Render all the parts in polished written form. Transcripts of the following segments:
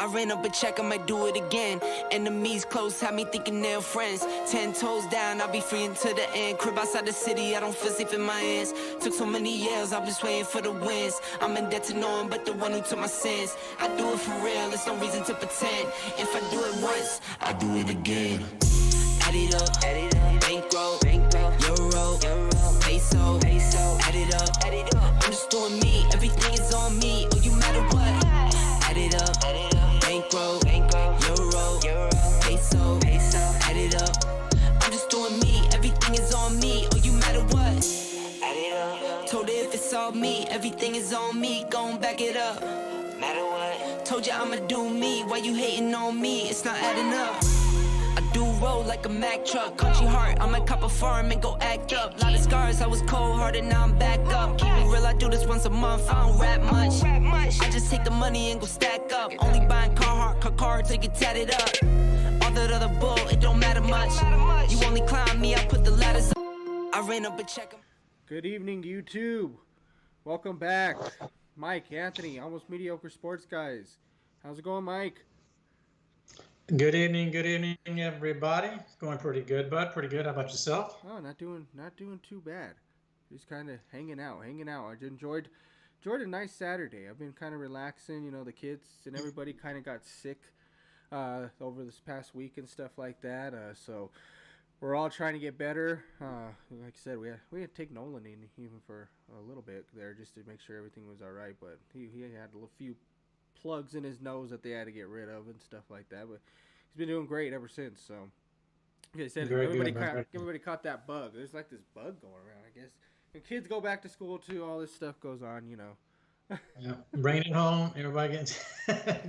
I ran up a check, I might do it again. Enemies close, had me thinking they're friends. 10 toes down, I'll be free until the end. Crib outside the city, I don't feel safe in my hands. Took so many years, I'm just waiting for the wins. I'm in debt to no one but the one who took my sins. I do it for real, there's no reason to pretend. If I do it once, I do it again. Add it up, bankroll, euro, peso, add it up, I'm just doing me, everything is on me, oh you matter what. Add it up, bankroll, euro, peso, add it up, I'm just doing me, everything is on me, oh you matter what. Add it up, told her if it's all me, everything is on me, gon' back it up. Matter what, told you I'ma do me, why you hating on me, it's not adding up. I do roll like a Mack truck, country heart, I might cop a farm and go act up. Lot of scars, I was cold-hearted, now I'm back up. Keep it real, I do this once a month, I don't rap much. I just take the money and go stack up. Only buying car till you get tatted up. All that other bull, it don't matter much. You only climb me, I put the ladders up. I ran up a check. Good evening, YouTube. Welcome back. Mike, Anthony, Almost Mediocre Sports Guys. How's it going, Mike? Good evening, everybody. It's going pretty good, bud. Pretty good. How about yourself? Oh, not doing too bad. Just kind of hanging out. I enjoyed a nice Saturday. I've been kind of relaxing. You know, the kids and everybody kind of got sick over this past week and stuff like that. So we're all trying to get better. Like I said, we had to take Nolan in even for a little bit there just to make sure everything was all right. But he had a few plugs in his nose that they had to get rid of and stuff like that, but he's been doing great ever since. So like I said, everybody caught that bug. There's like this bug going around, I guess. And kids go back to school too, all this stuff goes on, you know. Yeah, bringing it home, everybody gets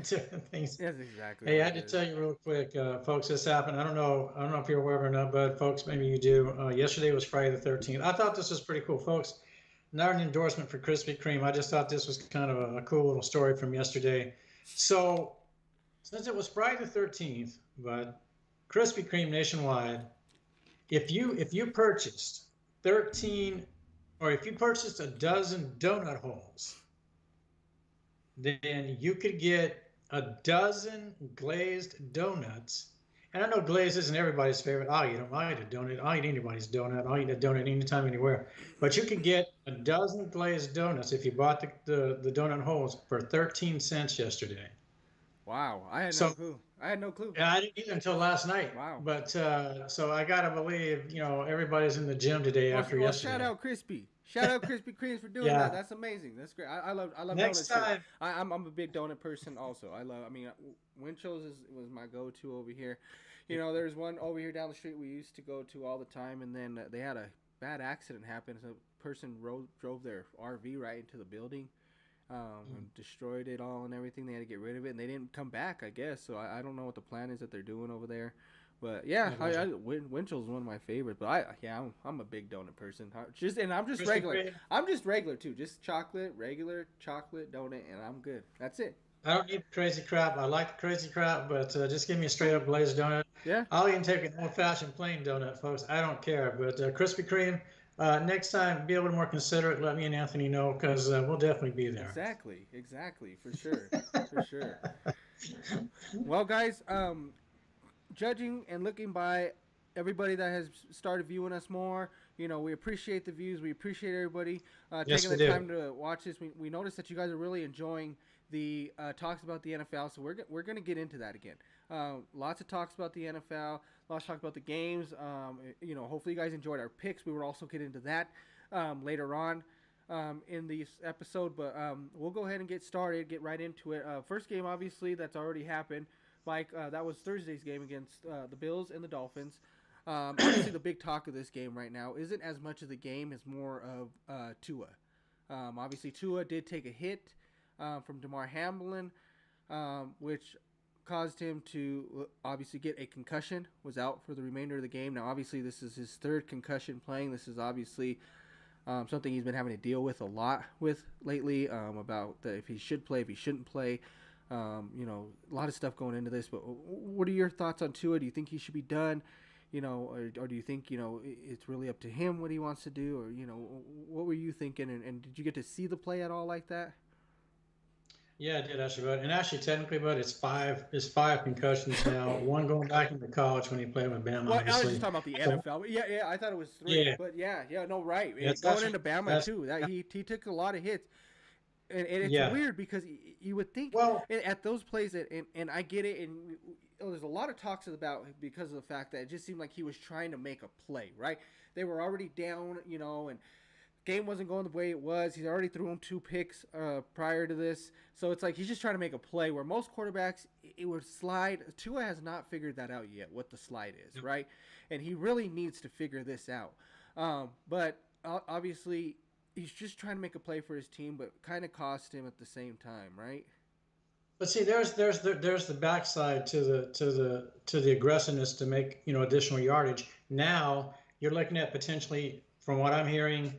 different things. Yes, exactly. Hey, I had to tell you real quick, folks, this happened. I don't know if you're aware or not, but folks, maybe you do. Yesterday was Friday the 13th. I thought this was pretty cool, folks. Not an endorsement for Krispy Kreme. I just thought this was kind of a cool little story from yesterday. So, since it was Friday the 13th, but Krispy Kreme nationwide, if you purchased 13, or if you purchased a dozen donut holes, then you could get a dozen glazed donuts. And I know glaze isn't everybody's favorite. I'll eat them. I'll eat a donut. I'll eat anybody's donut. I'll eat a donut anytime, anywhere. But you can get a dozen glazed donuts if you bought the donut holes for 13 cents yesterday. Wow, I had no clue. Yeah, I didn't eat until last night. Wow. But so I gotta believe, everybody's in the gym today after yesterday. Shout out Krispy Kreme for doing that. That's amazing. That's great. I love Next donuts time. too. I'm a big donut person also. Winchell's was my go-to over here. You know, there's one over here down the street we used to go to all the time, and then they had a bad accident happen. So a person drove their RV right into the building, and destroyed it all and everything. They had to get rid of it, and they didn't come back, I guess. So I don't know what the plan is that they're doing over there. But yeah, Winchell's one of my favorites. But I'm a big donut person. I'm just regular. I'm just regular too. Just regular chocolate donut, and I'm good. That's it. I don't need crazy crap. I like the crazy crap, but just give me a straight up glazed donut. Yeah. I'll even take an old fashioned plain donut, folks. I don't care. But Krispy Kreme, next time, be a little more considerate. Let me and Anthony know, because we'll definitely be there. Exactly, for sure, for sure. Well, guys, judging and looking by everybody that has started viewing us more, we appreciate the views. We appreciate everybody taking the time to watch this. We noticed that you guys are really enjoying the talks about the NFL, so we're going to get into that again. Lots of talks about the NFL, lots of talk about the games. Hopefully you guys enjoyed our picks. We will also get into that later on in this episode, but we'll go ahead and get started, get right into it. First game, obviously, that's already happened. Mike, that was Thursday's game against the Bills and the Dolphins. Obviously, the big talk of this game right now isn't as much of the game as more of Tua. Obviously, Tua did take a hit from Damar Hamlin, which caused him to obviously get a concussion, was out for the remainder of the game. Now, obviously, this is his third concussion playing. This is obviously something he's been having to deal with a lot with lately, about if he should play, if he shouldn't play. A lot of stuff going into this, but what are your thoughts on Tua? Do you think he should be done? Or do you think, it's really up to him what he wants to do? Or, what were you thinking? And did you get to see the play at all like that? Yeah, I did actually, but and actually technically, but it's five concussions now. One going back into college when he played with Bama, Well, I was just obviously. talking about the So NFL. But yeah, I thought it was three. yeah, But yeah, no, right. that's Going actually into Bama that's too, that he took a lot of hits, and it's yeah. weird because you would think Well, at those plays and I get it, and there's a lot of talks about because of the fact that it just seemed like he was trying to make a play. Right, they were already down, and game wasn't going the way it was. He's already threw him 2 picks prior to this, so it's like he's just trying to make a play. Where most quarterbacks, it would slide. Tua has not figured that out yet. What the slide is, right? And he really needs to figure this out. But obviously, he's just trying to make a play for his team, but kind of cost him at the same time, right? but see, there's the backside to the aggressiveness to make additional yardage. Now you're looking at potentially, from what I'm hearing,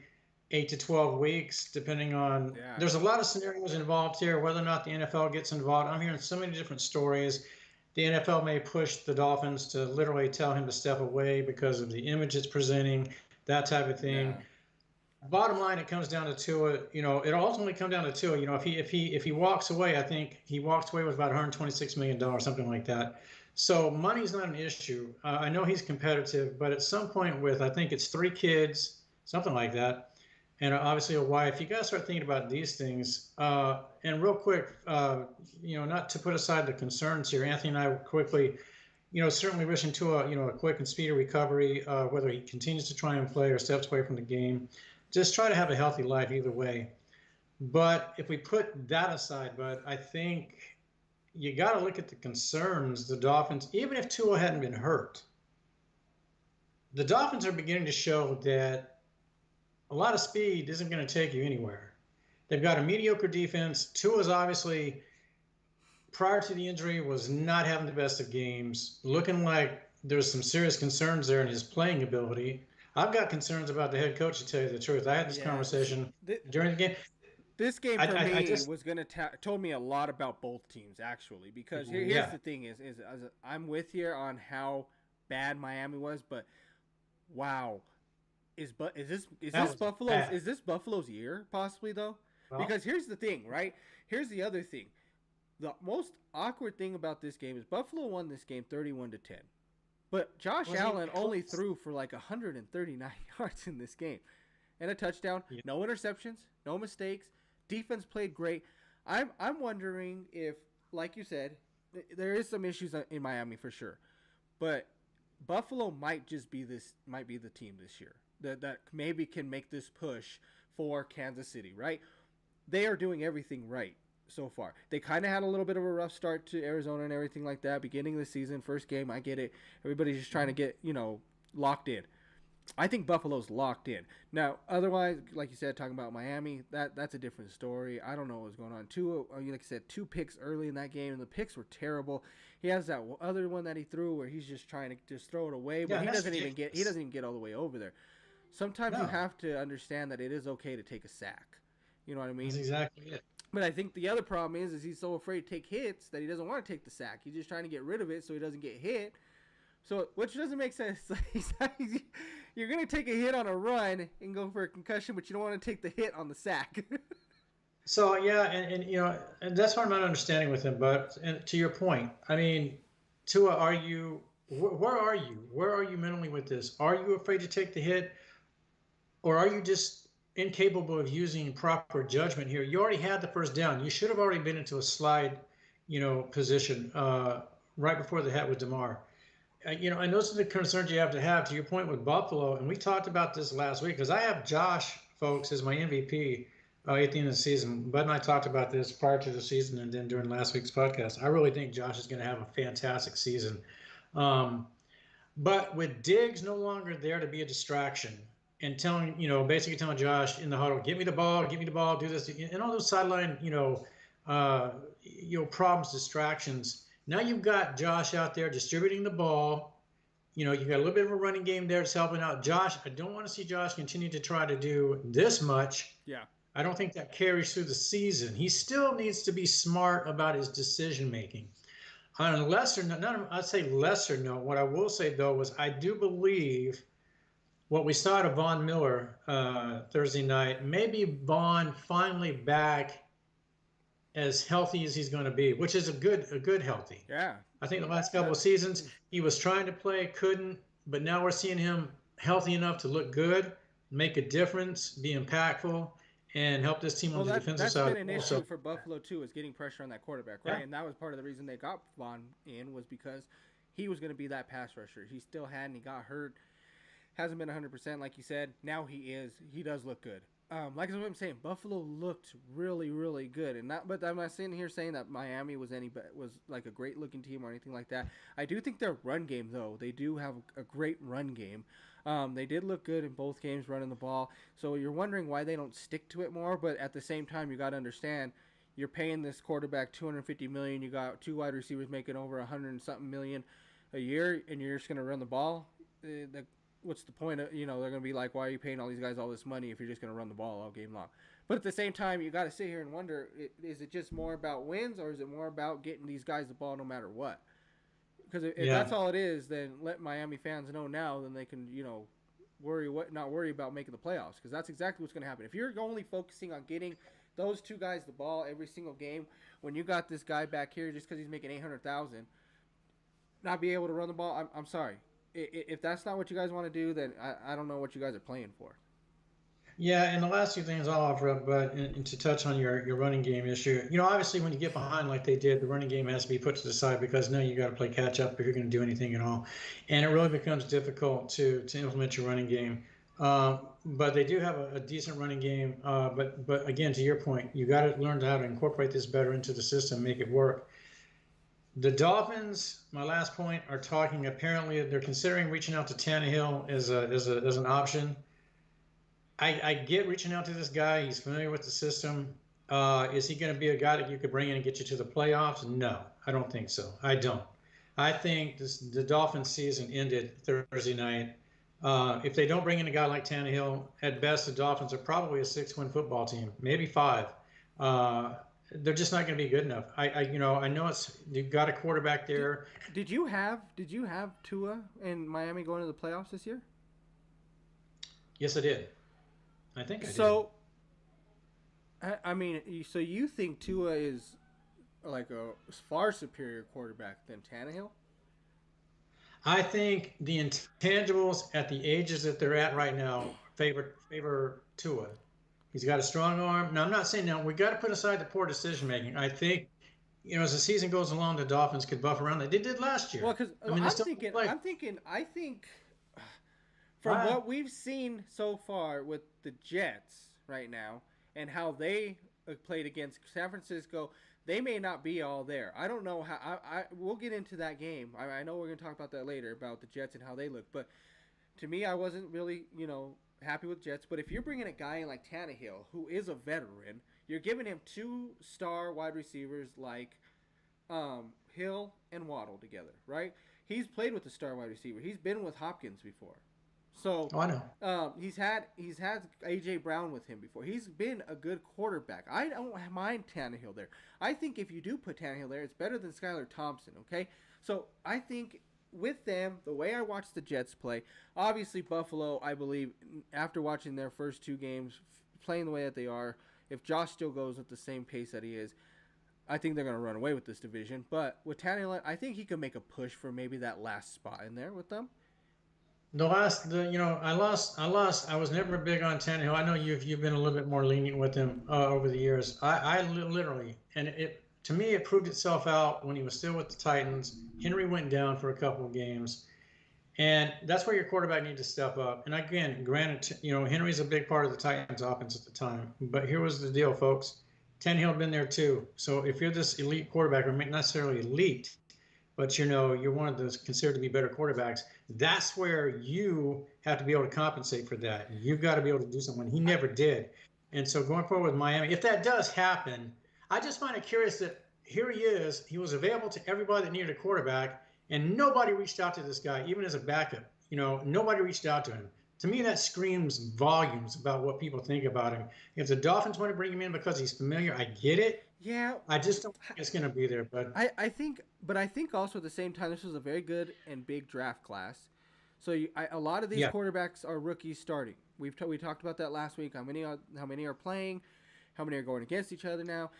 8 to 12 weeks, depending on. Yeah. There's a lot of scenarios involved here. Whether or not the NFL gets involved, I'm hearing so many different stories. The NFL may push the Dolphins to literally tell him to step away because of the image it's presenting, that type of thing. Yeah. Bottom line, it comes down to Tua. It ultimately comes down to Tua. If he walks away, I think he walks away with about 126 million dollars, something like that. So money's not an issue. I know he's competitive, but at some point, with I think it's 3 kids, something like that, and obviously a wife, you got to start thinking about these things. And real quick, not to put aside the concerns here, Anthony and I quickly, certainly wishing Tua, a quick and speedy recovery, whether he continues to try and play or steps away from the game. Just try to have a healthy life either way. But if we put that aside, but I think you got to look at the concerns the Dolphins, even if Tua hadn't been hurt, the Dolphins are beginning to show that a lot of speed isn't going to take you anywhere. They've got a mediocre defense. Tua's obviously, prior to the injury, was not having the best of games, looking like there's some serious concerns there in his playing ability. I've got concerns about the head coach, to tell you the truth. I had this Yeah. conversation Th- during the game. this game I, for I, I me just, was gonna told me a lot about both teams actually because here's yeah, the thing is I'm with you on how bad Miami was, but wow, is that this was bad. Buffalo's year possibly though? Well, Because here's the thing, right? Here's the other thing. The most awkward thing about this game is Buffalo won this game 31-10. But Josh wasn't Allen even only close. threw for like 139 yards in this game and a touchdown, Yeah. no interceptions, no mistakes. Defense played great. I'm wondering if, like you said, there is some issues in Miami for sure, but Buffalo might be the team this year that maybe can make this push for Kansas City. Right? They are doing everything right so far. They kind of had a little bit of a rough start to Arizona and everything like that. Beginning of the season, first game, I get it. Everybody's just trying to get locked in. I think Buffalo's locked in. Now, otherwise, like you said, talking about Miami, that's a different story. I don't know what's going on. Like I said, 2 picks early in that game, and the picks were terrible. He has that other one that he threw where he's just trying to just throw it away, but Yeah, he that's doesn't even ridiculous. get all the way over there. Sometimes you No, have to understand that it is okay to take a sack. You know what I that's mean? exactly it. But I think the other problem is he's so afraid to take hits that he doesn't want to take the sack. He's just trying to get rid of it so he doesn't get hit. So, which doesn't make sense. You're going to take a hit on a run and go for a concussion, but you don't want to take the hit on the sack. So yeah, and that's what I'm not understanding with him. But and to your point, I mean, Tua, where are you? Where are you mentally with this? Are you afraid to take the hit, or are you just incapable of using proper judgment here? You already had the first down. You should have already been into a slide, position right before the hit with Demar. And those are the concerns you have to have. To your point with Buffalo, and we talked about this last week because I have Josh, folks, as my MVP at the end of the season. Bud and I talked about this prior to the season and then during last week's podcast. I really think Josh is going to have a fantastic season. Um, but with Diggs no longer there to be a distraction and basically telling Josh in the huddle, give me the ball, do this, and all those sideline, problems, distractions. Now you've got Josh out there distributing the ball. You got a little bit of a running game there that's helping out. Josh, I don't want to see Josh continue to try to do this much. Yeah. I don't think that carries through the season. He still needs to be smart about his decision making. On a lesser note, I'd say lesser note, what I will say though was I do believe what we saw at Von Miller Thursday night, maybe Von finally back as healthy as he's going to be, which is a good healthy. Yeah. I think the last couple of seasons he was trying to play, couldn't, but now we're seeing him healthy enough to look good, make a difference, be impactful, and help this team on Well, the defensive that's side been an also. issue for Buffalo too, is getting pressure on that quarterback, right? Yeah. And that was part of the reason they got Vaughn in, was because he was going to be that pass rusher. He still hadn't. He got hurt. Hasn't been 100% like you said. Now he is. He does look good. Like I'm saying, Buffalo looked really, really good, and not. But I'm not sitting here saying that Miami was like a great looking team or anything like that. I do think their run game, though, they do have a great run game. They did look good in both games running the ball. So you're wondering why they don't stick to it more. But at the same time, you got to understand, you're paying this quarterback $250 million. You got two wide receivers making over 100 and something million a year, and you're just going to run the ball. What's the point of, they're going to be like, why are you paying all these guys all this money if you're just going to run the ball all game long? But at the same time, you got to sit here and wonder, is it just more about wins, or is it more about getting these guys the ball no matter what? Because if that's all it is, then let Miami fans know now, then they can, not worry about making the playoffs, because that's exactly what's going to happen. If you're only focusing on getting those two guys the ball every single game, when you got this guy back here just because he's making $800,000, not be able to run the ball, I'm sorry. If that's not what you guys want to do, then I don't know what you guys are playing for. Yeah, and the last two things I'll offer up, but and to touch on your running game issue, obviously when you get behind like they did, the running game has to be put to the side, because now you got to play catch up if you're going to do anything at all, and it really becomes difficult to implement your running game. But they do have a decent running game. But again, to your point, you got to learn how to incorporate this better into the system, make it work. The Dolphins, my last point, are talking. Apparently, they're considering reaching out to Tannehill as an option. I get reaching out to this guy. He's familiar with the system. Is he going to be a guy that you could bring in and get you to the playoffs? No, I don't think so. I don't. I think the Dolphins season ended Thursday night. If they don't bring in a guy like Tannehill, at best the Dolphins are probably a 6-win football team, maybe 5. They're just not going to be good enough. I know you've got a quarterback there. Did you have Tua and Miami going to the playoffs this year? Yes, I did. I think I did. So, I mean, so you think Tua is like a far superior quarterback than Tannehill? I think the intangibles at the ages that they're at right now favor Tua. He's got a strong arm. Now, I'm not saying now we got to put aside the poor decision making. I think, as the season goes along, the Dolphins could buff around. They did last year. Well, because I think from what we've seen so far with the Jets right now and how they played against San Francisco, they may not be all there. I don't know how. We'll get into that game. I know we're going to talk about that later, about the Jets and how they look. But to me, I wasn't really, happy with Jets. But if you're bringing a guy in like Tannehill, who is a veteran, you're giving him 2-star wide receivers like Hill and Waddle together, right? He's played with a star wide receiver. He's been with Hopkins before. So I know. He's had AJ Brown with him before. He's been a good quarterback. I don't mind Tannehill there. I think if you do put Tannehill there, it's better than Skylar Thompson. Okay, so I think with them, the way I watched the Jets play, obviously Buffalo, I believe, after watching their first 2 games, playing the way that they are, if Josh still goes at the same pace that he is, I think they're going to run away with this division. But with Tannehill, I think he could make a push for maybe that last spot in there with them. I lost. I was never big on Tannehill. I know you've been a little bit more lenient with him over the years. I literally, and to me, it proved itself out when he was still with the Titans. Henry went down for a couple of games, and that's where your quarterback needs to step up. And again, granted, Henry's a big part of the Titans' offense at the time. But here was the deal, folks. Tannehill had been there too. So if you're this elite quarterback, or not necessarily elite, but you're one of those considered to be better quarterbacks, that's where you have to be able to compensate for that. You've got to be able to do something. He never did. And so going forward with Miami, if that does happen, I just find it curious that here he is. He was available to everybody that needed a quarterback, and nobody reached out to this guy, even as a backup. Nobody reached out to him. To me, that screams volumes about what people think about him. If the Dolphins want to bring him in because he's familiar, I get it. Yeah, I just don't think it's going to be there. But I think also at the same time, this was a very good and big draft class. So a lot of these quarterbacks are rookies starting. We talked about that last week. How many are playing? How many are going against each other now?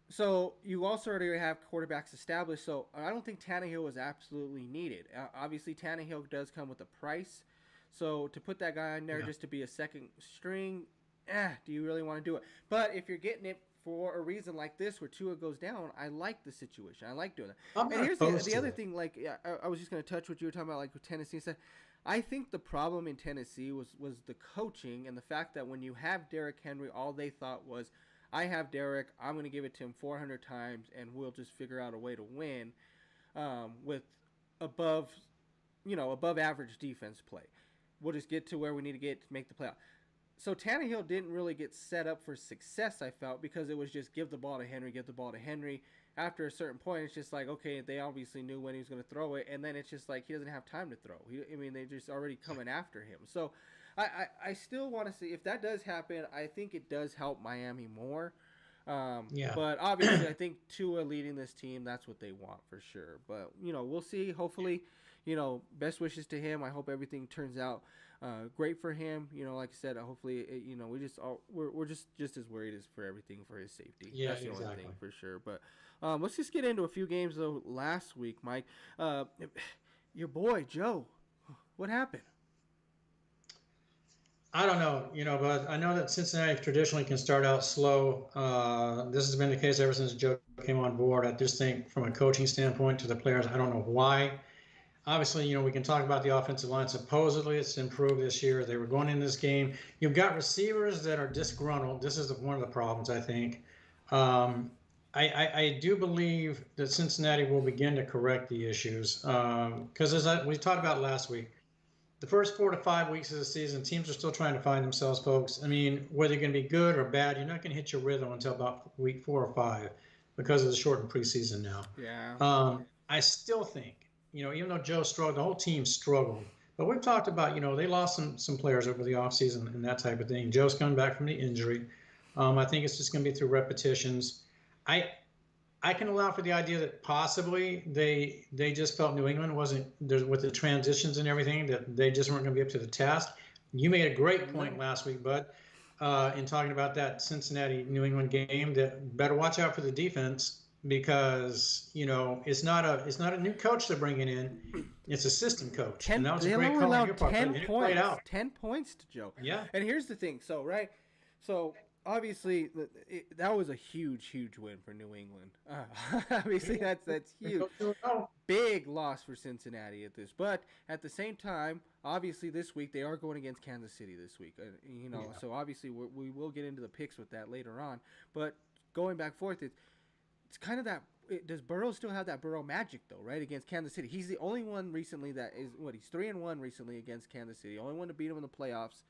So you also already have quarterbacks established. So I don't think Tannehill was absolutely needed. Obviously, Tannehill does come with a price. So to put that guy in there Yeah. just to be a second string, do you really want to do it? But if you're getting it for a reason like this where Tua goes down, I like the situation. I like doing that. I'm And not here's opposed the to other it. thing. Like I was just going to touch what you were talking about, like with Tennessee stuff. I think the problem in Tennessee was the coaching and the fact that when you have Derrick Henry, all they thought was, I have Derrick. I'm going to give it to him 400 times, and we'll just figure out a way to win with above, above average defense play. We'll just get to where we need to get to make the playoff. So Tannehill didn't really get set up for success, I felt, because it was just give the ball to Henry, give the ball to Henry. After a certain point, it's just like, okay, they obviously knew when he was going to throw it, and then it's just like he doesn't have time to throw. They're just already coming after him. So I still want to see if that does happen. I think it does help Miami more. Yeah. But obviously, I think Tua leading this team, that's what they want for sure. But, we'll see. Hopefully, best wishes to him. I hope everything turns out great for him. Like I said, hopefully, we're just as worried as for everything for his safety. Yeah, That's the only exactly. thing for sure. But let's just get into a few games, though, last week, Mike. Your boy, Joe, what happened? I don't know, but I know that Cincinnati traditionally can start out slow. This has been the case ever since Joe came on board. I just think, from a coaching standpoint to the players, I don't know why. Obviously, we can talk about the offensive line. Supposedly, it's improved this year. They were going in this game. You've got receivers that are disgruntled. This is one of the problems, I think. Um, I do believe that Cincinnati will begin to correct the issues because, we talked about last week, the first 4 to 5 weeks of the season, teams are still trying to find themselves, folks. I mean, whether you're going to be good or bad, you're not going to hit your rhythm until about week 4 or 5 because of the shortened preseason now. Yeah. I still think, even though Joe struggled, the whole team struggled. But we've talked about, they lost some players over the offseason and that type of thing. Joe's coming back from the injury. I think it's just going to be through repetitions. I I can allow for the idea that possibly they just felt New England wasn't there with the transitions and everything, that they just weren't going to be up to the task. You made a great point No. last week, Bud, in talking about that Cincinnati New England game. That better watch out for the defense because it's not a new coach they're bringing in, it's a system coach, and that was a They great only call on allowed your part. But 10 it played points. out. 10 points to Joe. Yeah. And here's the thing. So, right? So, obviously, that was a huge, huge win for New England. Obviously, that's huge. Big loss for Cincinnati at this. But at the same time, obviously, this week, they are going against Kansas City this week. Yeah. So obviously, we will get into the picks with that later on. But going back forth, it's kind of that. Does Burrow still have that Burrow magic though? Right, against Kansas City, he's the only one recently that is he's 3-1 recently against Kansas City. Only one to beat him in the playoffs.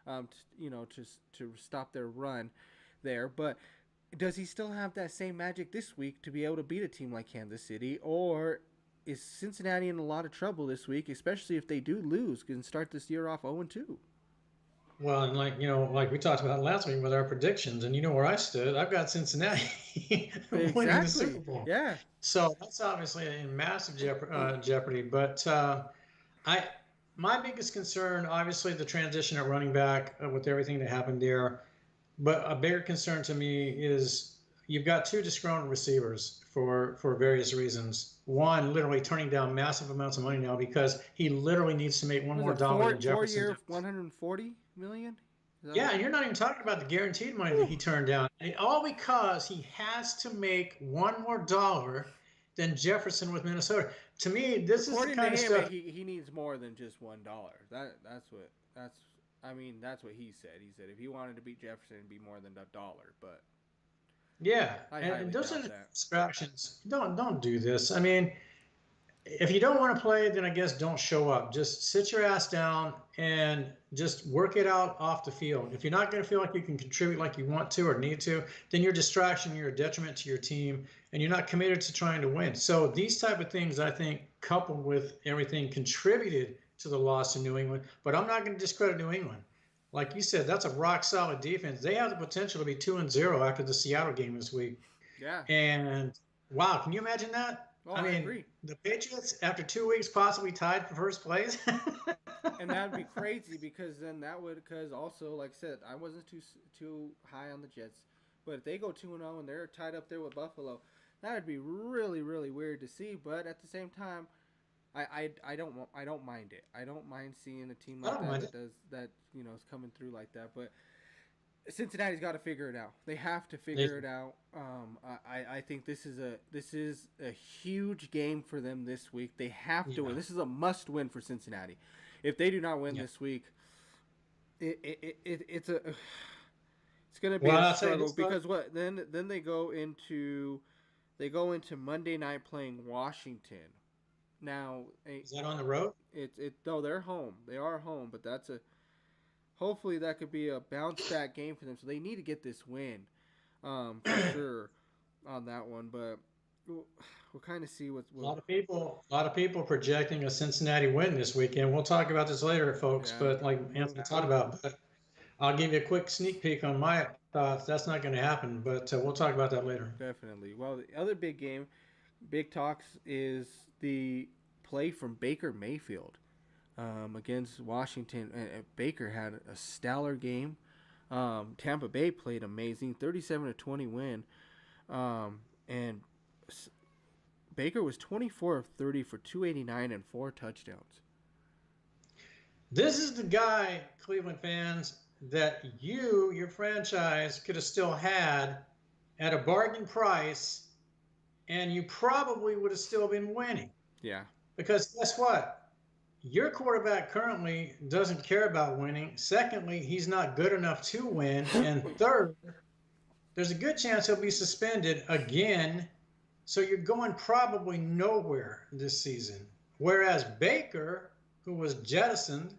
To stop their run there. But does he still have that same magic this week to be able to beat a team like Kansas City, or is Cincinnati in a lot of trouble this week, especially if they do lose and start this year off 0-2? Well, and like we talked about last week with our predictions, and you know where I stood. I've got Cincinnati winning the Super Exactly. Bowl. Yeah. So that's obviously in massive jeopardy. But I, my biggest concern, obviously, the transition at running back with everything that happened there. But a bigger concern to me is you've got two disgruntled receivers for various reasons. One literally turning down massive amounts of money now because he literally needs to make one Was more it dollar than 4 year Jefferson. 140 million? Yeah, and you're not even talking about the guaranteed money that he turned down. And all because he has to make one more dollar than Jefferson with Minnesota. To me, this is the According to kind of him, stuff. he needs more than just $1. That's what he said. He said if he wanted to beat Jefferson, it'd be more than $1. But Yeah, I and, highly and those are doubt the that. distractions. Don't do this. I mean, if you don't want to play, then I guess don't show up. Just sit your ass down and just work it out off the field. If you're not going to feel like you can contribute like you want to or need to, then you're a distraction, you're a detriment to your team, and you're not committed to trying to win. So these type of things, I think, coupled with everything, contributed to the loss to New England. But I'm not going to discredit New England. Like you said, that's a rock solid defense. They have the potential to be 2-0 after the Seattle game this week. Yeah. And wow, can you imagine that? Oh, I I mean, agree. the Patriots, after 2 weeks, possibly tied for first place. And that'd be crazy because then that would, because also, like I said, I wasn't too high on the Jets, But if they go 2-0 and they're tied up there with Buffalo, that would be really, really weird to see. But at the same time, I don't mind it. I don't mind seeing a team like that is coming through like that. But Cincinnati's got to figure it out. They have to figure it out. I think this is a huge game for them this week. They have to win. This is a must win for Cincinnati. If they do not win this week, it's going to be a struggle because what then they go into Monday night playing Washington. Now is that on the road? No, they're home. They are home, but hopefully that could be a bounce back game for them. So they need to get this win, for sure, on that one. But we'll kind of see what's. A lot of people projecting a Cincinnati win this weekend. We'll talk about this later, folks. Yeah. But like Anthony talked about, but I'll give you a quick sneak peek on my thoughts. That's not going to happen, but we'll talk about that later. Definitely. Well, the other big game, big talks, is the play from Baker Mayfield. Against Washington. Baker had a stellar game. Tampa Bay played amazing, 37-20 win. And Baker was 24 of 30 for 289 and 4 touchdowns. This is the guy, Cleveland fans, that your franchise could have still had at a bargain price, and you probably would have still been winning. Yeah. Because guess what? Your quarterback currently doesn't care about winning. Secondly, he's not good enough to win. And third, there's a good chance he'll be suspended again. So you're going probably nowhere this season. Whereas Baker, who was jettisoned,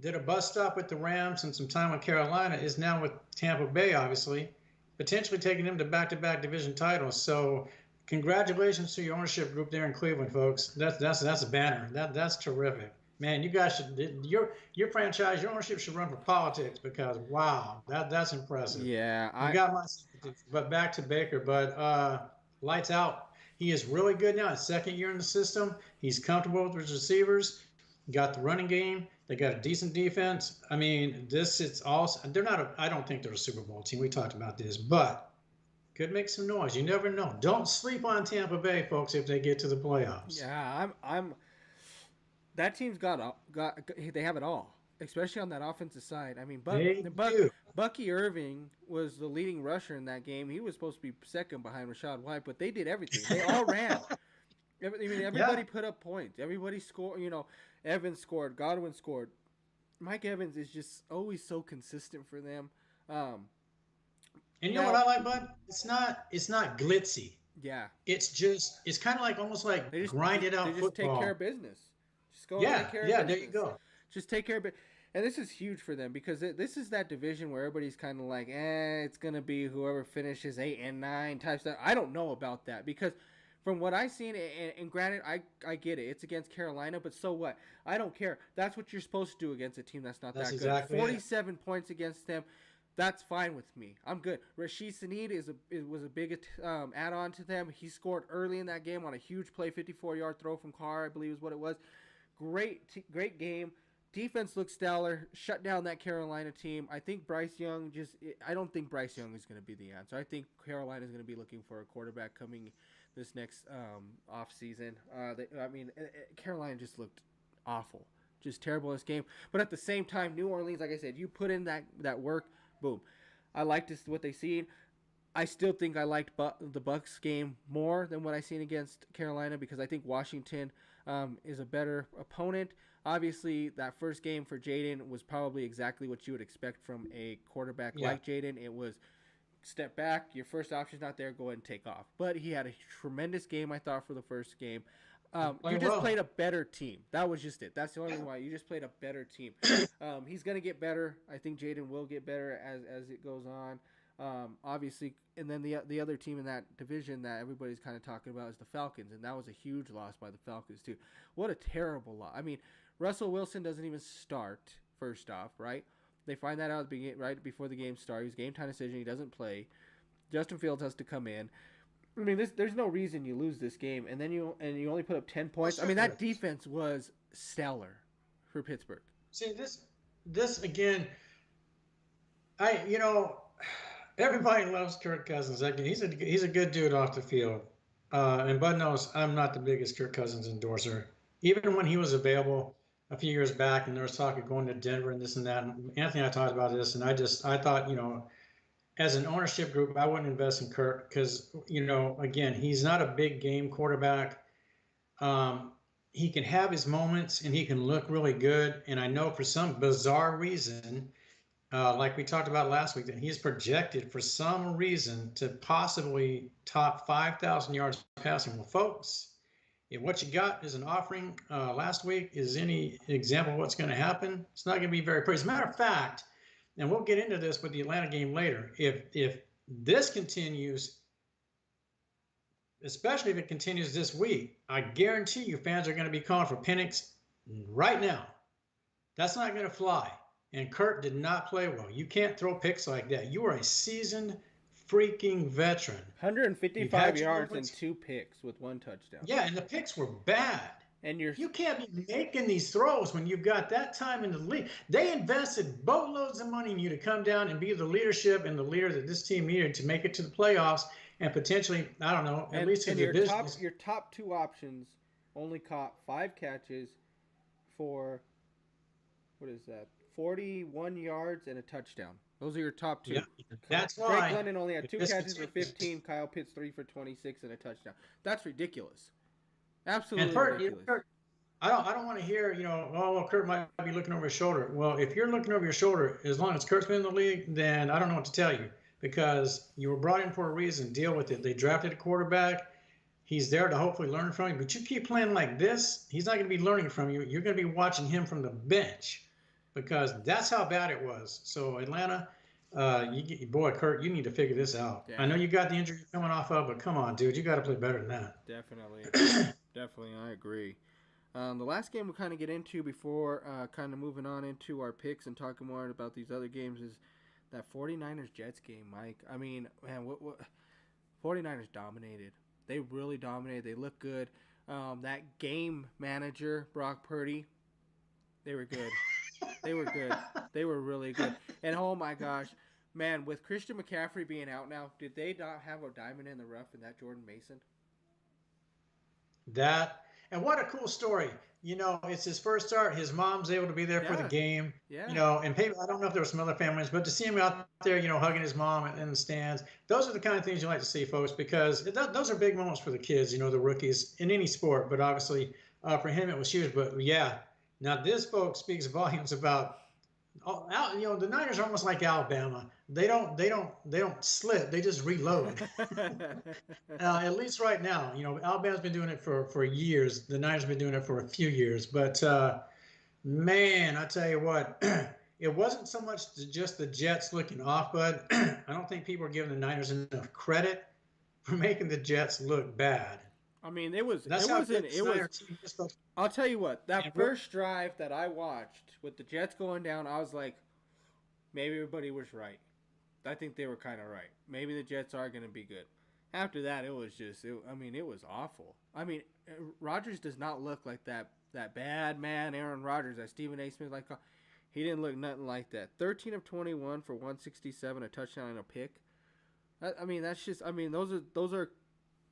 did a bus stop with the Rams and some time with Carolina, is now with Tampa Bay, obviously, potentially taking them to back-to-back division titles. So congratulations to your ownership group there in Cleveland, folks. That's a banner. That's terrific, man. You guys should your franchise, your ownership should run for politics because wow, that's impressive. Yeah, I got my. But back to Baker, but lights out. He is really good now. His second year in the system. He's comfortable with his receivers. Got the running game. They got a decent defense. I mean, it's also. They're not. I don't think they're a Super Bowl team. We talked about this, but. Could make some noise. You never know. Don't sleep on Tampa Bay, folks, if they get to the playoffs. Yeah, I'm. That team's got. They have it all, especially on that offensive side. I mean, Bucky Irving was the leading rusher in that game. He was supposed to be second behind Rachaad White, but they did everything. They all ran. Everybody put up points. Everybody scored. Evans scored. Godwin scored. Mike Evans is just always so consistent for them. And you know what I like, bud? It's not glitzy. Yeah. It's kind of like almost like grinded out football. Just take care of business. Just go take care of business. There you go. Just take care of it. And this is huge for them because this is that division where everybody's kind of like, it's going to be whoever finishes 8 and 9 type stuff. I don't know about that because from what I've seen, and granted, I get it. It's against Carolina, but so what? I don't care. That's what you're supposed to do against a team that's not that exactly good. 47 points against them. That's fine with me. I'm good. Rashid Sneed was a big add-on to them. He scored early in that game on a huge play, 54-yard throw from Carr, I believe is what it was. Great game. Defense looked stellar. Shut down that Carolina team. I think I don't think Bryce Young is going to be the answer. I think Carolina is going to be looking for a quarterback coming this next offseason. Carolina just looked awful. Just terrible in this game. But at the same time, New Orleans, like I said, you put in that work. Boom. I liked what they seen. I still think I liked the Bucks game more than what I seen against Carolina because I think Washington is a better opponent. Obviously, that first game for Jaden was probably exactly what you would expect from a quarterback like Jaden. It was step back, your first option's not there, go ahead and take off. But he had a tremendous game, I thought, for the first game. You just played a better team. That was just it. That's the only reason why. You just played a better team. He's going to get better. I think Jaden will get better as it goes on. Obviously, and then the other team in that division that everybody's kind of talking about is the Falcons, and that was a huge loss by the Falcons too. What a terrible loss. I mean, Russell Wilson doesn't even start, first off, right? They find that out right before the game starts. It was game time decision. He doesn't play. Justin Fields has to come in. I mean, there's no reason you lose this game, and then you only put up 10 points. I mean, that defense was stellar for Pittsburgh. See, this again, Everybody loves Kirk Cousins. He's a good dude off the field. And Bud knows I'm not the biggest Kirk Cousins endorser. Even when he was available a few years back, and there was talk of going to Denver and this and that. And Anthony and I talked about this, and I thought, as an ownership group, I wouldn't invest in Kirk because, again, he's not a big game quarterback. He can have his moments and he can look really good. And I know for some bizarre reason, like we talked about last week, that he's projected for some reason to possibly top 5,000 yards passing. Well, folks, if what you got is an offering last week is any example of what's going to happen, it's not going to be very pretty. As a matter of fact, and we'll get into this with the Atlanta game later, if this continues, especially if it continues this week, I guarantee you fans are going to be calling for Penix right now. That's not going to fly. And Kirk did not play well. You can't throw picks like that. You are a seasoned freaking veteran. 155 yards and 2 picks with 1 touchdown. Yeah, and the picks were bad. And you can't be making these throws when you've got that time in the league. They invested boatloads of money in you to come down and be the leadership and the leader that this team needed to make it to the playoffs and potentially, I don't know, at least in the business. Your top 2 options only caught 5 catches for, what is that, 41 yards and a touchdown. Those are your top 2. Yeah, that's Drake why. London only had 2 catches for 15. Kyle Pitts 3 for 26 and a touchdown. That's ridiculous. Absolutely ridiculous. Kurt, I don't want to hear, well, Kurt might be looking over his shoulder. Well, if you're looking over your shoulder, as long as Kurt's been in the league, then I don't know what to tell you because you were brought in for a reason. Deal with it. They drafted a quarterback. He's there to hopefully learn from you. But you keep playing like this, he's not going to be learning from you. You're going to be watching him from the bench because that's how bad it was. So, Atlanta, boy, Kurt, you need to figure this out. Yeah. I know you got the injury you're coming off of, but come on, dude. You got to play better than that. Definitely. Definitely, I agree. The last game we'll kind of get into before kind of moving on into our picks and talking more about these other games is that 49ers-Jets game, Mike. I mean, man, what 49ers dominated. They really dominated. They look good. That game manager, Brock Purdy, they were good. They were good. They were really good. And, oh, my gosh, man, with Christian McCaffrey being out now, did they not have a diamond in the rough in that Jordan Mason? And what a cool story. It's his first start. His mom's able to be there for the game. Yeah. And I don't know if there were some other families, but to see him out there, hugging his mom in the stands, those are the kind of things you like to see, folks, because those are big moments for the kids, the rookies in any sport. But obviously, for him, it was huge. But yeah, now this, folks, speaks volumes about. The Niners are almost like Alabama. They don't slip. They just reload. At least right now, Alabama's been doing it for years. The Niners have been doing it for a few years. But man, I tell you what, it wasn't so much just the Jets looking off, but I don't think people are giving the Niners enough credit for making the Jets look bad. I mean, it was. I'll tell you what. That first drive that I watched with the Jets going down, I was like, maybe everybody was right. I think they were kind of right. Maybe the Jets are going to be good. After that, it was just. It was awful. I mean, Rodgers does not look like that bad man, Aaron Rodgers, that Stephen A. Smith like. He didn't look nothing like that. 13 of 21 for 167, a touchdown and a pick. That's just. Those are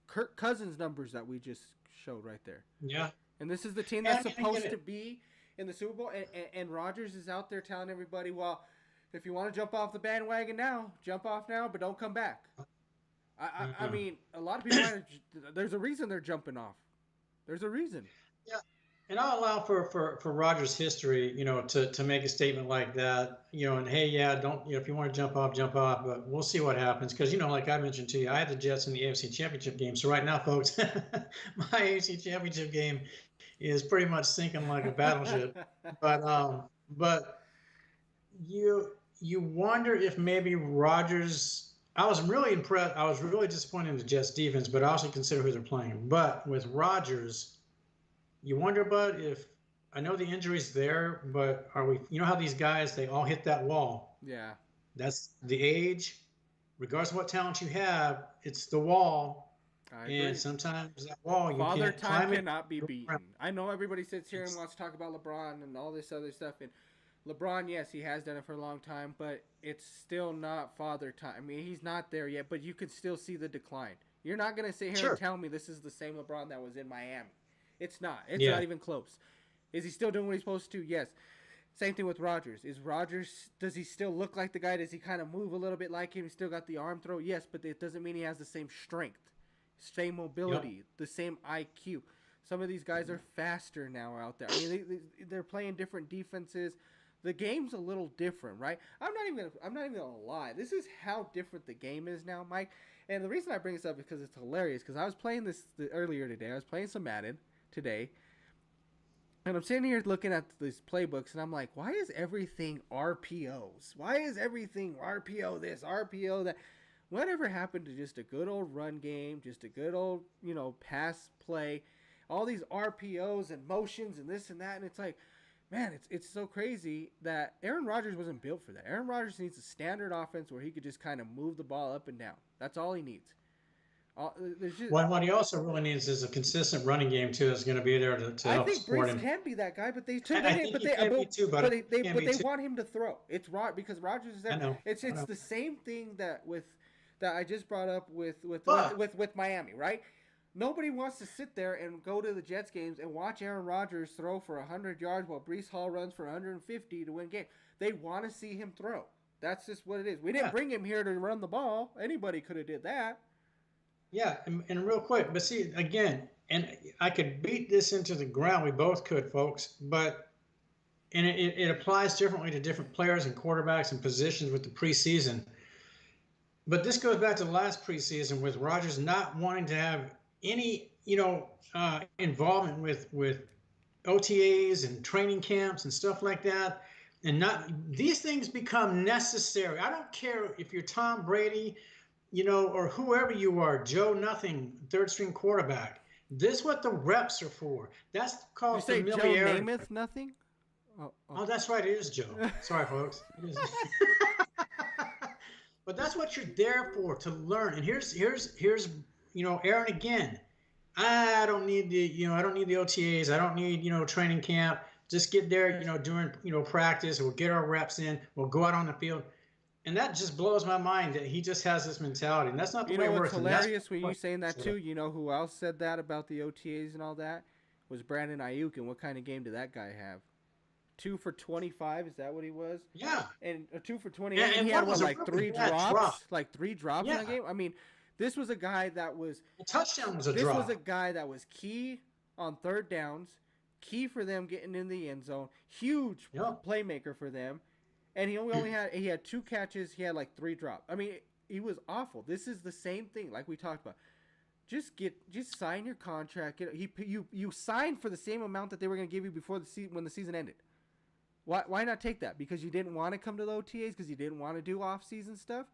Kirk Cousins numbers that we just showed right there. Yeah. And this is the team that's supposed to be in the Super Bowl. And Rodgers is out there telling everybody, well, if you want to jump off the bandwagon now, jump off now, but don't come back. I mean, a lot of people, there's a reason they're jumping off. There's a reason. Yeah. And I'll allow for Rodgers' history, to make a statement like that, and hey, yeah, don't, if you want to jump off, but we'll see what happens. Because, like I mentioned to you, I had the Jets in the AFC Championship game. So right now, folks, my AFC Championship game is pretty much sinking like a battleship. But you wonder if maybe Rodgers, I was really impressed. I was really disappointed in the Jets defense, but I also consider who they're playing. But with Rodgers, you wonder, Bud, if I know the injury's there, but are we? How these guys, they all hit that wall. Yeah. That's the age. Regardless of what talent you have, it's the wall. I agree. And sometimes that wall, you Father can't Time cannot be beaten. I know everybody sits here and wants to talk about LeBron and all this other stuff. And LeBron, yes, he has done it for a long time, but it's still not father time. I mean, he's not there yet, but you can still see the decline. You're not going to sit here and tell me this is the same LeBron that was in Miami. It's not. It's not even close. Is he still doing what he's supposed to? Yes. Same thing with Rodgers. Does he still look like the guy? Does he kind of move a little bit like him? He's still got the arm throw? Yes, but it doesn't mean he has the same strength, same mobility, the same IQ. Some of these guys are faster now out there. I mean, they're playing different defenses. The game's a little different, right? I'm not even gonna lie. This is how different the game is now, Mike. And the reason I bring this up is because it's hilarious. Because I was playing this earlier today. I was playing some Madden today. And I'm sitting here looking at these playbooks, and I'm like, why is everything RPOs? Why is everything RPO this, RPO that? Whatever happened to just a good old run game, just a good old, pass play, all these RPOs and motions and this and that, and it's like, man, it's so crazy that Aaron Rodgers wasn't built for that. Aaron Rodgers needs a standard offense where he could just kind of move the ball up and down. That's all he needs. What he also really needs is a consistent running game too. That's going to be there to help support him. I think Brees can be that guy, but they want him to throw. It's because Rodgers is there. It's the same thing that I just brought up with Miami, right? Nobody wants to sit there and go to the Jets games and watch Aaron Rodgers throw for 100 yards while Brees Hall runs for 150 to win games. They want to see him throw. That's just what it is. We didn't bring him here to run the ball. Anybody could have did that. Yeah, and real quick, but see, again, and I could beat this into the ground. We both could, folks, but it applies differently to different players and quarterbacks and positions with the preseason. But this goes back to the last preseason with Rodgers not wanting to have any, involvement with OTAs and training camps and stuff like that. And these things become necessary. I don't care if you're Tom Brady, or whoever you are, Joe Nothing, third string quarterback. This is what the reps are for. That's called familiarity. You say Joe Namath Nothing? Oh, that's right. It is Joe. Sorry, folks. It is. But that's what you're there for, to learn. And here's Aaron again. I don't need the OTAs. I don't need, training camp. Just get there, during, practice. We'll get our reps in. We'll go out on the field. And that just blows my mind that he just has this mentality. And that's not the way it works. It's hilarious when you saying that too. You know who else said that about the OTAs and all that? Was Brandon Ayuk. And what kind of game did that guy have? 2 for 25, is that what he was? Yeah. And 2 for 20. And he had three drops? Like 3 drops in that game? I mean, this was a guy that was... A touchdown was a drop. This was a guy that was key on third downs, key for them getting in the end zone, huge playmaker for them. And he had 2 catches. He had 3 drops. I mean, he was awful. This is the same thing like we talked about. Just sign your contract. You signed for the same amount that they were going to give you before when the season ended. Why not take that? Because you didn't want to come to the OTAs, because you didn't want to do off-season stuff.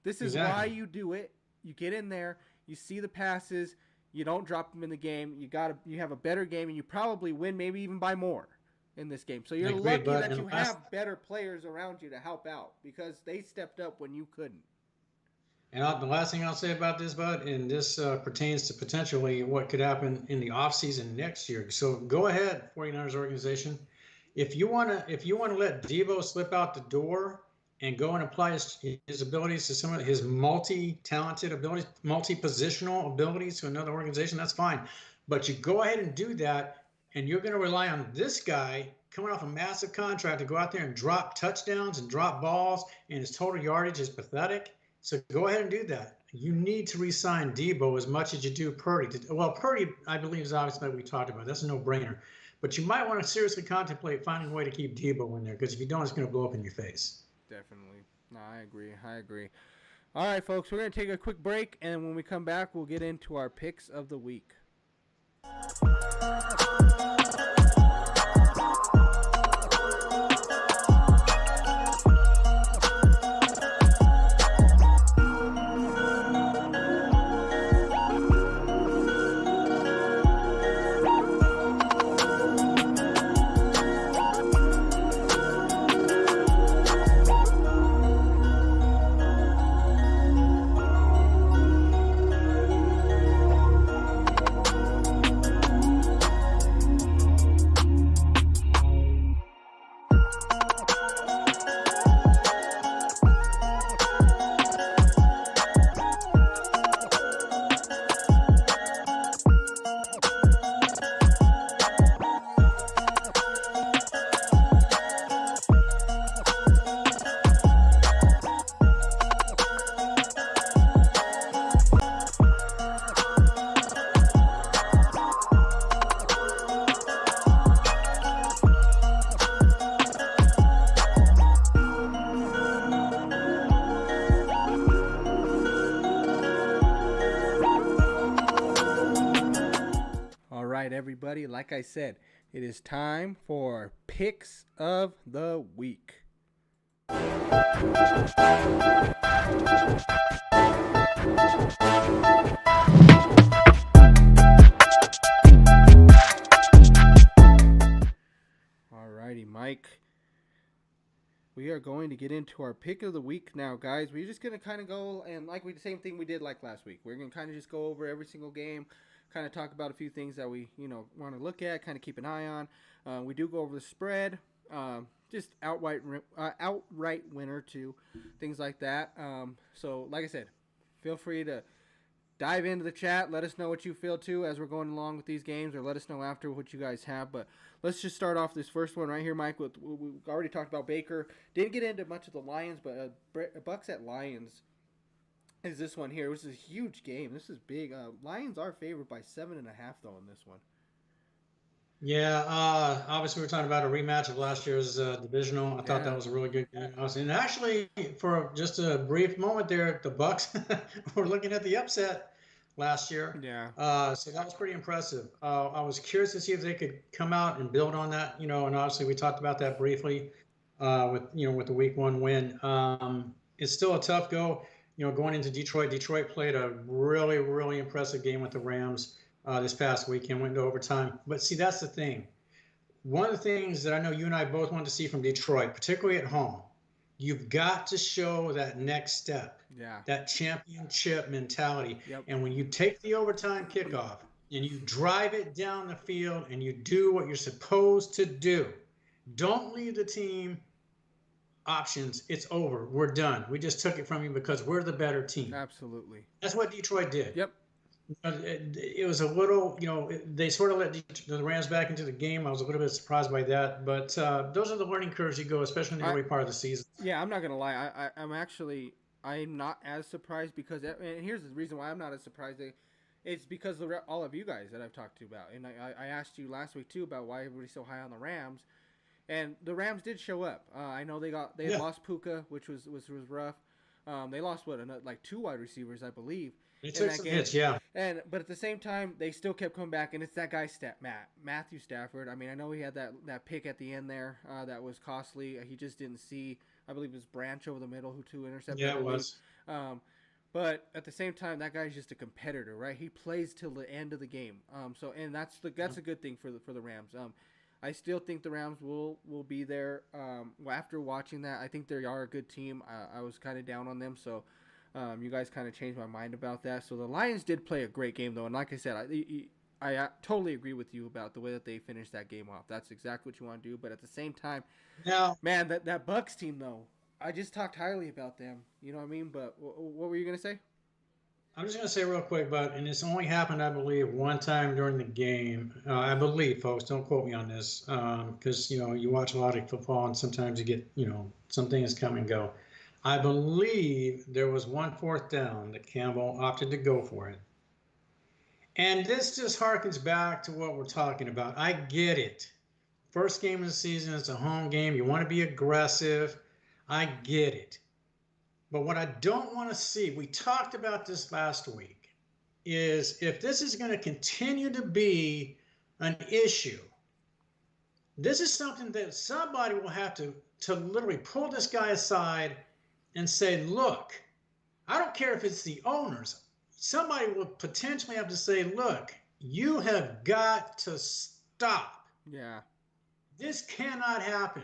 This is why you do it. You get in there, you see the passes, you don't drop them in the game. You have a better game, and you probably win, maybe even by more in this game. So you're lucky that you have better players around you to help out, because they stepped up when you couldn't. And the last thing I'll say about this, Bud, and this pertains to potentially what could happen in the offseason next year. So go ahead, 49ers organization. If you want to let Deebo slip out the door and go and apply his abilities to some of his multi-talented abilities, multi-positional abilities to another organization, that's fine. But you go ahead and do that, and you're going to rely on this guy coming off a massive contract to go out there and drop touchdowns and drop balls, and his total yardage is pathetic. So go ahead and do that. You need to re-sign Deebo as much as you do Purdy. Well, Purdy, I believe, is obviously what we talked about. That's a no-brainer. But you might want to seriously contemplate finding a way to keep Deebo in there, because if you don't, it's going to blow up in your face. Definitely. No, I agree. All right, folks, we're going to take a quick break, and when we come back, we'll get into our picks of the week. everybody. Like I said, it is time for Picks of the Week. Alrighty, Mike. We are going to get into our pick of the week now, guys. We're just going to kind of go and the same thing we did like last week. We're going to kind of just go over every single game, kind of talk about a few things that we, want to look at, kind of keep an eye on. We do go over the spread, just outright winner too, things like that. So like I said, feel free to dive into the chat. Let us know what you feel too as we're going along with these games, or let us know after what you guys have. But let's just start off this first one right here, Mike. We already talked about Baker. Didn't get into much of the Lions, but Bucks at Lions is this one here. This is a huge game. This is big. Lions are favored by 7.5 though in this one. Yeah, obviously we're talking about a rematch of last year's divisional. I thought that was a really good game. And actually, for just a brief moment there, the Bucks were looking at the upset last year. Yeah. So that was pretty impressive. I was curious to see if they could come out and build on that. And obviously we talked about that briefly with the Week 1 win. It's still a tough go. Going into Detroit. Detroit played a really, really impressive game with the Rams. This past weekend, went into overtime. But see, that's the thing. One of the things that I know you and I both want to see from Detroit, particularly at home, you've got to show that next step, that championship mentality. Yep. And when you take the overtime kickoff and you drive it down the field and you do what you're supposed to do, don't leave the team options. It's over. We're done. We just took it from you because we're the better team. Absolutely. That's what Detroit did. Yep. It was a little, they sort of let the Rams back into the game. I was a little bit surprised by that, but those are the learning curves you go, especially in the early part of the season. Yeah, I'm not gonna lie. I'm not as surprised because, and here's the reason why I'm not as surprised. It's because of all of you guys that I've talked to about, and I asked you last week too about why everybody's so high on the Rams, and the Rams did show up. I know they lost Puka, which was rough. They lost like 2 wide receivers, I believe. They took some hits, yeah. But at the same time, they still kept coming back, and it's that guy Matthew Stafford. I mean, I know he had that pick at the end there that was costly. He just didn't see, I believe it was Branch over the middle who intercepted. Yeah, it was. But at the same time, that guy's just a competitor, right? He plays till the end of the game. And that's a good thing for the Rams. I still think the Rams will be there. After watching that, I think they are a good team. I was kind of down on them, so. You guys kind of changed my mind about that. So the Lions did play a great game, though. And like I said, I totally agree with you about the way that they finished that game off. That's exactly what you want to do. But at the same time, man, that Bucks team, though, I just talked highly about them. You know what I mean? But what were you going to say? I'm just going to say real quick, and it's only happened, I believe, one time during the game. I believe, folks, don't quote me on this, because, you watch a lot of football and sometimes you get, some things come and go. I believe there was 1 4th down that Campbell opted to go for it. And this just harkens back to what we're talking about. I get it. First game of the season, it's a home game. You want to be aggressive. I get it. But what I don't want to see, we talked about this last week, is if this is going to continue to be an issue, this is something that somebody will have to literally pull this guy aside and say, look, I don't care if it's the owners. Somebody will potentially have to say, look, you have got to stop. Yeah. This cannot happen.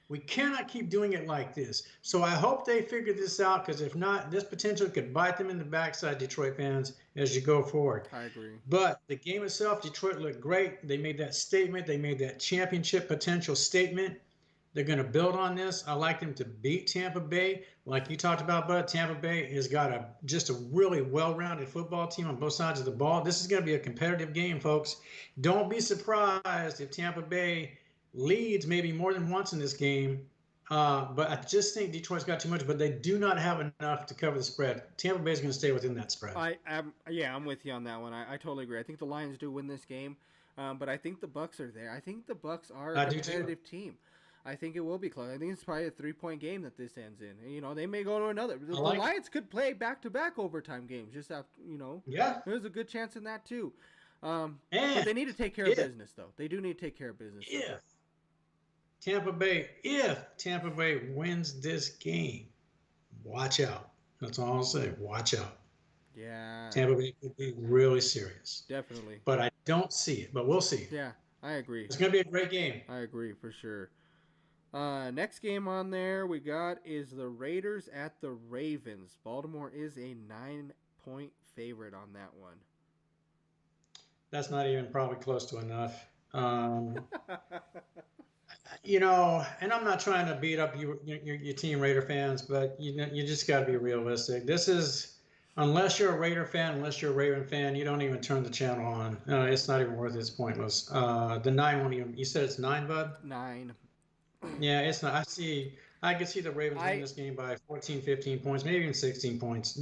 We cannot keep doing it like this. So I hope they figure this out, because if not, this potentially could bite them in the backside, Detroit fans, as you go forward. I agree. But the game itself, Detroit looked great. They made that statement. They made that championship potential statement. They're going to build on this. I like them to beat Tampa Bay. Like you talked about, Bud, Tampa Bay has got just a really well-rounded football team on both sides of the ball. This is going to be a competitive game, folks. Don't be surprised if Tampa Bay leads maybe more than once in this game. But I just think Detroit's got too much, but they do not have enough to cover the spread. Tampa Bay is going to stay within that spread. I'm with you on that one. I totally agree. I think the Lions do win this game, but I think the Bucks are there. I think the Bucks are a competitive team. I think it will be close. I think it's probably a 3-point game that this ends in. They may go to another. The Lions could play back-to-back overtime games. Just after, Yeah. There's a good chance in that too. But they need to take care of business, though. They do need to take care of business. If Tampa Bay wins this game, watch out. That's all I'll say. Watch out. Yeah. Tampa Bay could be really serious. Definitely. But I don't see it. But we'll see. Yeah, I agree. It's going to be a great game. I agree for sure. Next game on there we got is the Raiders at the Ravens. Baltimore is a 9-point favorite on that one. That's not even probably close to enough. You know, and I'm not trying to beat up your team Raider fans, but you just got to be realistic. This is, unless you're a Raider fan, unless you're a Raven fan, you don't even turn the channel on. It's not even worth it. It's pointless. The 9 won't even. You said it's 9, bud? 9. Yeah, it's not. I could see the Ravens win this game by 14, 15 points, maybe even 16 points.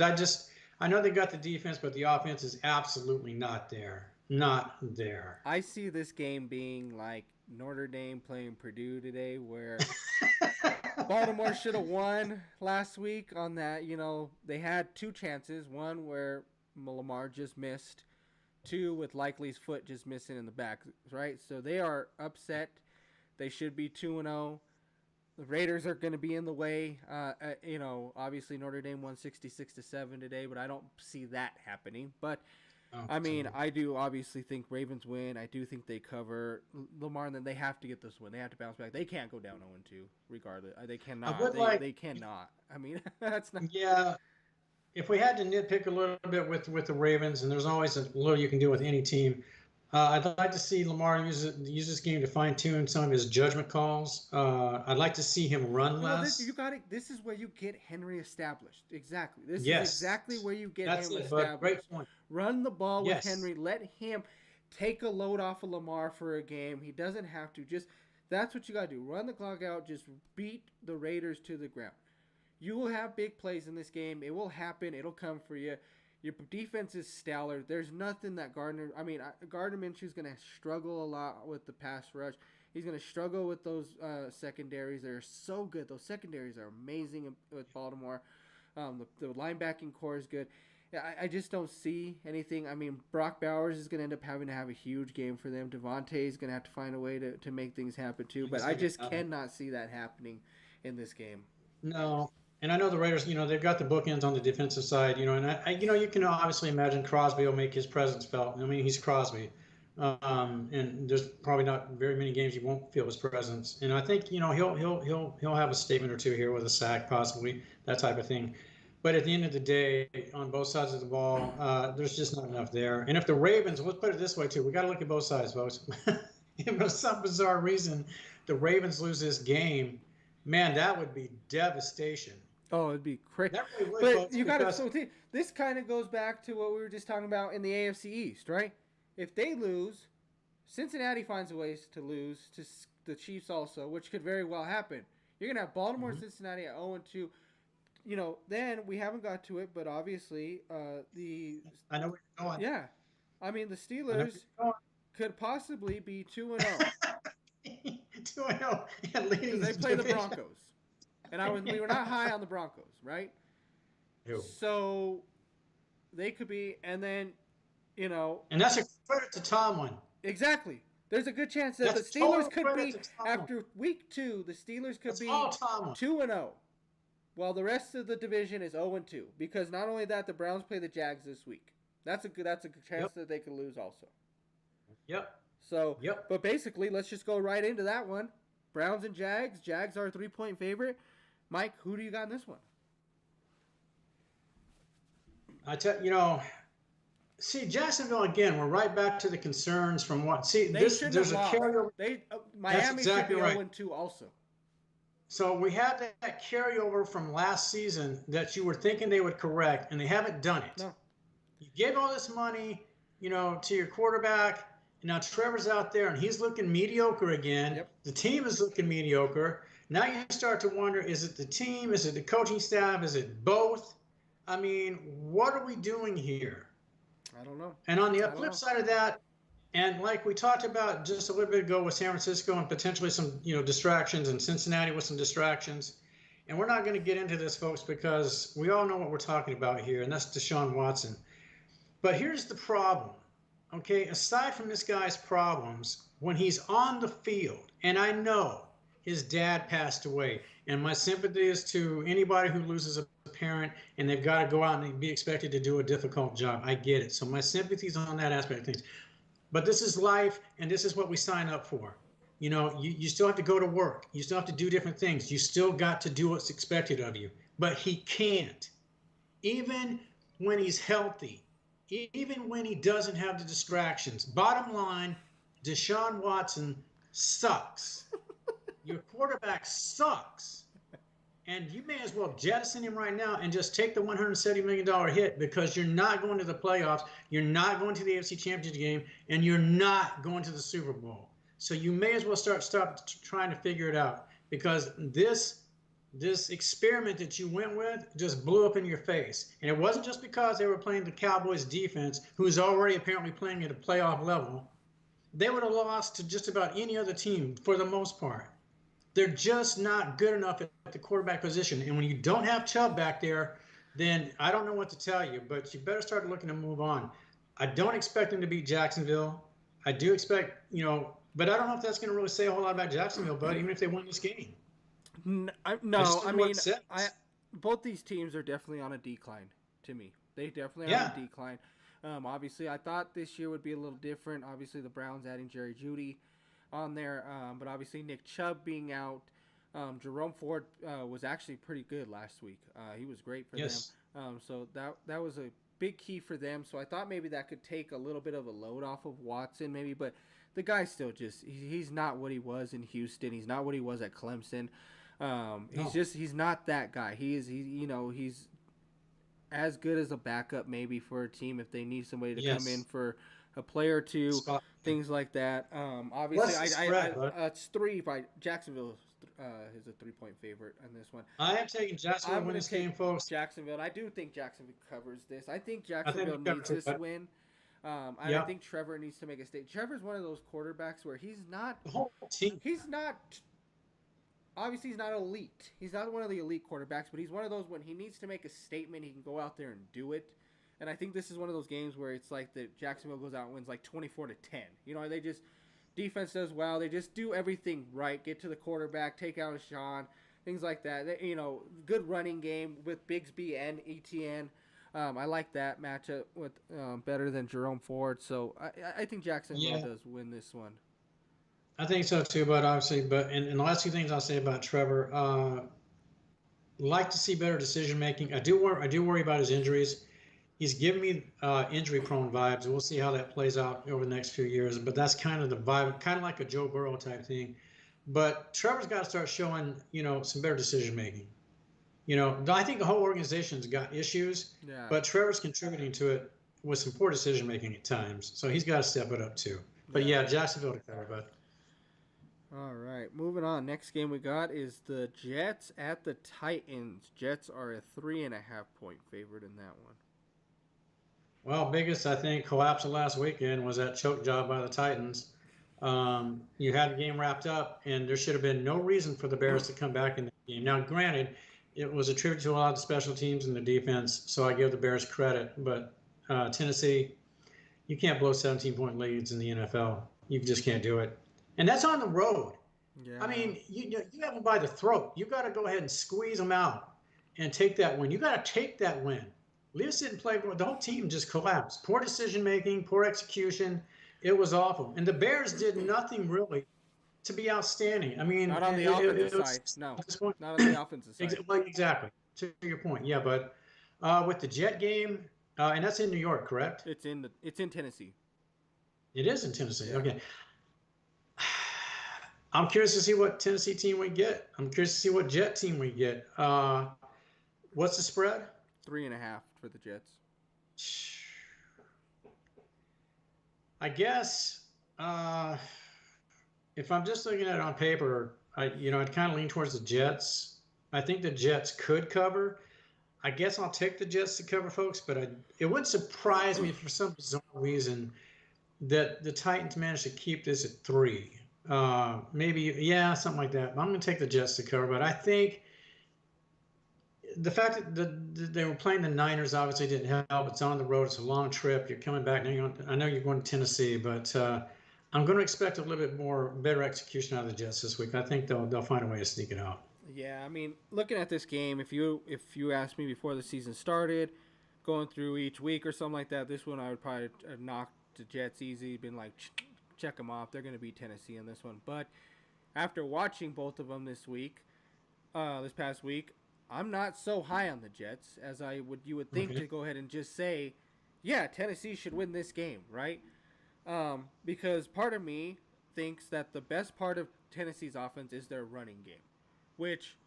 I know they got the defense, but the offense is absolutely not there. Not there. I see this game being like Notre Dame playing Purdue today, where Baltimore should have won last week on that. You know, they had 2 chances. One where Lamar just missed. 2 with Likely's foot just missing in the back, right? So they are upset. They should be 2-0. The Raiders are going to be in the way. You know, obviously Notre Dame won 66-7 today, but I don't see that happening. But I mean, I do obviously think Ravens win. I do think they cover. Lamar, and then they have to get this win. They have to bounce back. They can't go down 0-2 regardless. They cannot. They cannot. I mean, that's not. Yeah. If we had to nitpick a little bit with the Ravens, and there's always a little you can do with any team, I'd like to see Lamar use this game to fine-tune some of his judgment calls. I'd like to see him run less. This is where you get Henry established. Exactly. This is exactly where you get him established. Great point. Run the ball with Henry. Let him take a load off of Lamar for a game. He doesn't have to. That's what you got to do. Run the clock out. Just beat the Raiders to the ground. You will have big plays in this game. It will happen. It'll come for you. Your defense is stellar. There's nothing that Gardner Minshew's going to struggle a lot with the pass rush. He's going to struggle with those secondaries. They're so good. Those secondaries are amazing with Baltimore. The linebacking core is good. I just don't see anything. I mean, Brock Bowers is going to end up having to have a huge game for them. Devontae is going to have to find a way to make things happen too. But I just cannot see that happening in this game. No. And I know the Raiders, they've got the bookends on the defensive side, and you can obviously imagine Crosby will make his presence felt. I mean, he's Crosby. And there's probably not very many games you won't feel his presence. And I think, he'll have a statement or two here with a sack, possibly, that type of thing. But at the end of the day, on both sides of the ball, there's just not enough there. And if the Ravens, let's put it this way, too. We got to look at both sides, folks. If for some bizarre reason the Ravens lose this game, man, that would be devastation. Oh, it'd be crazy. Really would, but folks, you got to. So this kind of goes back to what we were just talking about in the AFC East, right? If they lose, Cincinnati finds a way to lose to the Chiefs also, which could very well happen. You're gonna have Baltimore and Cincinnati at 0-2. Then we haven't got to it, but obviously I know where you're going. Yeah, I mean the Steelers could possibly be 2-0. 2-0 and leading they play the Broncos. And we were not high on the Broncos, right? No. So they could be, and then, And that's a credit to Tomlin. Exactly. There's a good chance that the Steelers could be, after week 2, the Steelers could be 2-0, while the rest of the division is 0-2. Because not only that, the Browns play the Jags this week. That's a good chance that they could lose also. Yep. So, but basically, let's just go right into that one. Browns and Jags. Jags are a 3-point favorite. Mike, who do you got in this one? See, Jacksonville again. We're right back to the concerns from what. See, there's a carryover. Miami should be 0-2 also. So we have that carryover from last season that you were thinking they would correct, and they haven't done it. No. You gave all this money, to your quarterback. And now Trevor's out there, and he's looking mediocre again. Yep. The team is looking mediocre. Now you start to wonder, is it the team? Is it the coaching staff? Is it both? I mean, what are we doing here? I don't know. And on the flip side of that, and like we talked about just a little bit ago with San Francisco and potentially some, distractions, and Cincinnati with some distractions. And we're not going to get into this, folks, because we all know what we're talking about here, and that's Deshaun Watson. But here's the problem. okay, aside from this guy's problems, when he's on the field, and I know his dad passed away, and my sympathy is to anybody who loses a parent and they've got to go out and be expected to do a difficult job. I get it. So my sympathy's on that aspect of things. But this is life, and this is what we sign up for. You still have to go to work. You still have to do different things. You still got to do what's expected of you. But he can't. Even when he's healthy, even when he doesn't have the distractions. Bottom line, Deshaun Watson sucks. Your quarterback sucks. And you may as well jettison him right now and just take the $170 million hit, because you're not going to the playoffs, you're not going to the AFC Championship game, and you're not going to the Super Bowl. So you may as well stop trying to figure it out, because this experiment that you went with just blew up in your face. And it wasn't just because they were playing the Cowboys defense, who's already apparently playing at a playoff level. They would have lost to just about any other team for the most part. They're just not good enough at the quarterback position. And when you don't have Chubb back there, then I don't know what to tell you, but you better start looking to move on. I don't expect them to beat Jacksonville. I do expect, but I don't know if that's going to really say a whole lot about Jacksonville, but even if they win this game. Both these teams are definitely on a decline to me. They definitely are on a decline. Obviously, I thought this year would be a little different. Obviously, the Browns adding Jerry Jeudy on there, but obviously Nick Chubb being out. Jerome Ford was actually pretty good last week. He was great for them. So that was a big key for them. So I thought maybe that could take a little bit of a load off of Watson, maybe. But the guy's still he's not what he was in Houston. He's not what he was at Clemson. He's not that guy. He's as good as a backup maybe for a team if they need somebody to come in for a play or two, things like that. Obviously, it's 3 by Jacksonville is a 3-point favorite on this one. I am taking Jacksonville to win this game, folks. Jacksonville. I do think Jacksonville covers this. I think Jacksonville needs this win. I think Trevor needs to make a statement. Trevor's one of those quarterbacks where he's not. The whole team. He's not. Obviously, he's not elite. He's not one of the elite quarterbacks, but he's one of those when he needs to make a statement, he can go out there and do it. And I think this is one of those games where it's like that Jacksonville goes out and wins like 24-10. They just defense does well. They just do everything right. Get to the quarterback, take out Sean, things like that. Good running game with Bigsby and ETN. I like that matchup with better than Jerome Ford. So I think Jacksonville does win this one. I think so too, but obviously, and the last 2 things I'll say about Trevor, like to see better decision making. I do worry about his injuries. He's giving me injury-prone vibes. We'll see how that plays out over the next few years. But that's kind of the vibe, kind of like a Joe Burrow type thing. But Trevor's got to start showing, some better decision making. I think the whole organization's got issues, but Trevor's contributing to it with some poor decision making at times. So he's got to step it up too. But Jacksonville to cover, bud. All right, moving on. Next game we got is the Jets at the Titans. Jets are a 3.5-point favorite in that one. Well, biggest, I think, collapse of last weekend was that choke job by the Titans. You had the game wrapped up, and there should have been no reason for the Bears to come back in the game. Now, granted, it was a tribute to a lot of the special teams and the defense, so I give the Bears credit. But Tennessee, you can't blow 17-point leads in the NFL. You just can't do it. And that's on the road. Yeah. I mean, you have them by the throat. You got to go ahead and squeeze them out and take that win. You got to take that win. Leave us sit and play. The whole team just collapsed. Poor decision-making, poor execution. It was awful. And the Bears did nothing really to be outstanding. I mean, not on the offensive side. No, not on the offensive side. Exactly. To your point. Yeah, but with the Jet game, and that's in New York, correct? It's in Tennessee. It is in Tennessee. Yeah. Okay. I'm curious to see what Tennessee team we get. I'm curious to see what Jet team we get. What's the spread? 3.5 for the Jets. I guess if I'm just looking at it on paper, I'd kind of lean towards the Jets. I think the Jets could cover. I guess I'll take the Jets to cover, folks, but it wouldn't surprise me for some bizarre reason that the Titans managed to keep this at 3. Maybe, something like that. I'm going to take the Jets to cover, but I think the fact that they were playing the Niners obviously didn't help. It's on the road. It's a long trip. You're coming back. Now I know you're going to Tennessee, but I'm going to expect a little bit more better execution out of the Jets this week. I think they'll find a way to sneak it out. Yeah, I mean, looking at this game, if you asked me before the season started, going through each week or something like that, this one I would probably knock the Jets easy, been like, check them off. They're going to beat Tennessee in this one. But after watching both of them this past week, I'm not so high on the Jets as you would think to go ahead and just say, yeah, Tennessee should win this game, right? Because part of me thinks that the best part of Tennessee's offense is their running game, which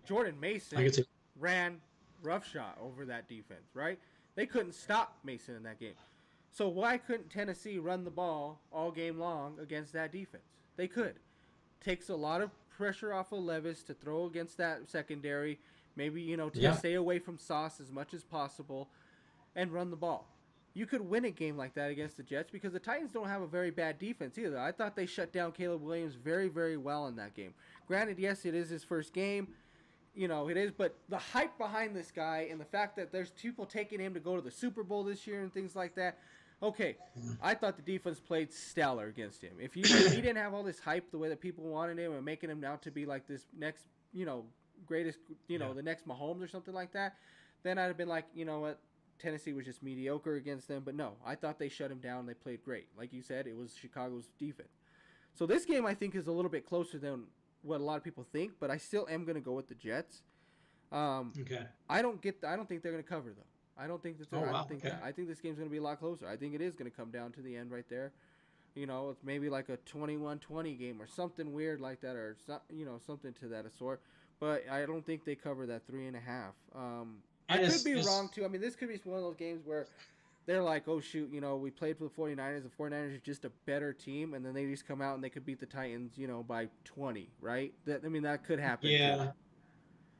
Jordan Mason ran roughshod over that defense, right? They couldn't stop Mason in that game. So why couldn't Tennessee run the ball all game long against that defense? They could. Takes a lot of pressure off of Levis to throw against that secondary, maybe, to stay away from Sauce as much as possible and run the ball. You could win a game like that against the Jets because the Titans don't have a very bad defense either. I thought they shut down Caleb Williams very, very well in that game. Granted, yes, it is his first game. It is, but the hype behind this guy and the fact that there's people taking him to go to the Super Bowl this year and things like that. Okay, I thought the defense played stellar against him. If he didn't have all this hype the way that people wanted him and making him out to be like this next, greatest, the next Mahomes or something like that, then I'd have been like, you know what, Tennessee was just mediocre against them. But no, I thought they shut him down. They played great. Like you said, it was Chicago's defense. So this game I think is a little bit closer than what a lot of people think, but I still am going to go with the Jets. Okay. I don't think they're going to cover though. I don't think that. I think this game's going to be a lot closer. I think it is going to come down to the end right there. It's maybe like a 21-20 game or something weird like that, or something to that sort. But I don't think they cover that 3.5. I could be wrong too. I mean, this could be one of those games where they're like, oh shoot, we played for the 49ers. The 49ers are just a better team, and then they just come out and they could beat the Titans, by 20, right? That could happen. Yeah. Too.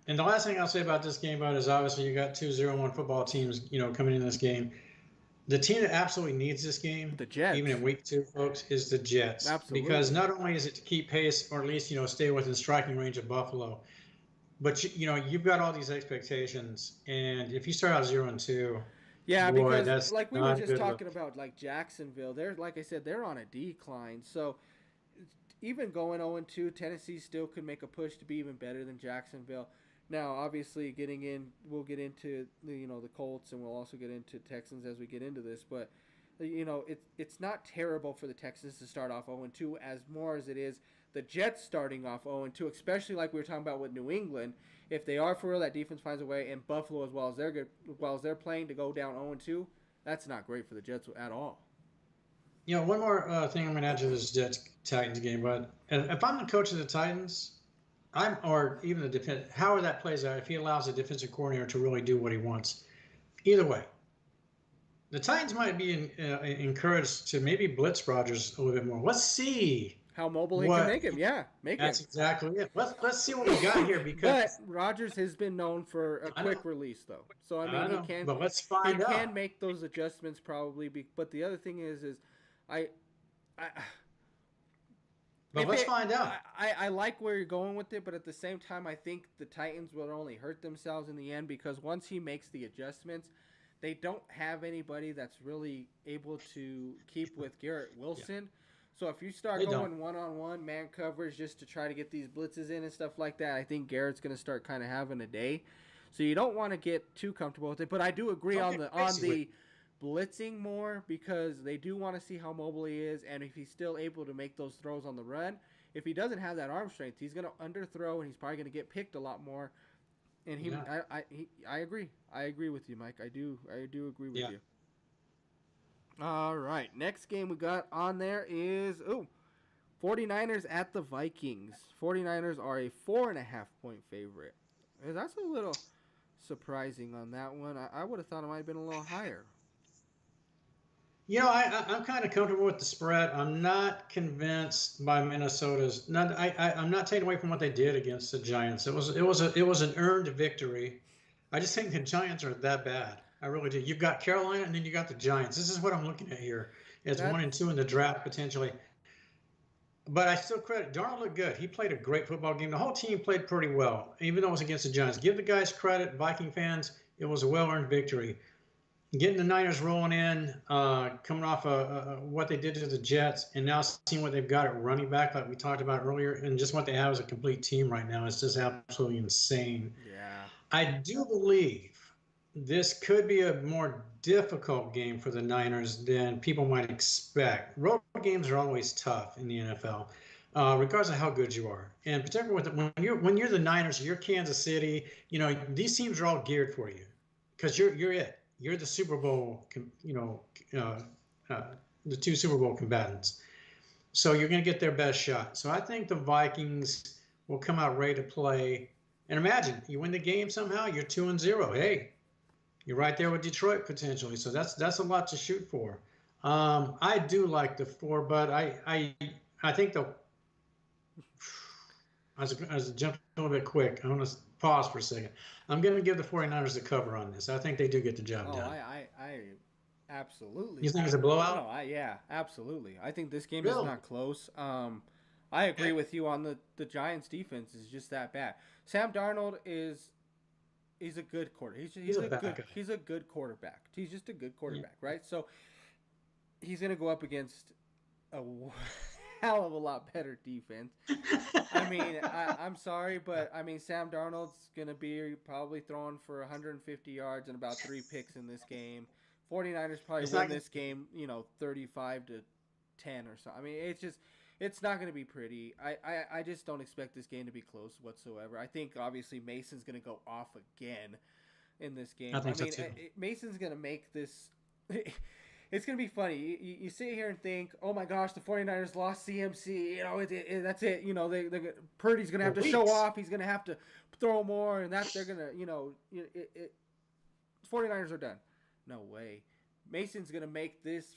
And the last thing I'll say about this game, is obviously you got 2 0-1 football teams, coming in this game. The team that absolutely needs this game, the Jets, even in week 2, folks, is the Jets. Absolutely. Because not only is it to keep pace or at least, stay within striking range of Buffalo, but you've got all these expectations, and if you start out 0-2, yeah, boy, because that's like we were just talking about, like Jacksonville, like I said, they're on a decline. So even going 0-2, Tennessee still could make a push to be even better than Jacksonville. Now, obviously, we'll get into the Colts, and we'll also get into Texans as we get into this. But it's not terrible for the Texans to start off 0-2 as more as it is the Jets starting off 0-2, especially like we were talking about with New England. If they are for real, that defense finds a way, and Buffalo as well as they're playing to go down 0-2, that's not great for the Jets at all. One more thing I'm going to add to this Jets-Titans game, but if I'm the coach of the Titans, or even the defense, however that plays out, if he allows the defensive coordinator to really do what he wants. Either way, the Titans might be encouraged to maybe blitz Rodgers a little bit more. Let's see how mobile he can make him. Yeah, that's exactly it. Let's see what we got here, because but Rodgers has been known for a quick release, though. So I mean, he can. But let's find out. He can make those adjustments probably. But the other thing is But let's find out. I like where you're going with it, but at the same time, I think the Titans will only hurt themselves in the end, because once he makes the adjustments, they don't have anybody that's really able to keep with Garrett Wilson. Yeah. So if you start going one-on-one, man coverage, just to try to get these blitzes in and stuff like that, I think Garrett's going to start kind of having a day. So you don't want to get too comfortable with it. But I do agree on the blitzing more, because they do want to see how mobile he is, and if he's still able to make those throws on the run. If he doesn't have that arm strength, he's going to underthrow, and he's probably going to get picked a lot more. And I agree. I agree with you, Mike. I do agree with you. All right, next game we got on there is 49ers at the Vikings. 49ers are a 4.5-point favorite. That's a little surprising on that one. I would have thought it might have been a little higher. I'm kind of comfortable with the spread. I'm not convinced by Minnesota's. I'm not taking away from what they did against the Giants. It was an earned victory. I just think the Giants are that bad. I really do. You've got Carolina, and then you got the Giants. This is what I'm looking at here. It's 1 and 2 in the draft potentially. But I still credit Darnold looked good. He played a great football game. The whole team played pretty well, even though it was against the Giants. Give the guys credit, Viking fans. It was a well-earned victory. Getting the Niners rolling in, coming off what they did to the Jets, and now seeing what they've got at running back, like we talked about earlier, and just what they have as a complete team right now is just absolutely insane. Yeah. I do believe this could be a more difficult game for the Niners than people might expect. Road games are always tough in the NFL, regardless of how good you are, and particularly when you're the Niners, you're Kansas City. These teams are all geared for you because you're it. You're the Super Bowl. Uh, uh, the two Super Bowl combatants. So you're going to get their best shot. So I think the Vikings will come out ready to play. And imagine you win the game somehow, you're 2-0. Hey, you're right there with Detroit potentially. So that's a lot to shoot for. I do like the four, but I think the I was jumping a little bit quick. I want to pause for a second. I'm going to give the 49ers the cover on this. I think they do get the job Oh, done. I absolutely. You think it's a No, blowout? yeah, absolutely. I think this game is Really? not close. I agree with you on the Giants' defense is just that bad. Sam Darnold he's a good quarter. He's a backup. He's a good quarterback. He's just a good quarterback, right? So he's gonna go up against a hell of a lot better defense. I mean, I'm sorry, but I mean Sam Darnold's gonna be probably throwing for 150 yards and about 3 picks in this game. 49ers probably It's win not- this game, 35-10 or so. I mean, it's not going to be pretty. I just don't expect this game to be close whatsoever. I think obviously Mason's going to go off again in this game. I think so mean, too. Mason's going to make this. It's going to be funny. You sit here and think, oh my gosh, the 49ers lost CMC. That's it. Purdy's going to have to show off. He's going to have to throw more, and they're going to, 49ers are done. No way. Mason's going to make this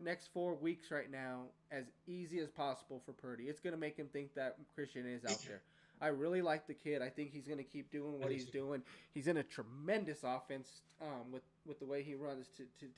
next 4 weeks right now as easy as possible for Purdy. It's going to make him think that Christian is out there. I really like the kid. I think he's going to keep doing what he's doing. He's in a tremendous offense with the way he runs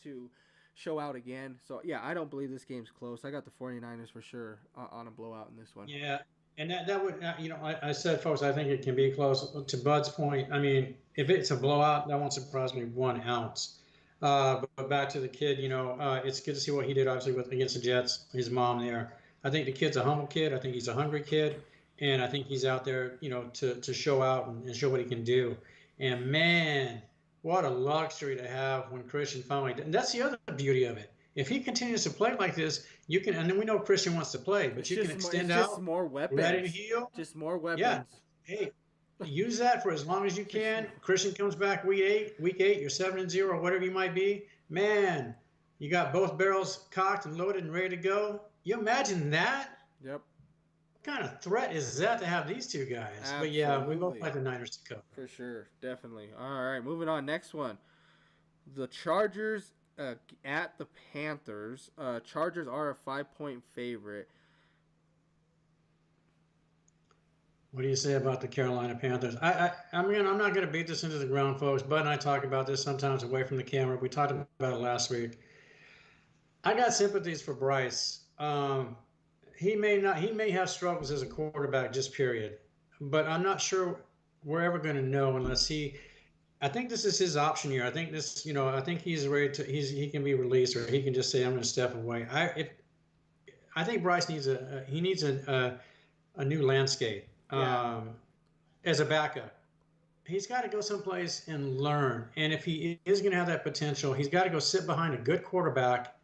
to show out again. So, yeah, I don't believe this game's close. I got the 49ers for sure on a blowout in this one. Yeah, and that would I said, folks, I think it can be close. To Bud's point, I mean, if it's a blowout, that won't surprise me 1 ounce. But back to the kid, it's good to see what he did, obviously, against the Jets, his mom there. I think the kid's a humble kid. I think he's a hungry kid. And I think he's out there, to show out and show what he can do. And, man, what a luxury to have when Christian finally – and that's the other beauty of it. If he continues to play like this, you can – and then we know Christian wants to play, but you can extend out. Just more weapons. Let him heal. Just more weapons. Yeah. Hey, use that for as long as you can. Christian comes back week eight, you're 7-0 or whatever you might be. Man, you got both barrels cocked and loaded and ready to go. You imagine that? Yep. What kind of threat is that to have these two guys? Absolutely. But yeah, we both like the Niners to cover. For sure, definitely. All right, moving on. Next one. The Chargers at the Panthers. Chargers are a 5-point favorite. What do you say about the Carolina Panthers? I'm not going to beat this into the ground, folks. Bud and I talk about this sometimes away from the camera. We talked about it last week. I got sympathies for Bryce. He may have struggles as a quarterback, just period. But I'm not sure we're ever going to know unless I think this is his option year. I think I think he's ready to. He can be released, or he can just say, "I'm going to step away." I think Bryce needs a new landscape. Yeah. As a backup, he's got to go someplace and learn. And if he is going to have that potential, he's got to go sit behind a good quarterback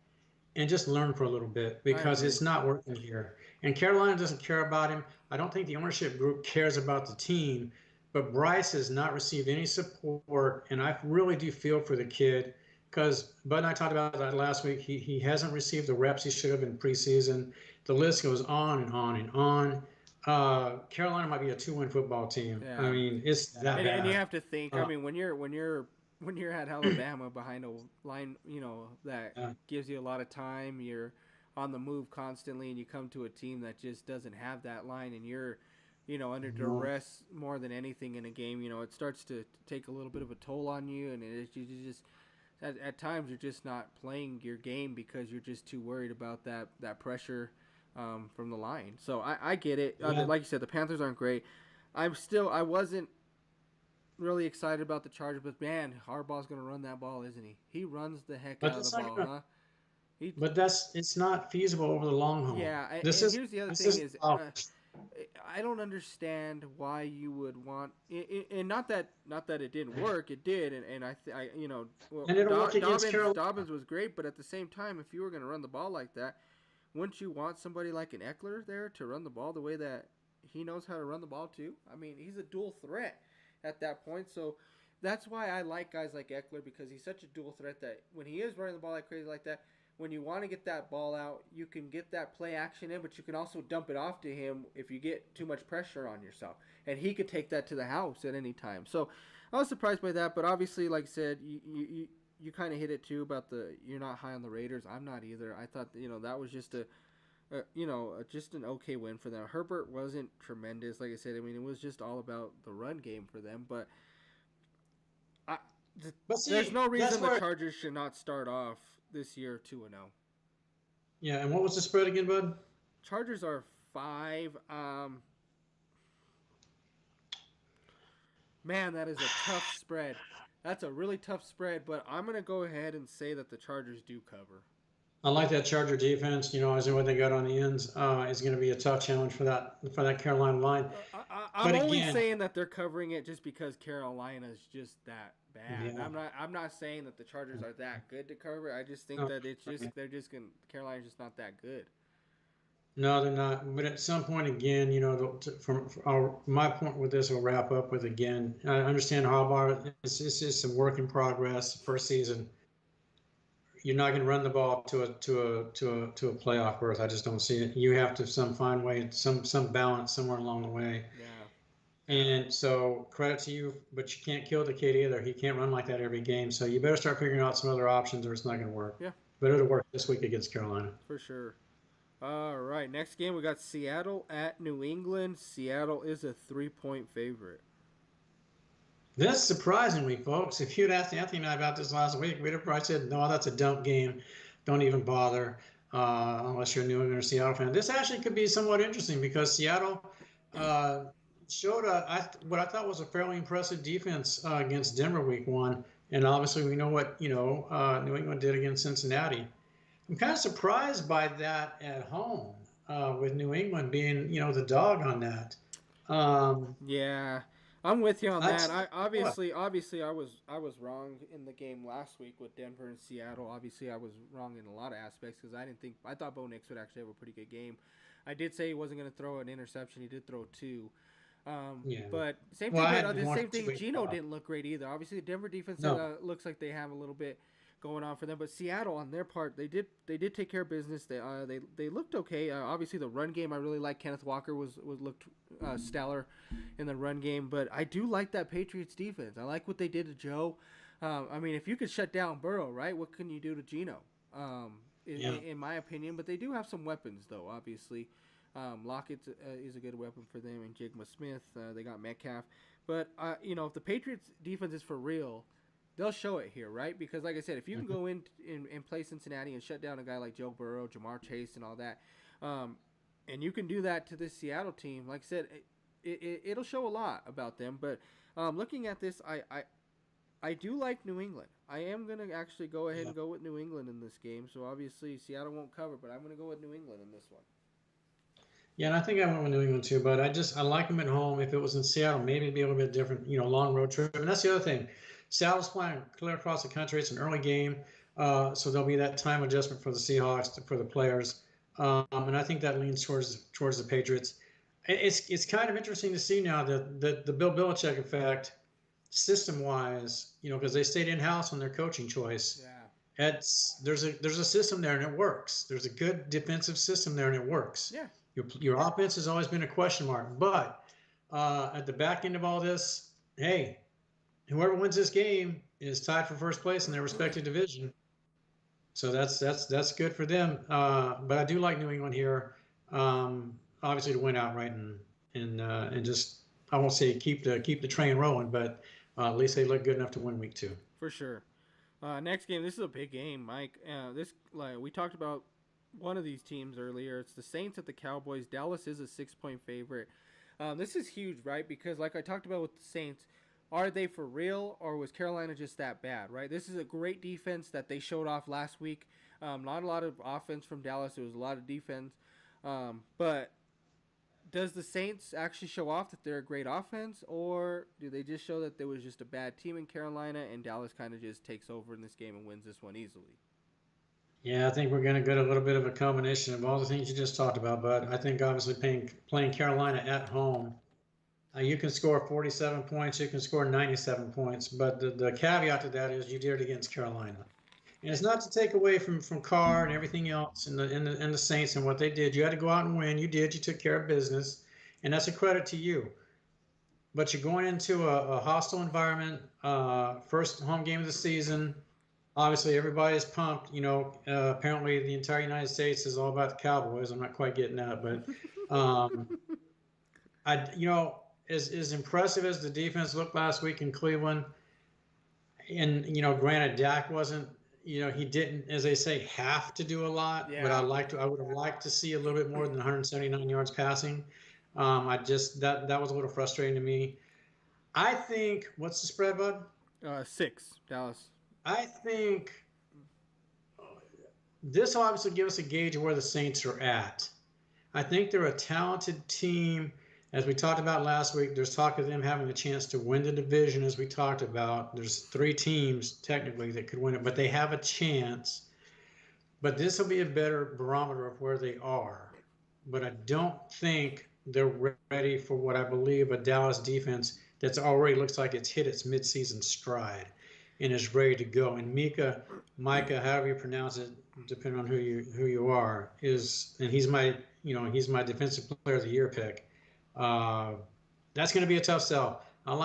and just learn for a little bit, because it's not working here. And Carolina doesn't care about him. I don't think the ownership group cares about the team, but Bryce has not received any support. And I really do feel for the kid, because Bud and I talked about that last week. He hasn't received the reps he should have in preseason. The list goes on and on and on. Carolina might be a 2-win football team. Yeah. I mean, it's that bad. And you have to think. I mean, when you're at Alabama behind a line, that gives you a lot of time. You're on the move constantly, and you come to a team that just doesn't have that line, and you're, under duress more than anything in a game. It starts to take a little bit of a toll on you, and you just at times you're just not playing your game because you're just too worried about that pressure. from the line. So I get it. Yeah. Like you said, the Panthers aren't great. I wasn't really excited about the Chargers, but man, Harbaugh's going to run that ball, isn't he? He runs the heck But out of that's the not ball, gonna, huh? He, but it's not feasible over the long haul. yeah, This and is here's the other this thing is is, I don't understand why you would want, and not that it didn't work, it did, and well, and it'll work against Carolina. Dobbins was great, but at the same time, if you were going to run the ball like that, wouldn't you want somebody like an Eckler there to run the ball the way that he knows how to run the ball too? I mean, he's a dual threat at that point, so that's why I like guys like Eckler, because he's such a dual threat that when he is running the ball like crazy like that, when you want to get that ball out, you can get that play action in, but you can also dump it off to him if you get too much pressure on yourself. And he could take that to the house at any time. So I was surprised by that, but obviously, like I said, you kind of hit it too about you're not high on the Raiders. I'm not either. I thought, that was just just an okay win for them. Herbert wasn't tremendous, like I said. I mean, it was just all about the run game for them, but there's no reason the Chargers should not start off this year 2-0. Yeah, and what was the spread again, bud? Chargers are 5. Man, that is a tough spread. That's a really tough spread, but I'm gonna go ahead and say that the Chargers do cover. I like that Charger defense. As what they got on the ends is going to be a tough challenge for that Carolina line. I'm only saying that they're covering it just because Carolina is just that bad. Yeah. I'm not saying that the Chargers are that good to cover. I just think that Carolina's just not that good. No, they're not. But at some point, again, my point with this, will wrap up with, again, I understand Harbaugh. It's just a work in progress. First season, you're not going to run the ball to a playoff berth. I just don't see it. You have to find way, some balance somewhere along the way. Yeah. And so credit to you, but you can't kill the kid either. He can't run like that every game. So you better start figuring out some other options, or it's not going to work. Yeah. But it'll work this week against Carolina. For sure. All right, next game we got Seattle at New England. Seattle is a 3-point favorite. This surprisingly, folks, if you'd asked Anthony and I about this last week, we'd have probably said, no, that's a dump game. Don't even bother unless you're a New England or Seattle fan. This actually could be somewhat interesting because Seattle showed what I thought was a fairly impressive defense against Denver week 1. And obviously we know what New England did against Cincinnati. I'm kind of surprised by that at home with New England being, the dog on that. Yeah. I'm with you on that. Obviously I was wrong in the game last week with Denver and Seattle. Obviously I was wrong in a lot of aspects because I thought Bo Nix would actually have a pretty good game. I did say he wasn't going to throw an interception. He did throw 2. But same thing. Geno didn't look great either. Obviously the Denver defense looks like they have a little bit going on for them, but Seattle on their part, they did take care of business. They looked okay. Obviously the run game, I really like. Kenneth Walker looked stellar in the run game, but I do like that Patriots defense. I like what they did to Joe. I mean, if you could shut down Burrow, right, what can you do to Geno? In my opinion, but they do have some weapons though. Obviously, Lockett is a good weapon for them, and Jigma Smith. They got Metcalf, but if the Patriots defense is for real, they'll show it here, right? Because, like I said, if you can go in and play Cincinnati and shut down a guy like Joe Burrow, Jamar Chase, and all that, and you can do that to this Seattle team, like I said, it'll show a lot about them. But looking at this, I do like New England. I am going to actually go ahead and go with New England in this game. So, obviously, Seattle won't cover, but I'm going to go with New England in this one. Yeah, and I think I went with New England too, but I like them at home. If it was in Seattle, maybe it'd be a little bit different, long road trip. And that's the other thing. Seattle's flying clear across the country. It's an early game, so there'll be that time adjustment for the Seahawks, for the players, and I think that leans towards the Patriots. It's kind of interesting to see now that the Bill Belichick effect, system-wise, because they stayed in-house on their coaching choice. Yeah. There's a system there and it works. There's a good defensive system there and it works. Yeah. Your offense has always been a question mark, but at the back end of all this, hey, whoever wins this game is tied for first place in their respective division. So that's good for them. But I do like New England here, obviously to win outright and just, I won't say keep the train rolling, but at least they look good enough to win week 2. For sure. Next game, this is a big game, Mike. We talked about one of these teams earlier. It's the Saints at the Cowboys. Dallas is a 6-point favorite. This is huge, right? Because like I talked about with the Saints, are they for real or was Carolina just that bad, right? This is a great defense that they showed off last week. Not a lot of offense from Dallas. It was a lot of defense. But does the Saints actually show off that they're a great offense, or do they just show that there was just a bad team in Carolina and Dallas kind of just takes over in this game and wins this one easily? Yeah, I think we're going to get a little bit of a combination of all the things you just talked about, but I think obviously playing Carolina at home, you can score 47 points, you can score 97 points, but the caveat to that is you did it against Carolina. And it's not to take away from Carr and everything else and the Saints and what they did. You had to go out and win. You did. You took care of business, and that's a credit to you. But you're going into a hostile environment, first home game of the season. Obviously, everybody's pumped. Apparently the entire United States is all about the Cowboys. I'm not quite getting that, but as impressive as the defense looked last week in Cleveland, and granted, Dak wasn't. He didn't, as they say, have to do a lot. Yeah. But I would have liked to see a little bit more than 179 yards passing. That was a little frustrating to me. I think, what's the spread, bud? 6, Dallas. I think this will obviously give us a gauge of where the Saints are at. I think they're a talented team. As we talked about last week, there's talk of them having a chance to win the division, as we talked about. There's 3 teams, technically, that could win it, but they have a chance. But this will be a better barometer of where they are. But I don't think they're ready for what I believe a Dallas defense that's already looks like it's hit its midseason stride and is ready to go. And Micah, however you pronounce it, depending on who you are, and he's my defensive player of the year pick. That's going to be a tough sell. Oh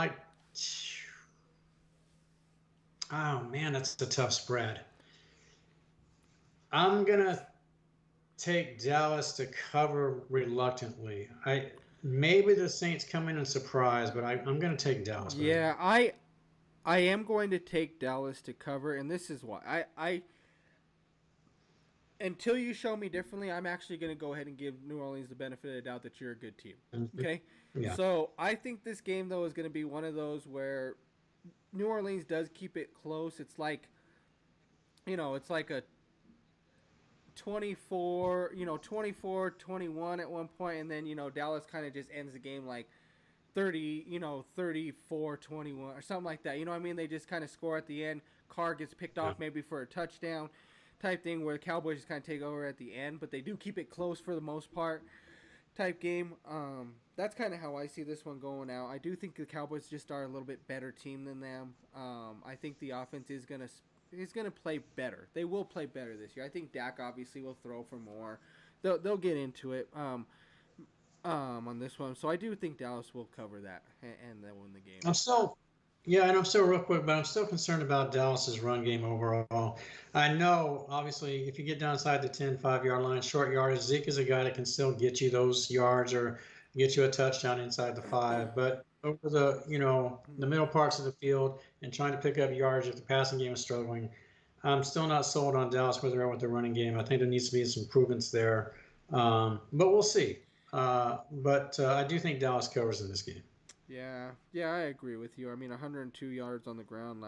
man, that's a tough spread. I'm going to take Dallas to cover reluctantly. Maybe the Saints come in and surprise, but I'm going to take Dallas. Yeah, I am going to take Dallas to cover, and this is why. I until you show me differently, I'm actually going to go ahead and give New Orleans the benefit of the doubt that you're a good team. Okay? Yeah. So I think this game, though, is going to be one of those where New Orleans does keep it close. It's like, it's like a 24-21 at one point, and then, Dallas kind of just ends the game like 34-21 or something like that. You know what I mean? They just kind of score at the end. Carr gets picked off maybe for a touchdown type thing where the Cowboys just kind of take over at the end, but they do keep it close for the most part type game. That's kind of how I see this one going out. I do think the Cowboys just are a little bit better team than them. I think the offense is gonna play better. They will play better this year. I think Dak obviously will throw for more. They'll get into it on this one. So I do think Dallas will cover that and they'll win the game. I'm still real quick, but I'm still concerned about Dallas's run game overall. I know, obviously, if you get down inside the 10, 5-yard line, short yardage, Zeke is a guy that can still get you those yards or get you a touchdown inside the 5. But over the middle parts of the field and trying to pick up yards if the passing game is struggling, I'm still not sold on Dallas where they're at with the running game. I think there needs to be some improvements there, but we'll see. But I do think Dallas covers in this game. Yeah, I agree with you. I mean, 102 yards on the ground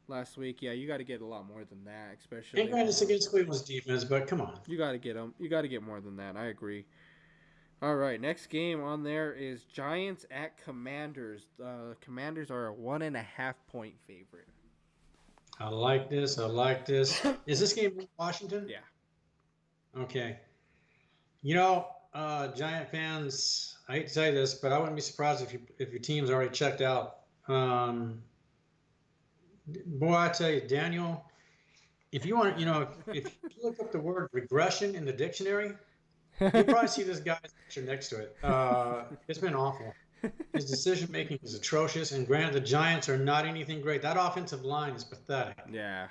last week. Yeah, you got to get a lot more than that, especially. And granted, it's against Cleveland's defense, but come on. You got to get them. You got to get more than that. I agree. All right, next game on there is Giants at Commanders. Commanders are a 1.5-point favorite. I like this. Is this game in Washington? Yeah. Okay. Giant fans, I hate to say this, but I wouldn't be surprised if your team's already checked out. Boy, I tell you, Daniel, if you want, if you look up the word regression in the dictionary, you'll probably see this guy's picture next to it. It's been awful. His decision making is atrocious, and granted, the Giants are not anything great. That offensive line is pathetic. Yeah.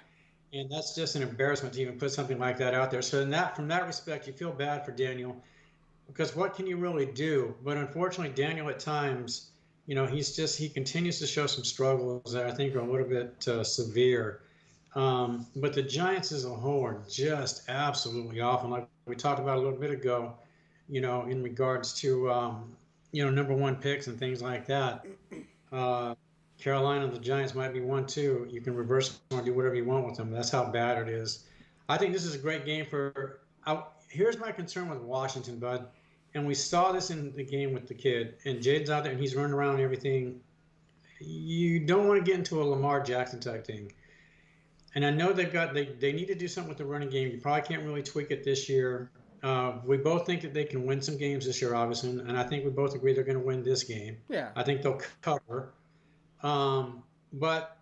And that's just an embarrassment to even put something like that out there. So from that respect, you feel bad for Daniel. Because what can you really do? But unfortunately, Daniel at times, he continues to show some struggles that I think are a little bit severe. But the Giants as a whole are just absolutely awful. Like we talked about a little bit ago, in regards to, number one picks and things like that. Uh, Carolina, the Giants might be 1-2. You can reverse them or do whatever you want with them. That's how bad it is. I think this is a great game for. Here's my concern with Washington, Bud. And we saw this in the game with the kid. And Jaden's out there and he's running around and everything. You don't want to get into a Lamar Jackson type thing. And I know they need to do something with the running game. You probably can't really tweak it this year. We both think that they can win some games this year, obviously, and I think we both agree they're going to win this game. Yeah. I think they'll cover. But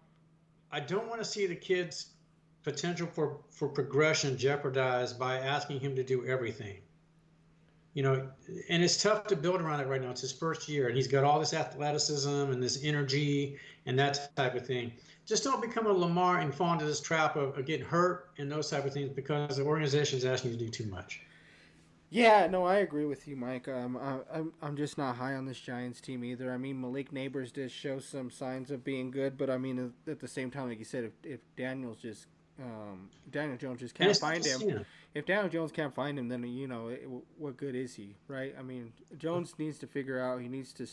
I don't want to see the kid's potential for progression jeopardized by asking him to do everything. And it's tough to build around it right now. It's his first year, and he's got all this athleticism and this energy and that type of thing. Just don't become a Lamar and fall into this trap of getting hurt and those type of things because the organization is asking you to do too much. Yeah, no, I agree with you, Mike. I'm just not high on this Giants team either. I mean, Malik Neighbors did show some signs of being good, but I mean, at the same time, like you said, if Daniel Jones just can't find him, if Daniel Jones can't find him, then what good is he, right? I mean, Jones needs to figure out. He needs to,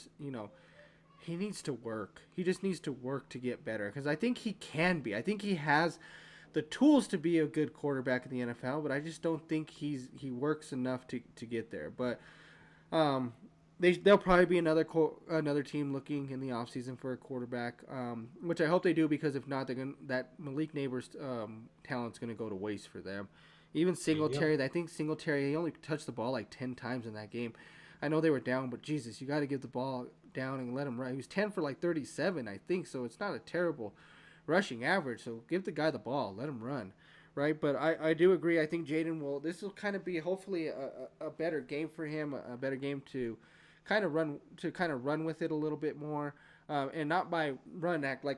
he needs to work. He just needs to work to get better because I think he can be. I think he has the tools to be a good quarterback in the NFL, but I just don't think he works enough to get there. But they'll probably be another team looking in the offseason for a quarterback, which I hope they do because if not, that Malik Neighbors talent's going to go to waste for them. Even Singletary, I think Singletary, he only touched the ball like 10 times in that game. I know they were down, but Jesus, you got to give the ball down and let him run. He was 10 for like 37, I think, so it's not a terrible rushing average. So give the guy the ball, let him run, right? But I do agree. I think this will kind of be hopefully a better game for him, a better game to kind of run with it a little bit more, and not by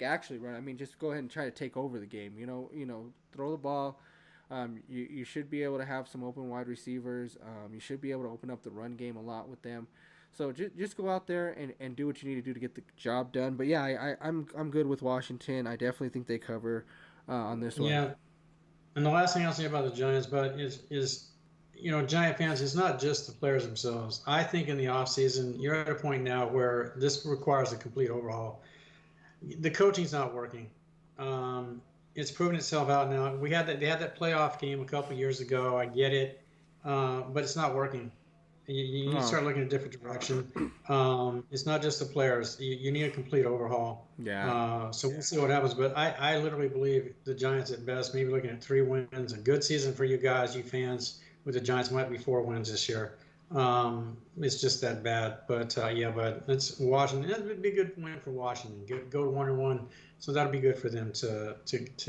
actually run. I mean, just go ahead and try to take over the game. Throw the ball. You should be able to have some open wide receivers. You should be able to open up the run game a lot with them. So just go out there and do what you need to do to get the job done. But yeah, I'm good with Washington. I definitely think they cover on this one. Yeah, and the last thing I'll say about the Giants, but is Giant fans, it's not just the players themselves. I think in the offseason, you're at a point now where this requires a complete overhaul. The coaching's not working. It's proven itself out now. They had that playoff game a couple years ago. I get it, but it's not working. You need to start looking in a different direction. It's not just the players. You need a complete overhaul. Yeah. So we'll see what happens. But I literally believe the Giants at best, maybe looking at 3 wins. A good season for you guys, you fans, with the Giants might be 4 wins this year. It's just that bad. But but it's Washington. It would be a good win for Washington. Go to 1-1. So that'll be good for them to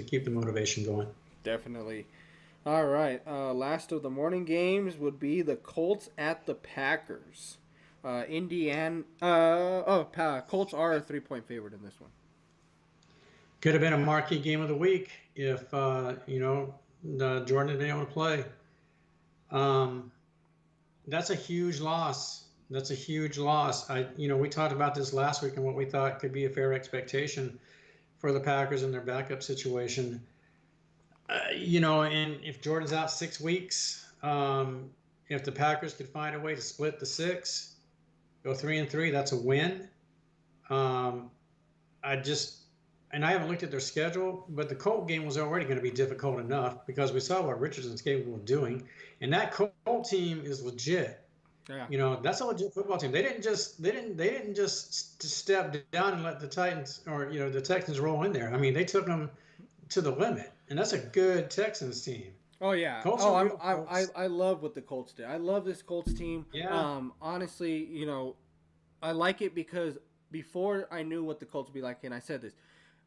keep the motivation going. Definitely. All right. Last of the morning games would be the Colts at the Packers. Colts are a 3-point favorite in this one. Could have been a marquee game of the week if Jordan had been able to play. That's a huge loss. We talked about this last week and what we thought could be a fair expectation for the Packers and their backup situation. And if Jordan's out 6 weeks, if the Packers could find a way to split the 6, go 3-3, that's a win. I haven't looked at their schedule, but the Colt game was already going to be difficult enough because we saw what Richardson's capable of doing, and that Colt team is legit. Yeah. That's a legit football team. They didn't just step down and let the Titans or the Texans roll in there. I mean, they took them to the limit, and that's a good Texans team. Oh yeah. I love what the Colts did. I love this Colts team. Yeah. Honestly, I like it because before I knew what the Colts would be like, and I said this,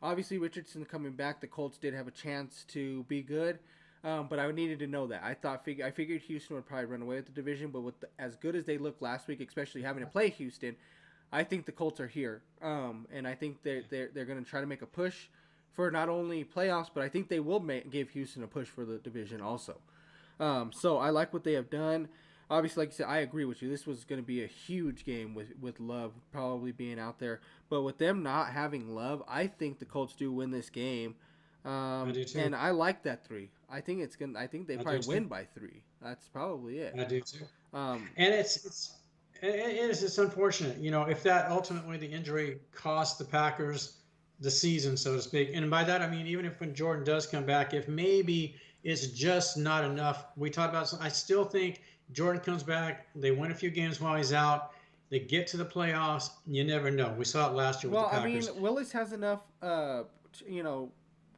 obviously Richardson coming back, the Colts did have a chance to be good. But I needed to know that. I figured Houston would probably run away with the division, but as good as they looked last week, especially having to play Houston, I think the Colts are here. And I think they're going to try to make a push for not only playoffs, but I think they will give Houston a push for the division also. So I like what they have done. Obviously, like you said, I agree with you. This was going to be a huge game with Love probably being out there. But with them not having Love, I think the Colts do win this game. I do too. And I like that 3. I think it's gonna. I think they I probably do too. win by 3. That's probably it. I do too. Um, And it's unfortunate, if that ultimately the injury cost the Packers the season, so to speak. And by that I mean even if when Jordan does come back, if maybe it's just not enough. We talked about. I still think Jordan comes back. They win a few games while he's out. They get to the playoffs. You never know. We saw it last year with well, the I mean, Packers. Willis has enough. You know,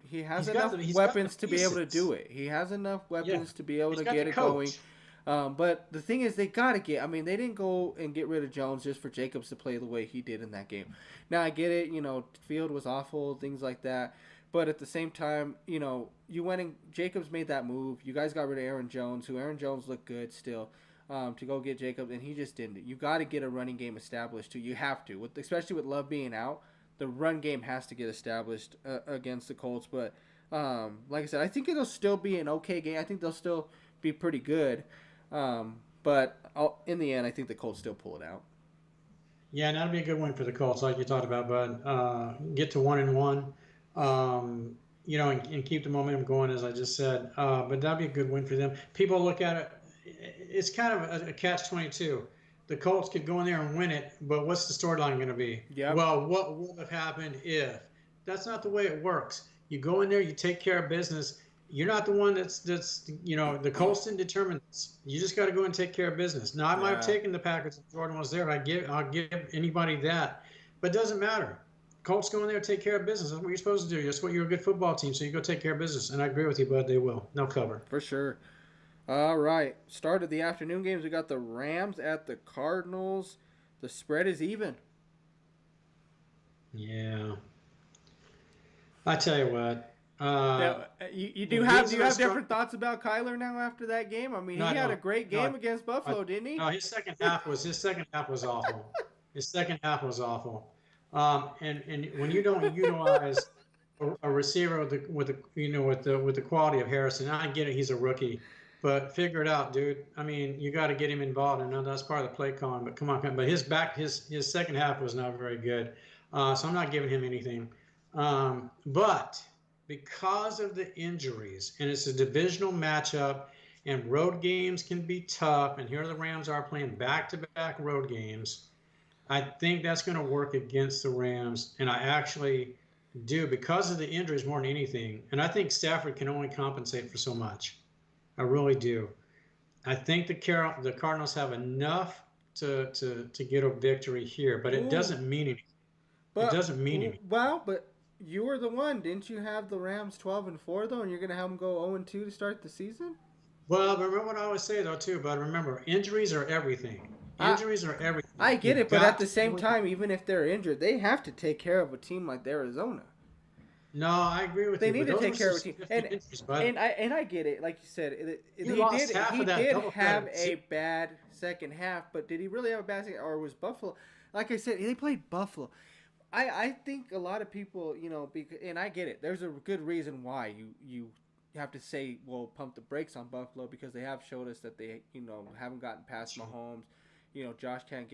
he has enough He's got the weapons to be able to pieces. do it. He has enough Yeah, weapons to be able he's to got the get it going. coach. But the thing is, they got to get. I mean, they didn't go and get rid of Jones just for Jacobs to play the way he did in that game. Now, I get it. Field was awful, things like that. But at the same time, you went and Jacobs made that move. You guys got rid of Aaron Jones, who Aaron Jones looked good still, to go get Jacobs, and he just didn't. You got to get a running game established too. You have to, especially with Love being out. The run game has to get established against the Colts. But like I said, I think it'll still be an okay game. I think they'll still be pretty good. But in the end, I think the Colts still pull it out. Yeah, and that'll be a good win for the Colts, like you talked about, bud. Get to 1-1, and keep the momentum going, as I just said. But that'll be a good win for them. People look at it; it's kind of a catch-22. The Colts could go in there and win it, but what's the storyline going to be? Yep. Well, what would have happened if? That's not the way it works. You go in there, you take care of business. You're not the one that's the Colts didn't determine this. You just got to go and take care of business. Now I might have taken the Packers if Jordan was there. I'll give anybody that, but it doesn't matter. Colts go in there and take care of business. That's what you're supposed to do. That's what you're a good football team. So you go take care of business. And I agree with you, bud. They will. They'll cover for sure. All right. Start of the afternoon games. We got the Rams at the Cardinals. The spread is even. Yeah. I tell you what. Now, you do have different thoughts about Kyler now after that game? I mean, he had a great game against Buffalo, didn't he? No, his second half was awful. His second half was awful. And when you don't utilize a receiver with the quality of Harrison, I get it, he's a rookie, but figure it out, dude. I mean, you got to get him involved. I know that's part of the play calling, but come on. But his second half was not very good, so I'm not giving him anything. But because of the injuries, and it's a divisional matchup, and road games can be tough, and here the Rams are playing back-to-back road games, I think that's going to work against the Rams, and I actually do because of the injuries more than anything. And I think Stafford can only compensate for so much. I really do. I think the Cardinals have enough to get a victory here, but it doesn't mean anything. It doesn't mean anything. Well, but you were the one. Didn't you have the Rams 12-4 though, and you're going to have them go 0-2 to start the season? Well, remember what I always say though too, but remember, injuries are everything. Injuries are everything. I get it, but at the same time, even if they're injured, they have to take care of a team like Arizona. No, I agree with you. They need to take care of a team, and I get it. Like you said, he did have a bad second half, but did he really have a bad second, or was Buffalo? Like I said, they played Buffalo. I think a lot of people, and I get it. There's a good reason why you have to say, well, pump the brakes on Buffalo, because they have showed us that they, haven't gotten past Mahomes. Josh can't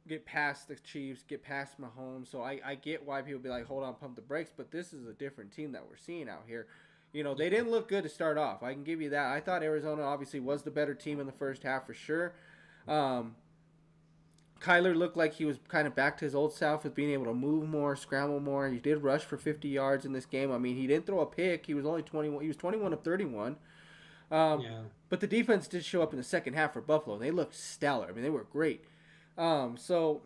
get past the Chiefs, get past Mahomes. So I get why people be like, hold on, pump the brakes. But this is a different team that we're seeing out here. They didn't look good to start off. I can give you that. I thought Arizona obviously was the better team in the first half for sure. Kyler looked like he was kind of back to his old self with being able to move more, scramble more. He did rush for 50 yards in this game. I mean, he didn't throw a pick. He was only 21. He was 21 of 31. But the defense did show up in the second half for Buffalo. They looked stellar. I mean, they were great. So,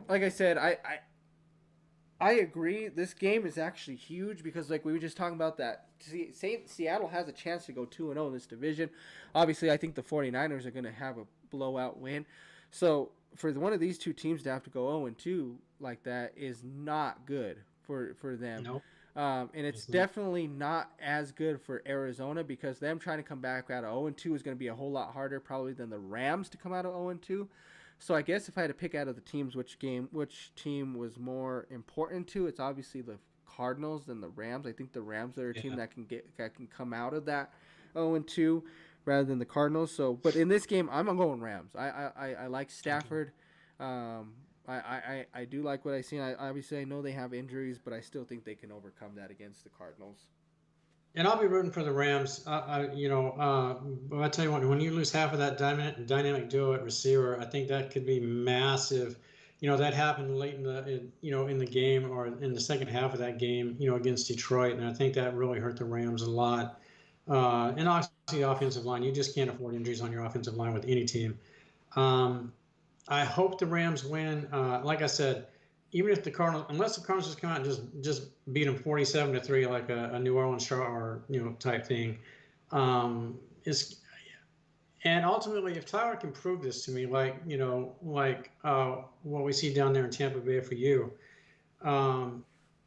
like I said, I agree. This game is actually huge because, like we were just talking about, that Seattle has a chance to go 2-0 in this division. Obviously, I think the 49ers are going to have a blowout win. So, for one of these two teams to have to go 0-2 like that is not good for them. Nope. And it's definitely not as good for Arizona, because them trying to come back out of 0-2 is going to be a whole lot harder probably than the Rams to come out of 0-2. So I guess if I had to pick out of the teams which team was more important to, it's obviously the Cardinals than the Rams. I think the Rams are a team that can come out of that 0-2 rather than the Cardinals. So, but in this game, I'm going Rams. I like Stafford. I do like what I seen. Obviously I know they have injuries, but I still think they can overcome that against the Cardinals. And I'll be rooting for the Rams. But I tell you what, when you lose half of that dynamic duo at receiver, I think that could be massive. That happened late in the game or in the second half of that game, against Detroit, and I think that really hurt the Rams a lot. And obviously, the offensive line, you just can't afford injuries on your offensive line with any team. I hope the Rams win. Like I said, even if unless the Cardinals just come out and just beat them 47-3, like a New Orleans or type thing, and ultimately, if Tyler can prove this to me, like what we see down there in Tampa Bay for you,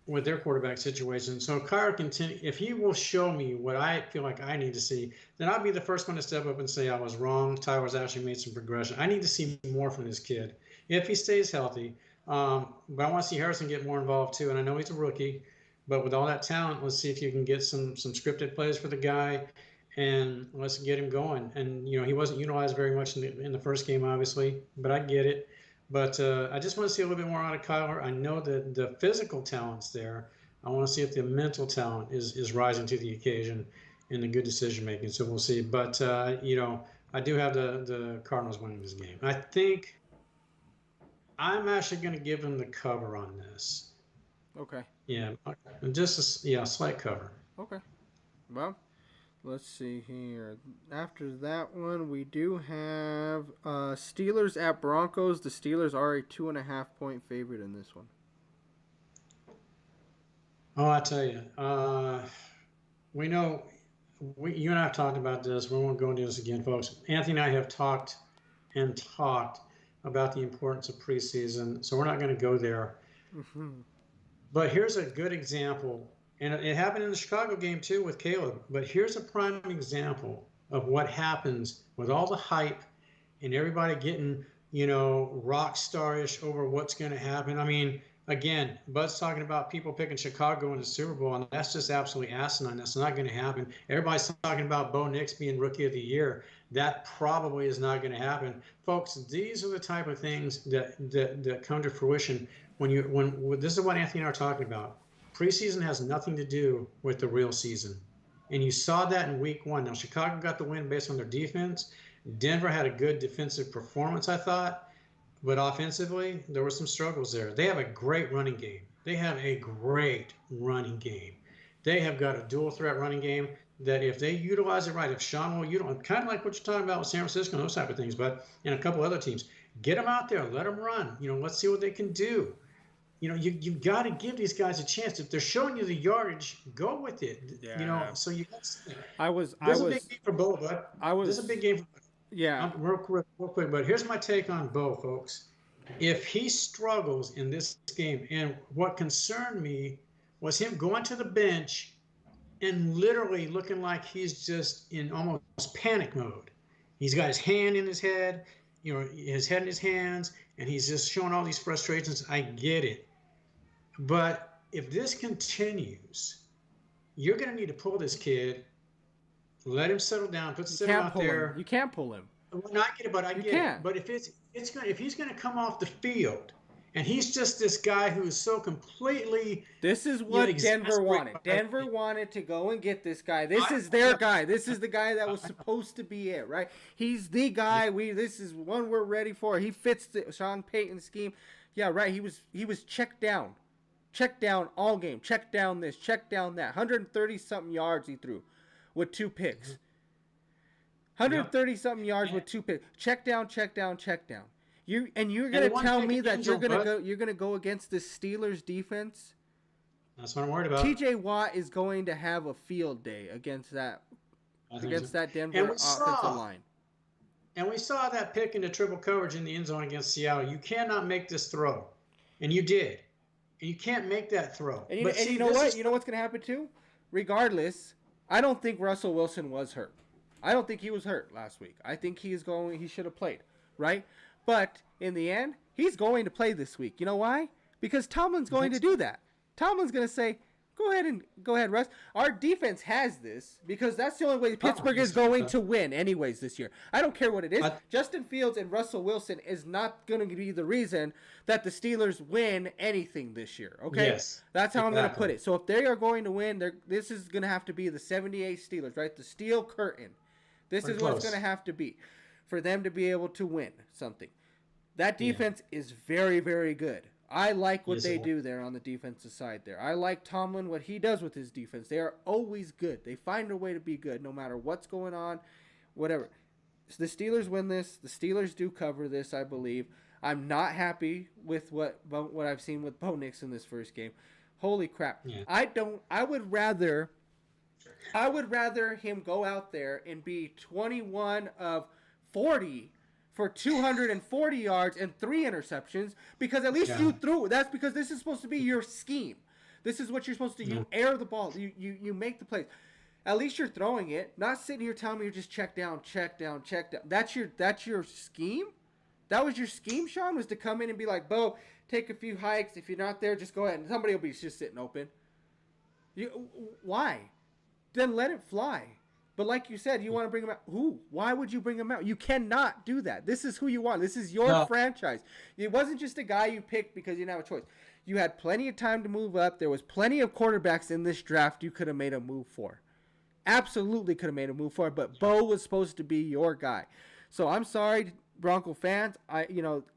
with their quarterback situation. So Kyler if he will show me what I feel like I need to see, then I'll be the first one to step up and say I was wrong. Tyler's actually made some progression. I need to see more from this kid if he stays healthy. But I want to see Harrison get more involved too. And I know he's a rookie, but with all that talent, let's see if you can get some scripted plays for the guy, and let's get him going. And he wasn't utilized very much in the first game, obviously, but I get it. But I just want to see a little bit more out of Kyler. I know that the physical talent's there. I want to see if the mental talent is rising to the occasion in the good decision making. So we'll see. But I do have the Cardinals winning this game. I think I'm actually going to give them the cover on this. Okay. Yeah, just a slight cover. Okay. Well, let's see here. After that one, we do have Steelers at Broncos. The Steelers are a 2.5-point favorite in this one. Oh, I tell you, we know, you and I have talked about this. We won't go into this again, folks. Anthony and I have talked about the importance of preseason, so we're not going to go there. Mm-hmm. But here's a good example. And it happened in the Chicago game, too, with Calab. But here's a prime example of what happens with all the hype and everybody getting, rock star-ish over what's going to happen. I mean, again, Bud's talking about people picking Chicago in the Super Bowl, and that's just absolutely asinine. That's not going to happen. Everybody's talking about Bo Nix being Rookie of the Year. That probably is not going to happen. Folks, these are the type of things that come to fruition when this is what Anthony and I are talking about. Preseason has nothing to do with the real season. And you saw that in week one. Now, Chicago got the win based on their defense. Denver had a good defensive performance, I thought. But offensively, there were some struggles there. They have a great running game. They have got a dual threat running game that if they utilize it right, if Sean will utilize, kind of like what you're talking about with San Francisco and those type of things, but in a couple other teams, get them out there, let them run. Let's see what they can do. You've got to give these guys a chance. If they're showing you the yardage, go with it. Yeah. So you got. This is a big game for Bo, bud. This is a big game for. Yeah. Real quick, but here's my take on Bo, folks. If he struggles in this game, and what concerned me was him going to the bench and literally looking like he's just in almost panic mode. He's got his hand in his head, his head in his hands, and he's just showing all these frustrations. I get it. But if this continues, you're going to need to pull this kid, let him settle down, put the center out there. You can't pull him. Well, no, I get it, but I get it. But if he's going to come off the field, and he's just this guy who is so completely. This is what Denver wanted. Denver wanted to go and get this guy. This is their guy. This is the guy that was supposed to be it, right? He's the guy. This is one we're ready for. He fits the Sean Payton scheme. Yeah, right. He was checked down all game. Check down this. Check down that. 130 something yards he threw, with 2 picks. 130 something yards with 2 picks. Check down. You're gonna tell me that you're gonna go against the Steelers defense? That's what I'm worried about. TJ Watt is going to have a field day against that Denver offensive line. And we saw that pick into triple coverage in the end zone against Seattle. You cannot make this throw, and you did. And you can't make that throw. And you know what? You know what's going to happen too? Regardless, I don't think Russell Wilson was hurt. I don't think he was hurt last week. I think he should have played, right? But in the end, he's going to play this week. You know why? Because Tomlin's going to do that. Tomlin's going to say, Go ahead, Russ. Our defense has this because that's the only way Pittsburgh is going to win anyways this year. I don't care what it is. Justin Fields and Russell Wilson is not going to be the reason that the Steelers win anything this year. Okay, yes, that's how I'm going to put it. So if they are going to win, this is going to have to be the 78 Steelers, right? The steel curtain. This is what it's going to have to be for them to be able to win something. That defense is very, very good. I like what they do there on the defensive side there. I like Tomlin, what he does with his defense. They are always good. They find a way to be good no matter what's going on, whatever. So the Steelers win this. The Steelers do cover this, I believe. I'm not happy with what I've seen with Bo Nix in this first game. Holy crap. Yeah. I would rather him go out there and be 21 of 40 for 240 yards and 3 interceptions, because at least you threw. That's because this is supposed to be your scheme. This is what you're supposed to do. You air the ball. You make the plays. At least you're throwing it, not sitting here telling me you're just check down. That's your scheme? That was your scheme, Sean, was to come in and be like, Bo, take a few hikes. If you're not there, just go ahead. And somebody will be just sitting open. Why? Then let it fly. But like you said, you want to bring him out. Who? Why would you bring him out? You cannot do that. This is who you want. This is your franchise. It wasn't just a guy you picked because you didn't have a choice. You had plenty of time to move up. There was plenty of quarterbacks in this draft you could have made a move for. Absolutely could have made a move for. But Bo was supposed to be your guy. So I'm sorry, Bronco fans. I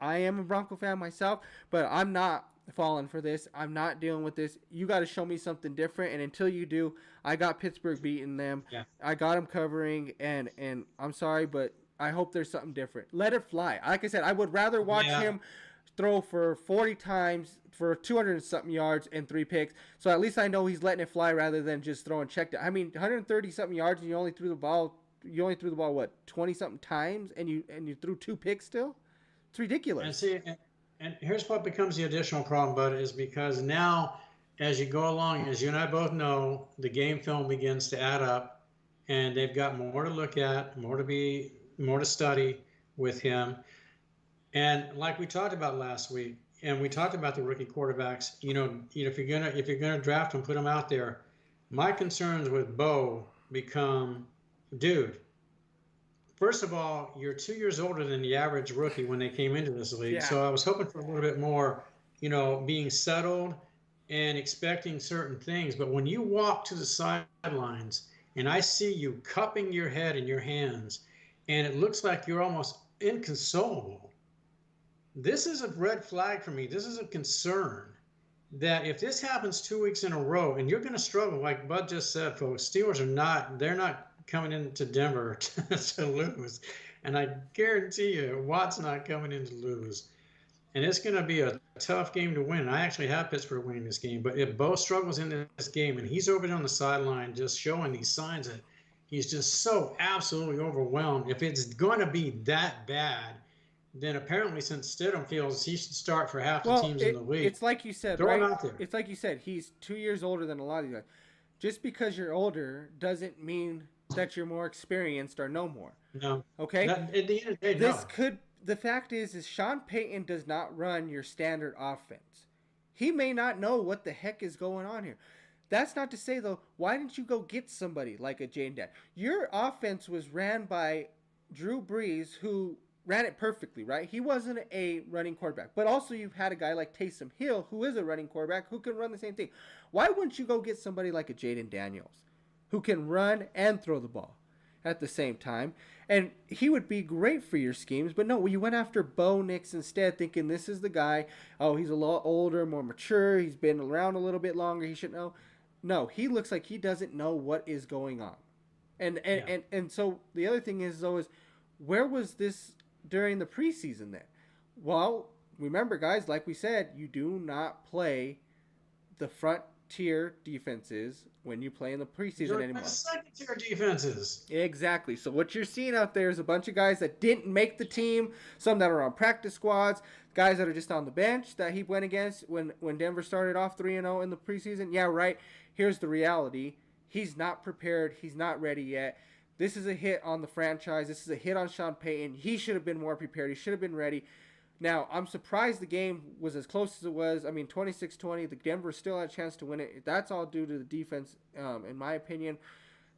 am a Bronco fan myself, but I'm not falling for this. I'm not dealing with this. You got to show me something different, and until you do, I got Pittsburgh beating them. Yeah. I got them covering, and I'm sorry, but I hope there's something different. Let it fly. Like I said, I would rather watch him throw for 40 times for 200 and something yards and 3 picks. So at least I know he's letting it fly rather than just throwing check down. I mean, 130 something yards, and you only threw the ball what, 20 something times, and you threw 2 picks still? It's ridiculous. And see, and here's what becomes the additional problem, Bud, is because now, as you go along, as you and I both know, the game film begins to add up, and they've got more to look at, more to study with him. And like we talked about last week, and we talked about the rookie quarterbacks, if you're gonna draft them, put them out there. My concerns with Bo become, dude, first of all, you're 2 years older than the average rookie when they came into this league. Yeah. So I was hoping for a little bit more, being settled and expecting certain things. But when you walk to the sidelines and I see you cupping your head in your hands and it looks like you're almost inconsolable, this is a red flag for me. This is a concern that if this happens 2 weeks in a row, and you're going to struggle, like Bud just said, folks, Steelers they're not coming into Denver to lose. And I guarantee you, Watt's not coming in to lose. And it's going to be a tough game to win. I actually have Pittsburgh winning this game. But if Bo struggles in this game and he's over there on the sideline just showing these signs that he's just so absolutely overwhelmed, if it's going to be that bad, then apparently since Stidham feels he should start for half the teams in the league. It's like you said, throw right? Him out there. It's like you said, he's 2 years older than a lot of these guys. Just because you're older doesn't mean that you're more experienced or know more. No. Okay? At the end of the day, the fact is Sean Payton does not run your standard offense. He may not know what the heck is going on here. That's not to say, though, why didn't you go get somebody like a Jane Dad? Your offense was ran by Drew Brees, who ran it perfectly, right? He wasn't a running quarterback. But also you've had a guy like Taysom Hill, who is a running quarterback, who can run the same thing. Why wouldn't you go get somebody like a Jaden Daniels, who can run and throw the ball at the same time? And he would be great for your schemes. But no, you went after Bo Nix instead, thinking this is the guy. Oh, he's a lot older, more mature. He's been around a little bit longer. He should know. No, he looks like he doesn't know what is going on. And so the other thing is, though, is where was this during the preseason then? Well, remember, guys, like we said, you do not play the front tier defenses when you play in the preseason anymore. Second tier defenses. Exactly. So what you're seeing out there is a bunch of guys that didn't make the team, some that are on practice squads, guys that are just on the bench that he went against when Denver started off 3-0 in the preseason. Yeah, right. Here's the reality. He's not prepared. He's not ready yet. This is a hit on the franchise. This is a hit on Sean Payton. He should have been more prepared. He should have been ready. Now, I'm surprised the game was as close as it was. I mean, 26-20, the Denver still had a chance to win it. That's all due to the defense, in my opinion.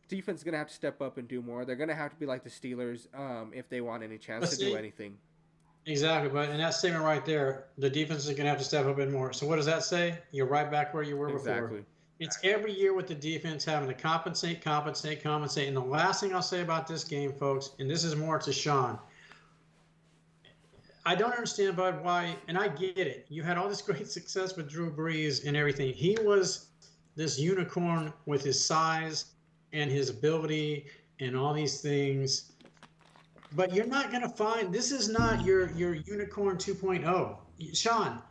Defense is going to have to step up and do more. They're going to have to be like the Steelers if they want any chance to do anything. Exactly, but in that statement right there, the defense is going to have to step up a bit more. So what does that say? You're right back where you were before. It's every year with the defense having to compensate. And the last thing I'll say about this game, folks, and this is more to Sean, I don't understand, Bud, why, and I get it. You had all this great success with Drew Brees and everything. He was this unicorn with his size and his ability and all these things. But you're not going to find, this is not your unicorn 2.0. Sean,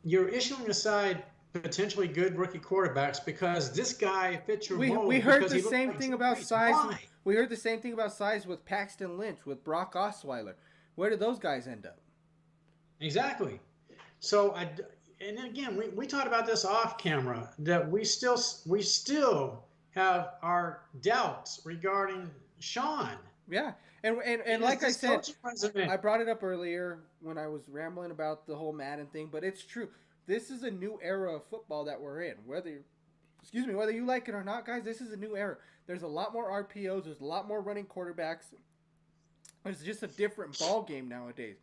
you're issuing aside potentially good rookie quarterbacks because this guy fits your mold. We heard the same thing about size. We heard the same thing about size with Paxton Lynch, with Brock Osweiler. Where did those guys end up? Exactly. So and then again, we talked about this off camera, that we still have our doubts regarding Sean. Yeah. And like I said, I brought it up earlier when I was rambling about the whole Madden thing, but it's true. This is a new era of football that we're in. Whether you like it or not, guys, this is a new era. There's a lot more RPOs. There's a lot more running quarterbacks. It's just a different ball game nowadays.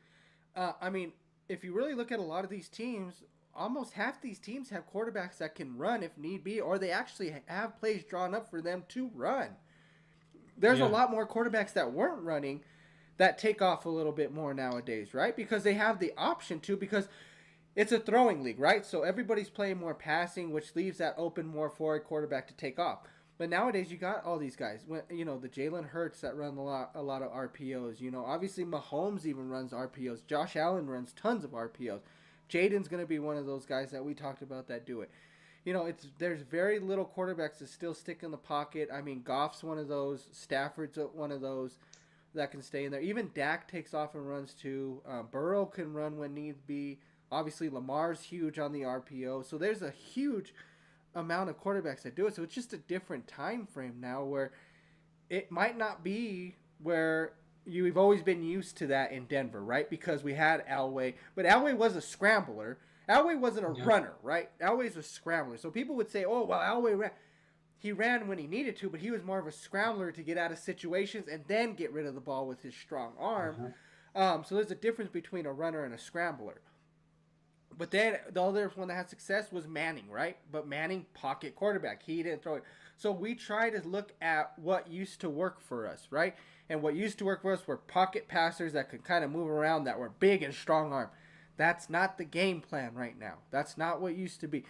I mean, if you really look at a lot of these teams, almost half these teams have quarterbacks that can run if need be, or they actually have plays drawn up for them to run. There's a lot more quarterbacks that weren't running that take off a little bit more nowadays, right? Because they have the option to, because it's a throwing league, right? So everybody's playing more passing, which leaves that open more for a quarterback to take off. But nowadays, you got all these guys. You know, the Jalen Hurts that run a lot of RPOs. You know, obviously Mahomes even runs RPOs. Josh Allen runs tons of RPOs. Jaden's going to be one of those guys that we talked about that do it. You know, there's very little quarterbacks that still stick in the pocket. I mean, Goff's one of those. Stafford's one of those that can stay in there. Even Dak takes off and runs too. Burrow can run when need be. Obviously, Lamar's huge on the RPO. So there's a huge amount of quarterbacks that do it. So it's just a different time frame now where it might not be where you've always been used to that in Denver, right? Because we had Elway, but Elway was a scrambler. Elway wasn't a runner, right? Elway's a scrambler. So people would say, oh, well, Elway ran. He ran when he needed to, but he was more of a scrambler to get out of situations and then get rid of the ball with his strong arm. So there's a difference between a runner and a scrambler. But then the other one that had success was Manning, right? But Manning, pocket quarterback. He didn't throw it. So we try to look at what used to work for us, right? And what used to work for us were pocket passers that could kind of move around, that were big and strong arm. That's not the game plan right now. That's not what used to be.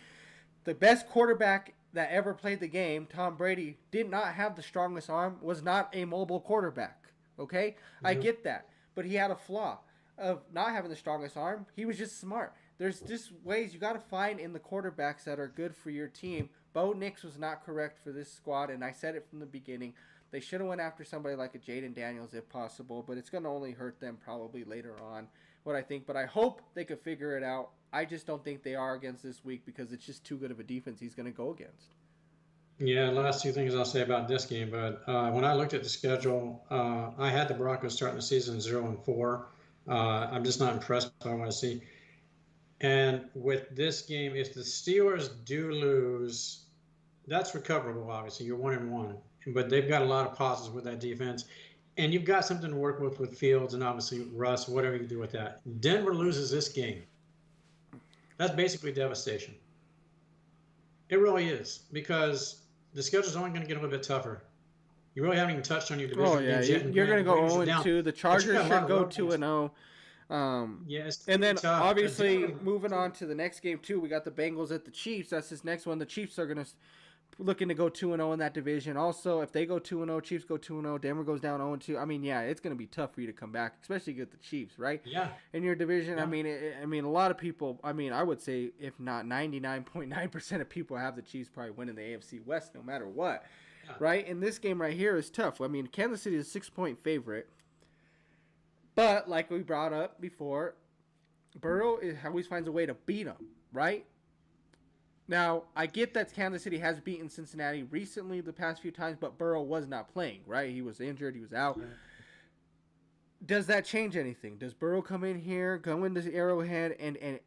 The best quarterback that ever played the game, Tom Brady, did not have the strongest arm, was not a mobile quarterback, okay? I get that. But he had a flaw of not having the strongest arm. He was just smart. There's just ways you got to find in the quarterbacks that are good for your team. Bo Nix was not correct for this squad, and I said it from the beginning. They should have went after somebody like a Jaden Daniels if possible, but it's going to only hurt them probably later on, what I think. But I hope they could figure it out. I just don't think they are against this week because it's just too good of a defense he's going to go against. Yeah, last two things I'll say about this game, but when I looked at the schedule, I had the Broncos starting the season 0-4. I'm just not impressed by what I see. And with this game, if the Steelers do lose, that's recoverable, obviously. You're 1-1. But they've got a lot of positives with that defense. And you've got something to work with Fields and obviously Russ, whatever you do with that. Denver loses this game. That's basically devastation. It really is, because the schedule's only going to get a little bit tougher. You really haven't even touched on your division. Oh, yeah. You're going to go 0-2. The Chargers should go 2-0. Yes, and then tough. obviously moving on to the next game too, we got the Bengals at the Chiefs. That's this next one. The Chiefs are looking to go 2-0 in that division. Also, if they go 2-0, Chiefs go 2-0, Denver goes down 0-2. I mean, yeah, it's going to be tough for you to come back, especially get the Chiefs, right? Yeah. In your division, yeah. I mean, a lot of people. I mean, I would say if not 99.9% of people have the Chiefs probably winning the AFC West, no matter what, right? And this game right here is tough. I mean, Kansas City is a 6-point favorite. But, like we brought up before, Burrow always finds a way to beat them, right? Now, I get that Kansas City has beaten Cincinnati recently the past few times, but Burrow was not playing, right? He was injured. He was out. Does that change anything? Does Burrow come in here, go into Arrowhead,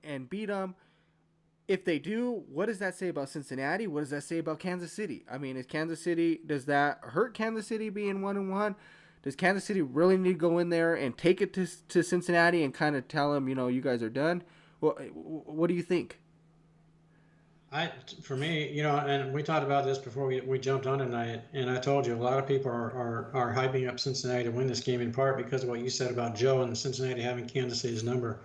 and beat them? If they do, what does that say about Cincinnati? What does that say about Kansas City? I mean, is Kansas City, does that hurt Kansas City being 1-1? Does Kansas City really need to go in there and take it to Cincinnati and kind of tell them, you guys are done? What do you think? For me, and we talked about this before we jumped on tonight, and I told you a lot of people are hyping up Cincinnati to win this game in part because of what you said about Joe and Cincinnati having Kansas City's number.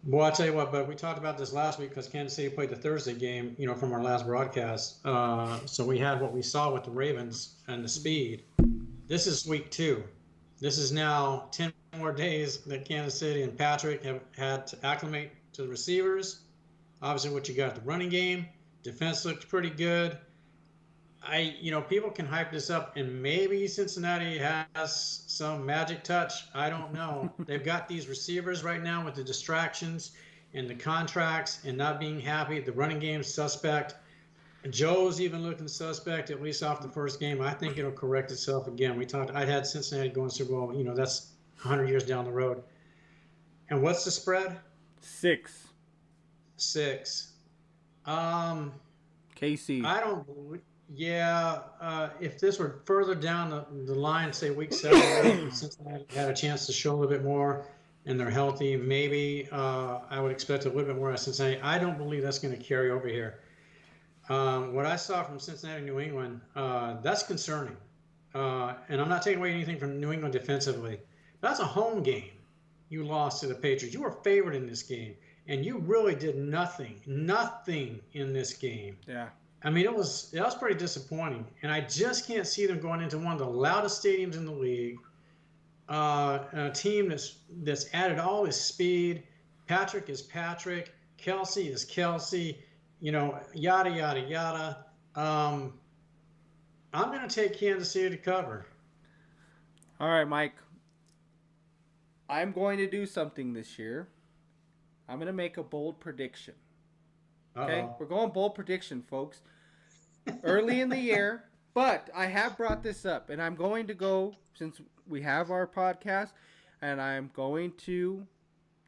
Well, I'll tell you what, but we talked about this last week because Kansas City played the Thursday game, from our last broadcast. So we had what we saw with the Ravens and the speed. This is week 2. This is now 10 more days that Kansas City and Patrick have had to acclimate to the receivers. Obviously, what you got, the running game, defense looks pretty good. People can hype this up, and maybe Cincinnati has some magic touch. I don't know. They've got these receivers right now with the distractions and the contracts and not being happy. The running game's suspect. Joe's even looking suspect, at least off the first game. I think it'll correct itself again. I had Cincinnati going Super Bowl. That's 100 years down the road. And what's the spread? 6. KC. I don't. Yeah, if this were further down the line, say week 7, if Cincinnati had a chance to show a little bit more and they're healthy, maybe I would expect a little bit more out of Cincinnati. I don't believe that's going to carry over here. What I saw from Cincinnati, New England, that's concerning. And I'm not taking away anything from New England defensively. That's a home game. You lost to the Patriots. You were favored in this game, and you really did nothing in this game. Yeah. I mean, that was pretty disappointing, and I just can't see them going into one of the loudest stadiums in the league. A team that's added all this speed. Patrick is Patrick. Kelsey is Kelsey. Yada yada yada. I'm going to take Kansas City to cover. All right, Mike. I'm going to do something this year. I'm going to make a bold prediction. Okay, Uh-oh. we're going bold prediction, folks. Early in the year, but I have brought this up, and I'm going to go, since we have our podcast, and I'm going to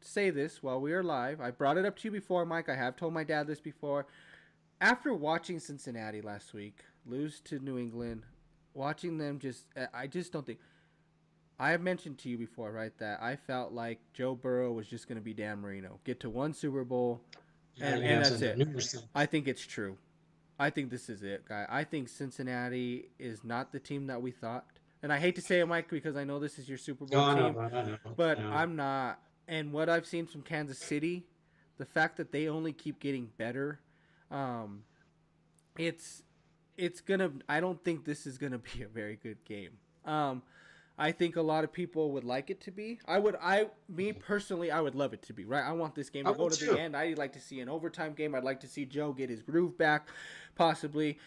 say this while we are live. I brought it up to you before, Mike. I have told my dad this before. After watching Cincinnati last week lose to New England, watching them I just don't think. I have mentioned to you before, right, that I felt like Joe Burrow was just going to be Dan Marino. Get to one Super Bowl, and that's it. I think it's true. I think this is it, guy. I think Cincinnati is not the team that we thought. And I hate to say it, Mike, because I know this is your Super Bowl team. I know. But I'm not. And what I've seen from Kansas City, the fact that they only keep getting better, it's gonna. I don't think this is gonna be a very good game. I think a lot of people would like it to be. Me personally, I would love it to be, right? I want this game to go to the end. I'd like to see an overtime game. I'd like to see Joe get his groove back, possibly,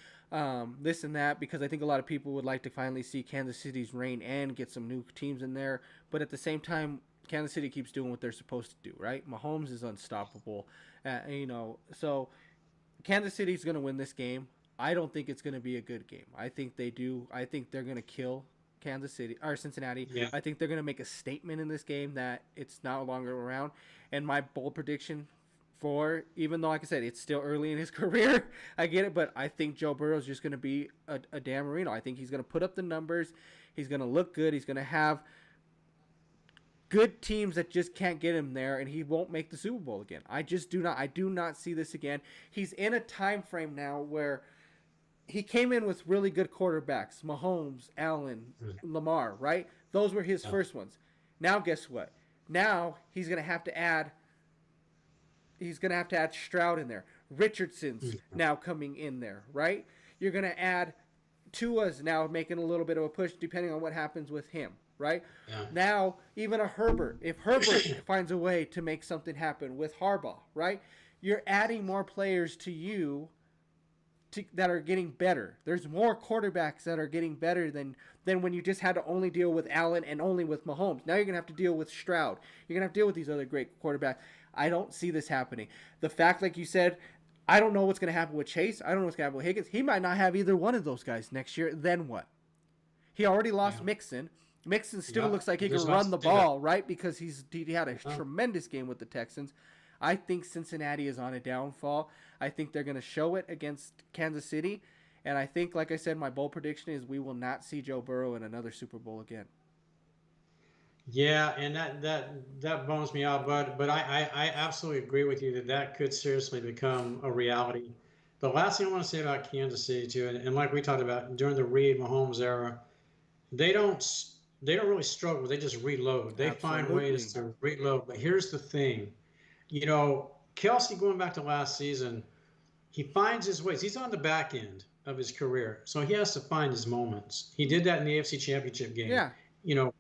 this and that, because I think a lot of people would like to finally see Kansas City's reign and get some new teams in there. But at the same time, Kansas City keeps doing what they're supposed to do, right? Mahomes is unstoppable, so Kansas City's going to win this game. I don't think it's going to be a good game. I think they do. I think they're going to kill Kansas City or Cincinnati. Yeah. I think they're going to make a statement in this game that it's no longer around. And my bold prediction even though, like I said, it's still early in his career, I get it, but I think Joe Burrow is just going to be a Dan Marino. I think he's going to put up the numbers. He's going to look good. He's going to have good teams that just can't get him there, and he won't make the Super Bowl again. I do not see this again. He's in a time frame now where he came in with really good quarterbacks, Mahomes, Allen, Lamar, right? Those were his first ones. Now, guess what? Now he's going to have to add Stroud in there. Richardson's now coming in there, right? You're going to add Tua's now making a little bit of a push depending on what happens with him, right? Yeah. Now, even a Herbert. If Herbert finds a way to make something happen with Harbaugh, right? You're adding more players to you that are getting better. There's more quarterbacks that are getting better than when you just had to only deal with Allen and only with Mahomes. Now you're going to have to deal with Stroud. You're going to have to deal with these other great quarterbacks. I don't see this happening. The fact, like you said, I don't know what's going to happen with Chase. I don't know what's going to happen with Higgins. He might not have either one of those guys next year. Then what? He already lost Mixon. Mixon still Yeah, looks like he just can about run the to say that. ball, right? Because he had a tremendous game with the Texans. I think Cincinnati is on a downfall. I think they're going to show it against Kansas City. And I think, like I said, my bold prediction is we will not see Joe Burrow in another Super Bowl again. Yeah, and that bums me out, but I absolutely agree with you that that could seriously become a reality. The last thing I want to say about Kansas City too, and like we talked about during the Reid Mahomes era, they don't they don't really struggle. They just reload. They find ways Absolutely. to reload. But here's the thing, you know, Kelsey going back to last season, he finds his ways. He's on the back end of his career, so he has to find his moments. He did that in the AFC Championship game. Yeah. You know,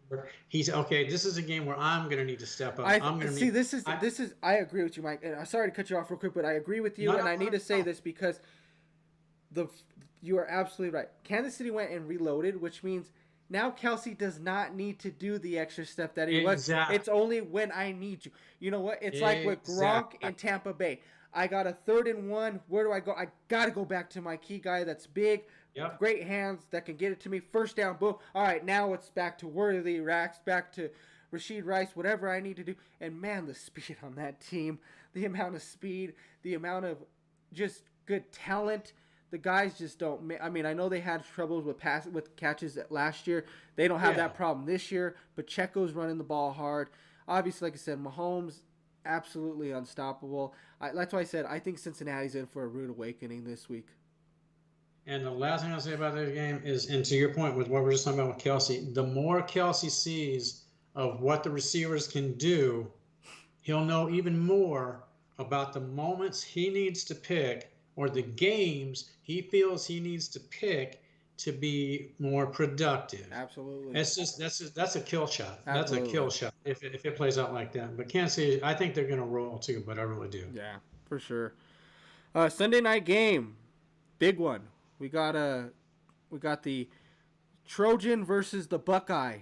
he's okay. This is a game where I'm going to need to step up. I'm going to See. need. This is. I agree with you, Mike. And I'm sorry to cut you off real quick, but I agree with you, No, and no, I need no, to say no. this because you are absolutely right. Kansas City went and reloaded, which means now Kelsey does not need to do the extra step that he was. Exactly. It's only when I need you. You know what? It's like with Gronk Exactly. in Tampa Bay. I got a 3rd and 1. Where do I go? I got to go back to my key guy that's big, Yep. great hands that can get it to me. First down, boom. All right, now it's back to Worthy, Rax, back to Rashid Rice, whatever I need to do. And man, the speed on that team, the amount of speed, the amount of just good talent. The guys just don't. I mean, I know they had troubles with catches last year. They don't have that problem this year. But Checo's running the ball hard. Obviously, like I said, Mahomes absolutely unstoppable. That's why I said I think Cincinnati's in for a rude awakening this week. And the last thing I'll say about this game is, and to your point with what we're just talking about with Kelsey, the more Kelsey sees of what the receivers can do, he'll know even more about the moments he needs to pick or the games he feels he needs to pick to be more productive. Absolutely. That's a kill shot. That's a Absolutely. kill shot if it plays out like that. But Kansas City, I think they're going to roll too, but I really do. Yeah, for sure. Sunday night game, big one. We got the Trojan versus the Buckeye.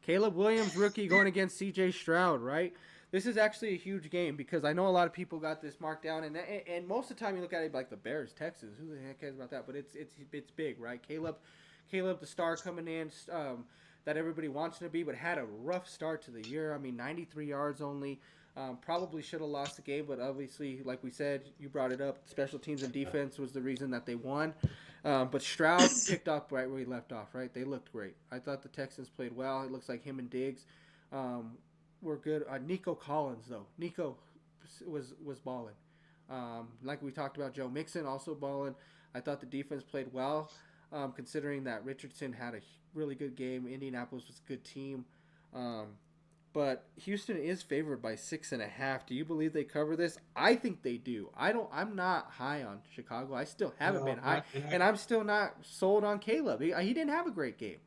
Caleb Williams, rookie, going against C.J. Stroud, right? This is actually a huge game because I know a lot of people got this marked down, and most of the time you look at it like the Bears, Texas. Who the heck cares about that? But it's big, right? Caleb, the star coming in, that everybody wants him to be, but had a rough start to the year. I mean, 93 yards only. Probably should have lost the game, but obviously, like we said, you brought it up, special teams and defense was the reason that they won. But Stroud picked up right where he left off, right? They looked great. I thought the Texans played well. It looks like him and Diggs were good. Nico Collins, though. Nico was balling. Like we talked about, Joe Mixon also balling. I thought the defense played well, considering that Richardson had a really good game. Indianapolis was a good team. But Houston is favored by 6.5. Do you believe they cover this? I think they do. I'm not high on Chicago. I still haven't been high, and I'm still not sold on Caleb. He didn't have a great game.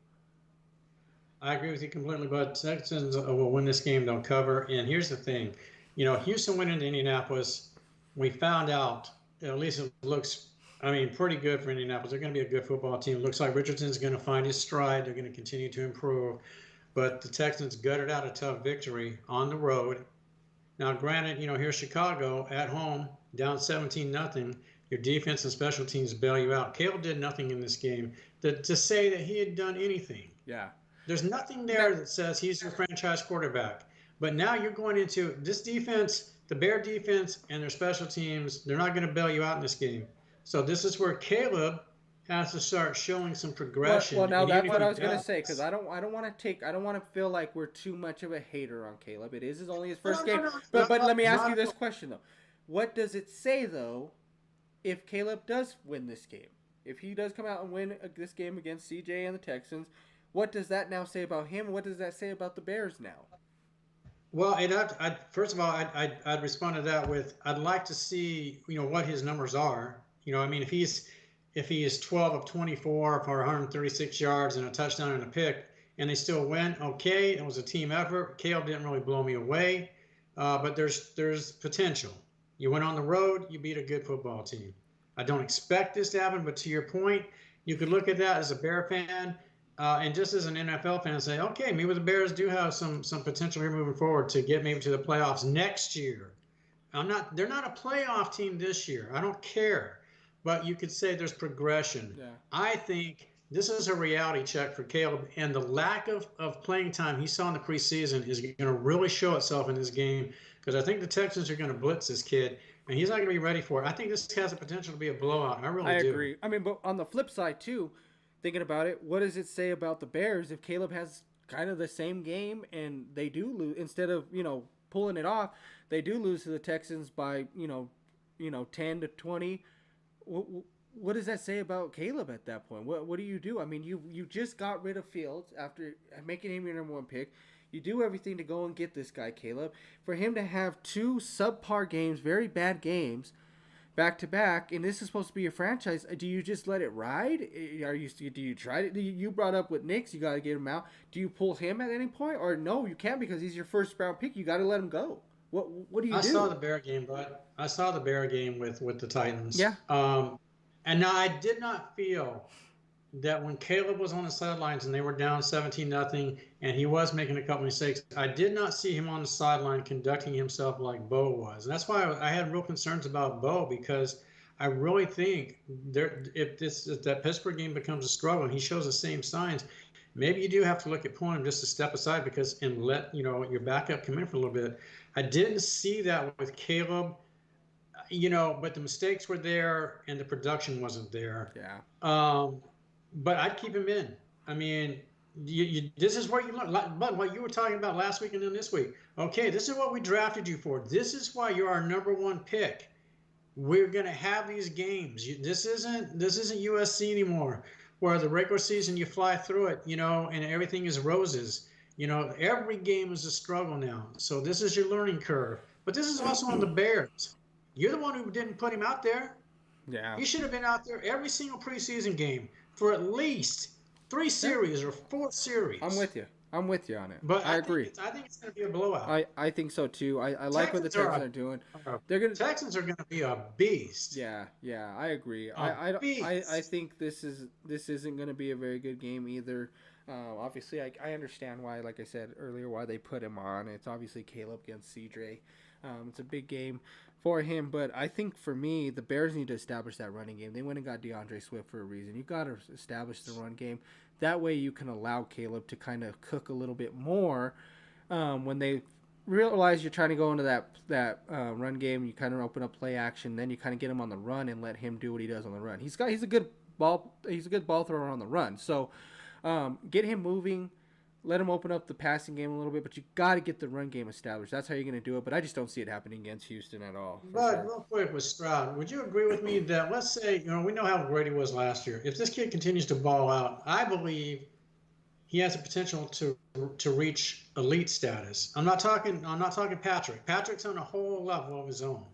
I agree with you completely, but Texans will win this game. They'll cover. And here's the thing, you know, Houston went into Indianapolis. We found out, at least it looks, I mean, pretty good for Indianapolis. They're going to be a good football team. It looks like Richardson's going to find his stride. They're going to continue to improve. But the Texans gutted out a tough victory on the road. Now, granted, you know, here's Chicago at home, down 17-0. Your defense and special teams bail you out. Caleb did nothing in this game to say that he had done anything. Yeah. There's nothing there that says he's your franchise quarterback. But now you're going into this defense, the Bear defense, and their special teams. They're not going to bail you out in this game. So this is where Caleb has to start showing some progression. Well, now that's what I was gonna say, because I don't want to feel like we're too much of a hater on Caleb. It is only his first game. But let me ask you this question though: what does it say though, if Caleb does win this game? If he does come out and win this game against CJ and the Texans, what does that now say about him? What does that say about the Bears now? Well, first of all, I'd respond to that with I'd like to see, you know, what his numbers are. You know, I mean, if he is 12 of 24 for 136 yards and a touchdown and a pick, and they still win, okay, it was a team effort. Caleb didn't really blow me away, but there's potential. You went on the road, you beat a good football team. I don't expect this to happen, but to your point, you could look at that as a Bear fan and just as an NFL fan and say, okay, maybe the Bears do have some potential here moving forward to get maybe to the playoffs next year. They're not a playoff team this year. I don't care. But you could say there's progression. Yeah. I think this is a reality check for Caleb, and the lack of playing time he saw in the preseason is going to really show itself in this game because I think the Texans are going to blitz this kid, and he's not going to be ready for it. I think this has the potential to be a blowout. I I really do. agree. I mean, but on the flip side too, thinking about it, what does it say about the Bears if Caleb has kind of the same game and they do lose instead of pulling it off, they do lose to the Texans by 10 to 20. What does that say about Caleb at that point? What do you do? I mean, you just got rid of Fields after making him your number one pick. You do everything to go and get this guy Caleb. For him to have two subpar games, very bad games, back to back, and this is supposed to be your franchise. Do you just let it ride? Do you try it? You brought up with Knicks, you got to get him out. Do you pull him at any point, or no? You can't because he's your first round pick. You got to let him go. What do you do? I saw the Bear game, but I saw the Bear game with the Titans. Yeah. And now I did not feel that when Caleb was on the sidelines and they were down 17-0 and he was making a couple mistakes, I did not see him on the sideline conducting himself like Bo was. And that's why I had real concerns about Bo because I really think if that Pittsburgh game becomes a struggle and he shows the same signs, maybe you do have to look at pulling him just to step aside and let your backup come in for a little bit. I didn't see that with Caleb. But the mistakes were there and the production wasn't there. Yeah. But I'd keep him in. I mean, this is what you learn. But what you were talking about last week and then this week. Okay, this is what we drafted you for. This is why you're our number one pick. We're gonna have these games. This isn't USC anymore, where the regular season you fly through it, and everything is roses. Every game is a struggle now. So this is your learning curve. But this is also on the Bears. You're the one who didn't put him out there. Yeah. He should have been out there every single preseason game for at least 3 series or 4 series. I'm with you on it. But I agree. I think it's going to be a blowout. I think so too. I like what the Texans are doing. Texans are going to be a beast. Yeah, I agree. I think this isn't going to be a very good game either. Obviously, I understand why, like I said earlier, why they put him on. It's obviously Caleb against CJ. It's a big game for him, but I think for me, the Bears need to establish that running game. They went and got DeAndre Swift for a reason. You got to establish the run game. That way, you can allow Caleb to kind of cook a little bit more when they realize you're trying to go into that run game. You kind of open up play action, then you kind of get him on the run and let him do what he does on the run. He's a good ball thrower on the run. So get him moving. Let him open up the passing game a little bit, but you got to get the run game established. That's how you're going to do it, but I just don't see it happening against Houston at all. But real quick with Stroud, would you agree with me that, let's say, we know how great he was last year. If this kid continues to ball out, I believe he has the potential to reach elite status. I'm not talking Patrick. Patrick's on a whole level of his own.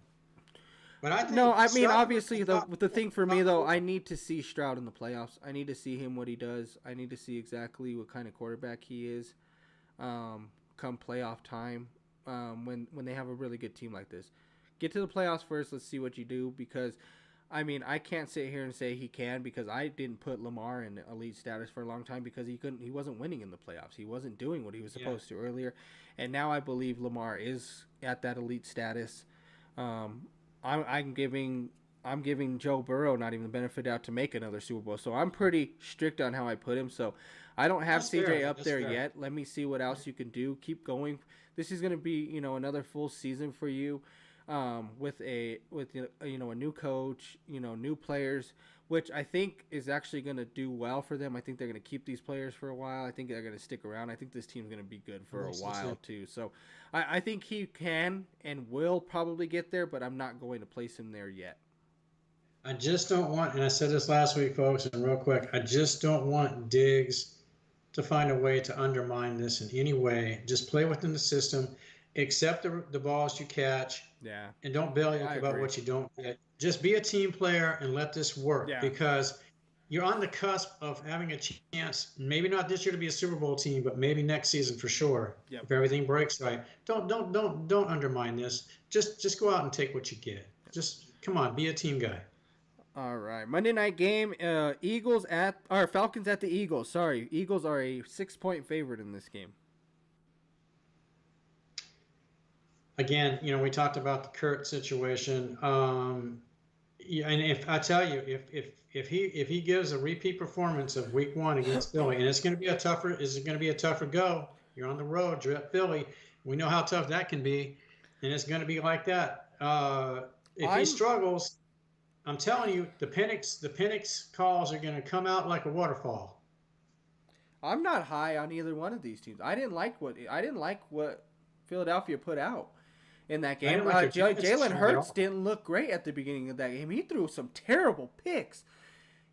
But I think obviously, the thing for me, though, I need to see Stroud in the playoffs. I need to see him, what he does. I need to see exactly what kind of quarterback he is come playoff time when they have a really good team like this. Get to the playoffs first. Let's see what you do because, I can't sit here and say he can because I didn't put Lamar in elite status for a long time because he wasn't winning in the playoffs. He wasn't doing what he was supposed to earlier. And now I believe Lamar is at that elite status. I'm giving Joe Burrow not even the benefit out to make another Super Bowl. So I'm pretty strict on how I put him. So I don't have CJ up there yet. Let me see what else you can do. Keep going. This is going to be, another full season for you with a new coach, new players, which I think is actually going to do well for them. I think they're going to keep these players for a while. I think they're going to stick around. I think this team's going to be good for a while too. So I think he can and will probably get there, but I'm not going to place him there yet. I just don't want, and I said this last week, folks, and real quick, I just don't want Diggs to find a way to undermine this in any way. Just play within the system, accept the balls you catch, and don't belly up about what you don't get. Just be a team player and let this work because you're on the cusp of having a chance, maybe not this year to be a Super Bowl team, but maybe next season for sure. If everything breaks right. Don't undermine this. Just go out and take what you get. Just come on, be a team guy. All right. Monday night game, Falcons at the Eagles. Sorry. Eagles are a 6-point favorite in this game. Again, we talked about the Kurt situation. Yeah, and if I tell you, if he gives a repeat performance of Week 1 against Philly, and is it going to be a tougher go? You're on the road, you're at Philly. We know how tough that can be, and it's going to be like that. If he I'm struggles, I'm telling you, the Penix calls are going to come out like a waterfall. I'm not high on either one of these teams. I didn't like what Philadelphia put out in that I game. didn't like their defense Jalen strong at Hurts all. didn't look great at the beginning of that game. He threw some terrible picks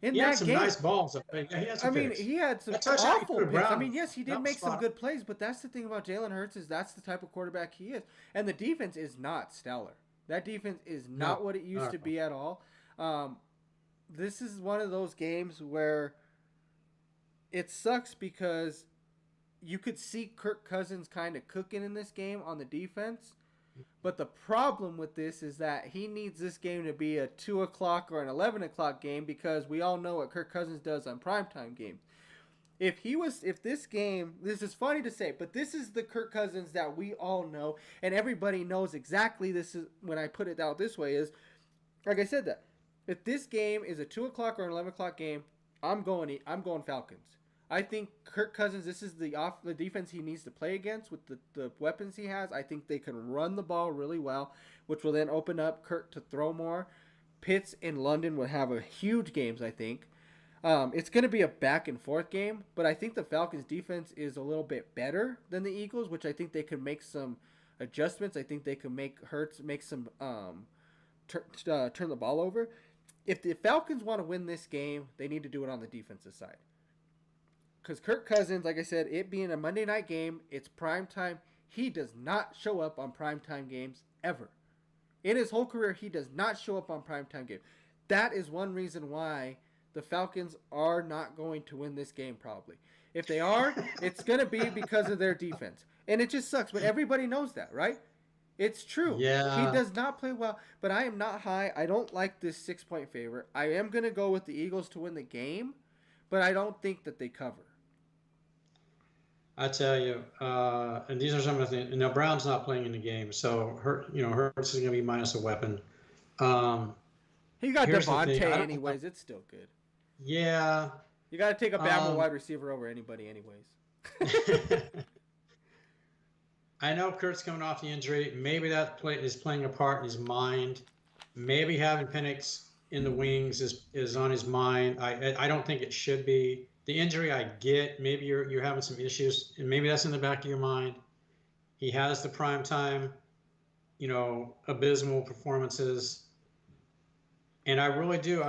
in He had that some game. nice balls. Yeah, he had I some mean, picks. he had some That touchdown he awful threw to picks. I Brown, mean, yes, he did that was make some spot. good plays, but that's the thing about Jalen Hurts is that's the type of quarterback he is, and the defense is not stellar. That defense is not No, what it used to no. be at all. Um, this is one of those games where it sucks because you could see Kirk Cousins kind of cooking in this game on the defense. But the problem with this is that he needs this game to be a 2 o'clock or an 11 o'clock game because we all know what Kirk Cousins does on primetime games. If this game, this is funny to say, but this is the Kirk Cousins that we all know, and everybody knows exactly this is, when I put it out this way, is, like I said that, if this game is a 2 o'clock or an 11 o'clock game, I'm going Falcons. I think Kirk Cousins, this is the defense he needs to play against with the weapons he has. I think they can run the ball really well, which will then open up Kirk to throw more. Pitts and London would have a huge games, I think. It's going to be a back and forth game, but I think the Falcons defense is a little bit better than the Eagles, which I think they could make some adjustments. I think they can make Hurts make some turn the ball over. If the Falcons want to win this game, they need to do it on the defensive side. Because Kirk Cousins, like I said, it being a Monday night game, it's prime time. He does not show up on primetime games ever. In his whole career, he does not show up on primetime games. That is one reason why the Falcons are not going to win this game probably. If they are, it's going to be because of their defense. And it just sucks, but everybody knows that, right? It's true. He Yeah, does not play well, but I am not high. I don't like this 6-point favorite. I am going to go with the Eagles to win the game, but I don't think that they cover. I tell you, and these are some of the things. Now Brown's not playing in the game, so Hurts is going to be minus a weapon. Um, He got Here's the Devontae thing. I don't. anyways. It's still good. Yeah. You got to take a Bama Um, wide receiver over anybody anyways. I know Kurt's coming off the injury. Maybe that play is playing a part in his mind. Maybe having Penix in the wings is on his mind. I don't think it should be. The injury I get. Maybe you're having some issues, and maybe that's in the back of your mind. He has the prime time, abysmal performances, and I really do.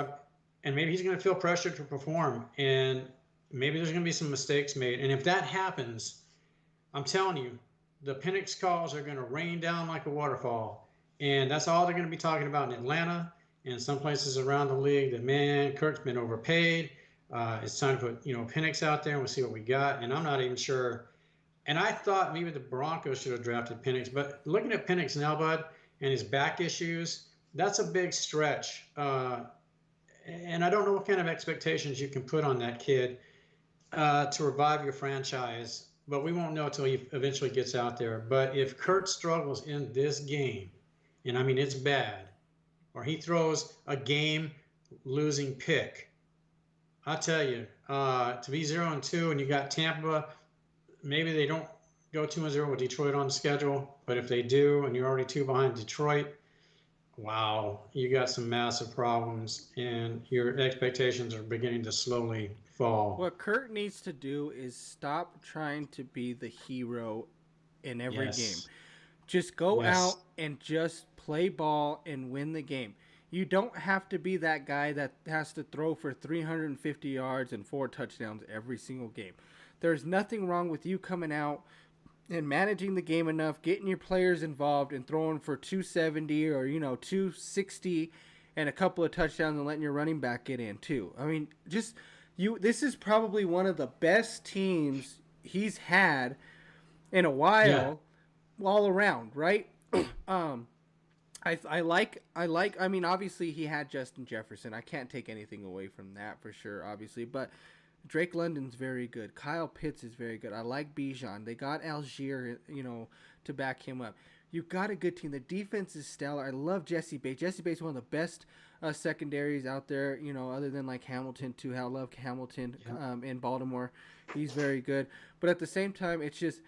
And maybe he's going to feel pressure to perform, and maybe there's going to be some mistakes made. And if that happens, I'm telling you, the Penix calls are going to rain down like a waterfall, and that's all they're going to be talking about in Atlanta and some places around the league. That man, Kirk's been overpaid. It's time to put Penix out there, and we'll see what we got. And I'm not even sure. And I thought maybe the Broncos should have drafted Penix, but looking at Penix now, Bud, and his back issues, that's a big stretch. And I don't know what kind of expectations you can put on that kid to revive your franchise, but we won't know until he eventually gets out there. But if Kurt struggles in this game, and I mean it's bad, or he throws a game-losing pick, I'll tell you, to be 0-2, and you got Tampa, maybe they don't go 2-0 with Detroit on the schedule, but if they do, and you're already 2 behind Detroit, wow, you got some massive problems, and your expectations are beginning to slowly fall. What Kurt needs to do is stop trying to be the hero in every game. Yes. Just go Yes. out and just play ball and win the game. You don't have to be that guy that has to throw for 350 yards and 4 touchdowns every single game. There's nothing wrong with you coming out and managing the game enough, getting your players involved and throwing for 270 or 260 and a couple of touchdowns and letting your running back get in too. I mean, this is probably one of the best teams he's had in a while, Yeah. all around, right? I mean, obviously he had Justin Jefferson. I can't take anything away from that for sure, obviously, but Drake London's very good. Kyle Pitts is very good. I like Bijan. They got Algier, to back him up. You got a good team. The defense is stellar. I love Jesse Bates. Jesse Bates is one of the best secondaries out there, other than like Hamilton too. I love Hamilton in Baltimore. He's very good. But at the same time, it's just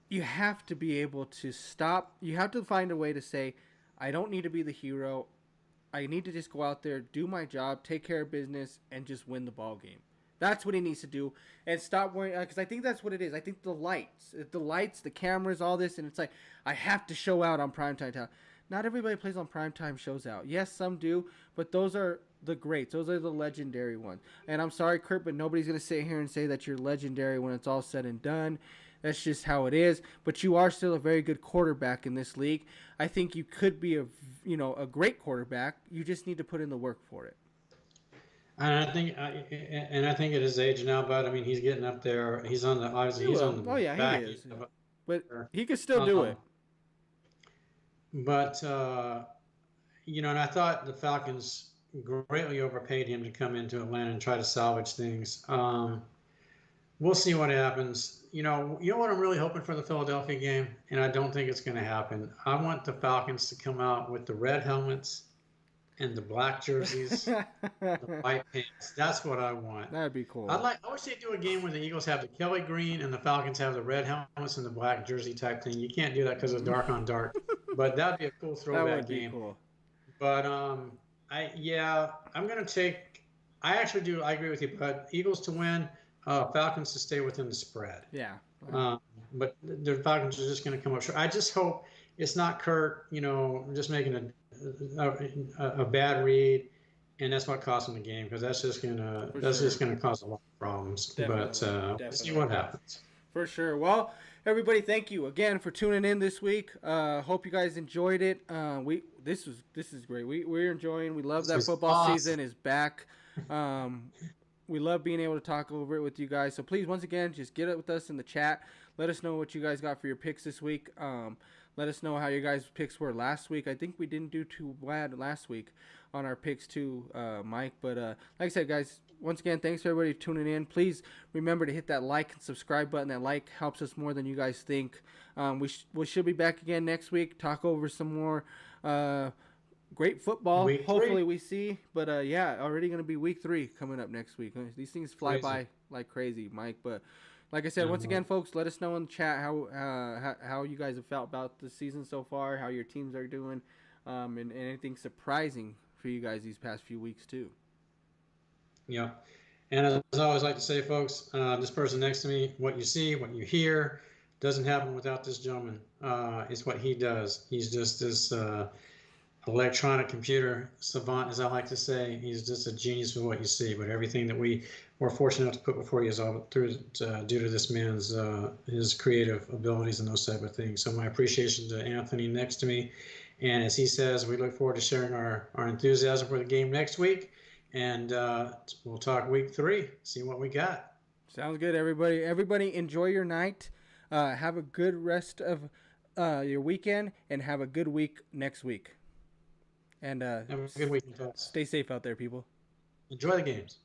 you have to be able to stop. You have to find a way to say, I don't need to be the hero. I need to just go out there, do my job, take care of business, and just win the ball game. That's what he needs to do, and stop worrying. Because I think that's what it is. I think the lights, the cameras, all this, and it's like I have to show out on primetime time. Not everybody plays on primetime shows out. Yes, some do, but those are the greats. Those are the legendary ones. And I'm sorry, Kurt, but nobody's gonna sit here and say that you're legendary when it's all said and done. That's just how it is. But you are still a very good quarterback in this league. I think you could be a great quarterback. You just need to put in the work for it. And I think at his age now, but I mean, he's getting up there. He's on the back. He is. But he could still do it. But and I thought the Falcons greatly overpaid him to come into Atlanta and try to salvage things. We'll see what happens. You know what I'm really hoping for the Philadelphia game, and I don't think it's going to happen. I want the Falcons to come out with the red helmets and the black jerseys, the white pants. That's what I want. That'd be cool. I wish they'd do a game where the Eagles have the Kelly green and the Falcons have the red helmets and the black jersey type thing. You can't do that because it's dark on dark, but that'd be a cool throwback game. Cool. But I'm gonna take. I actually do. I agree with you. But Eagles to win. Falcons to stay within the spread. Yeah. But the Falcons are just going to come up short. I just hope it's not Kurt, just making a bad read, and that's what cost him the game, because that's just going to cause a lot of problems. Definitely. We'll see what happens. For sure. Well, everybody, thank you again for tuning in this week. Hope you guys enjoyed it. This is great. We're enjoying. We love that football season is back. We love being able to talk over it with you guys. So please, once again, just get it with us in the chat. Let us know what you guys got for your picks this week. Let us know how your guys' picks were last week. I think we didn't do too bad last week on our picks too, Mike. But like I said, guys, once again, thanks for everybody tuning in. Please remember to hit that like and subscribe button. That like helps us more than you guys think. We should be back again next week. Talk over some more great football. Week Hopefully 3. We see. But already going to be week 3 coming up next week. These things fly by like crazy, Mike. But like I said, once again, folks, let us know in the chat how you guys have felt about the season so far, how your teams are doing, and anything surprising for you guys these past few weeks too. Yeah. And as I always like to say, folks, this person next to me, what you see, what you hear, doesn't happen without this gentleman. It's what he does. He's just this electronic computer savant, as I like to say. He's just a genius for what you see. But everything that we were fortunate enough to put before you is all due to this man's his creative abilities and those type of things. So my appreciation to Anthony next to me. And as he says, we look forward to sharing our enthusiasm for the game next week. And we'll talk week 3, see what we got. Sounds good, everybody. Everybody enjoy your night. Have a good rest of your weekend, and have a good week next week. And have a good weekend, folks. Stay safe out there, people. Enjoy the games.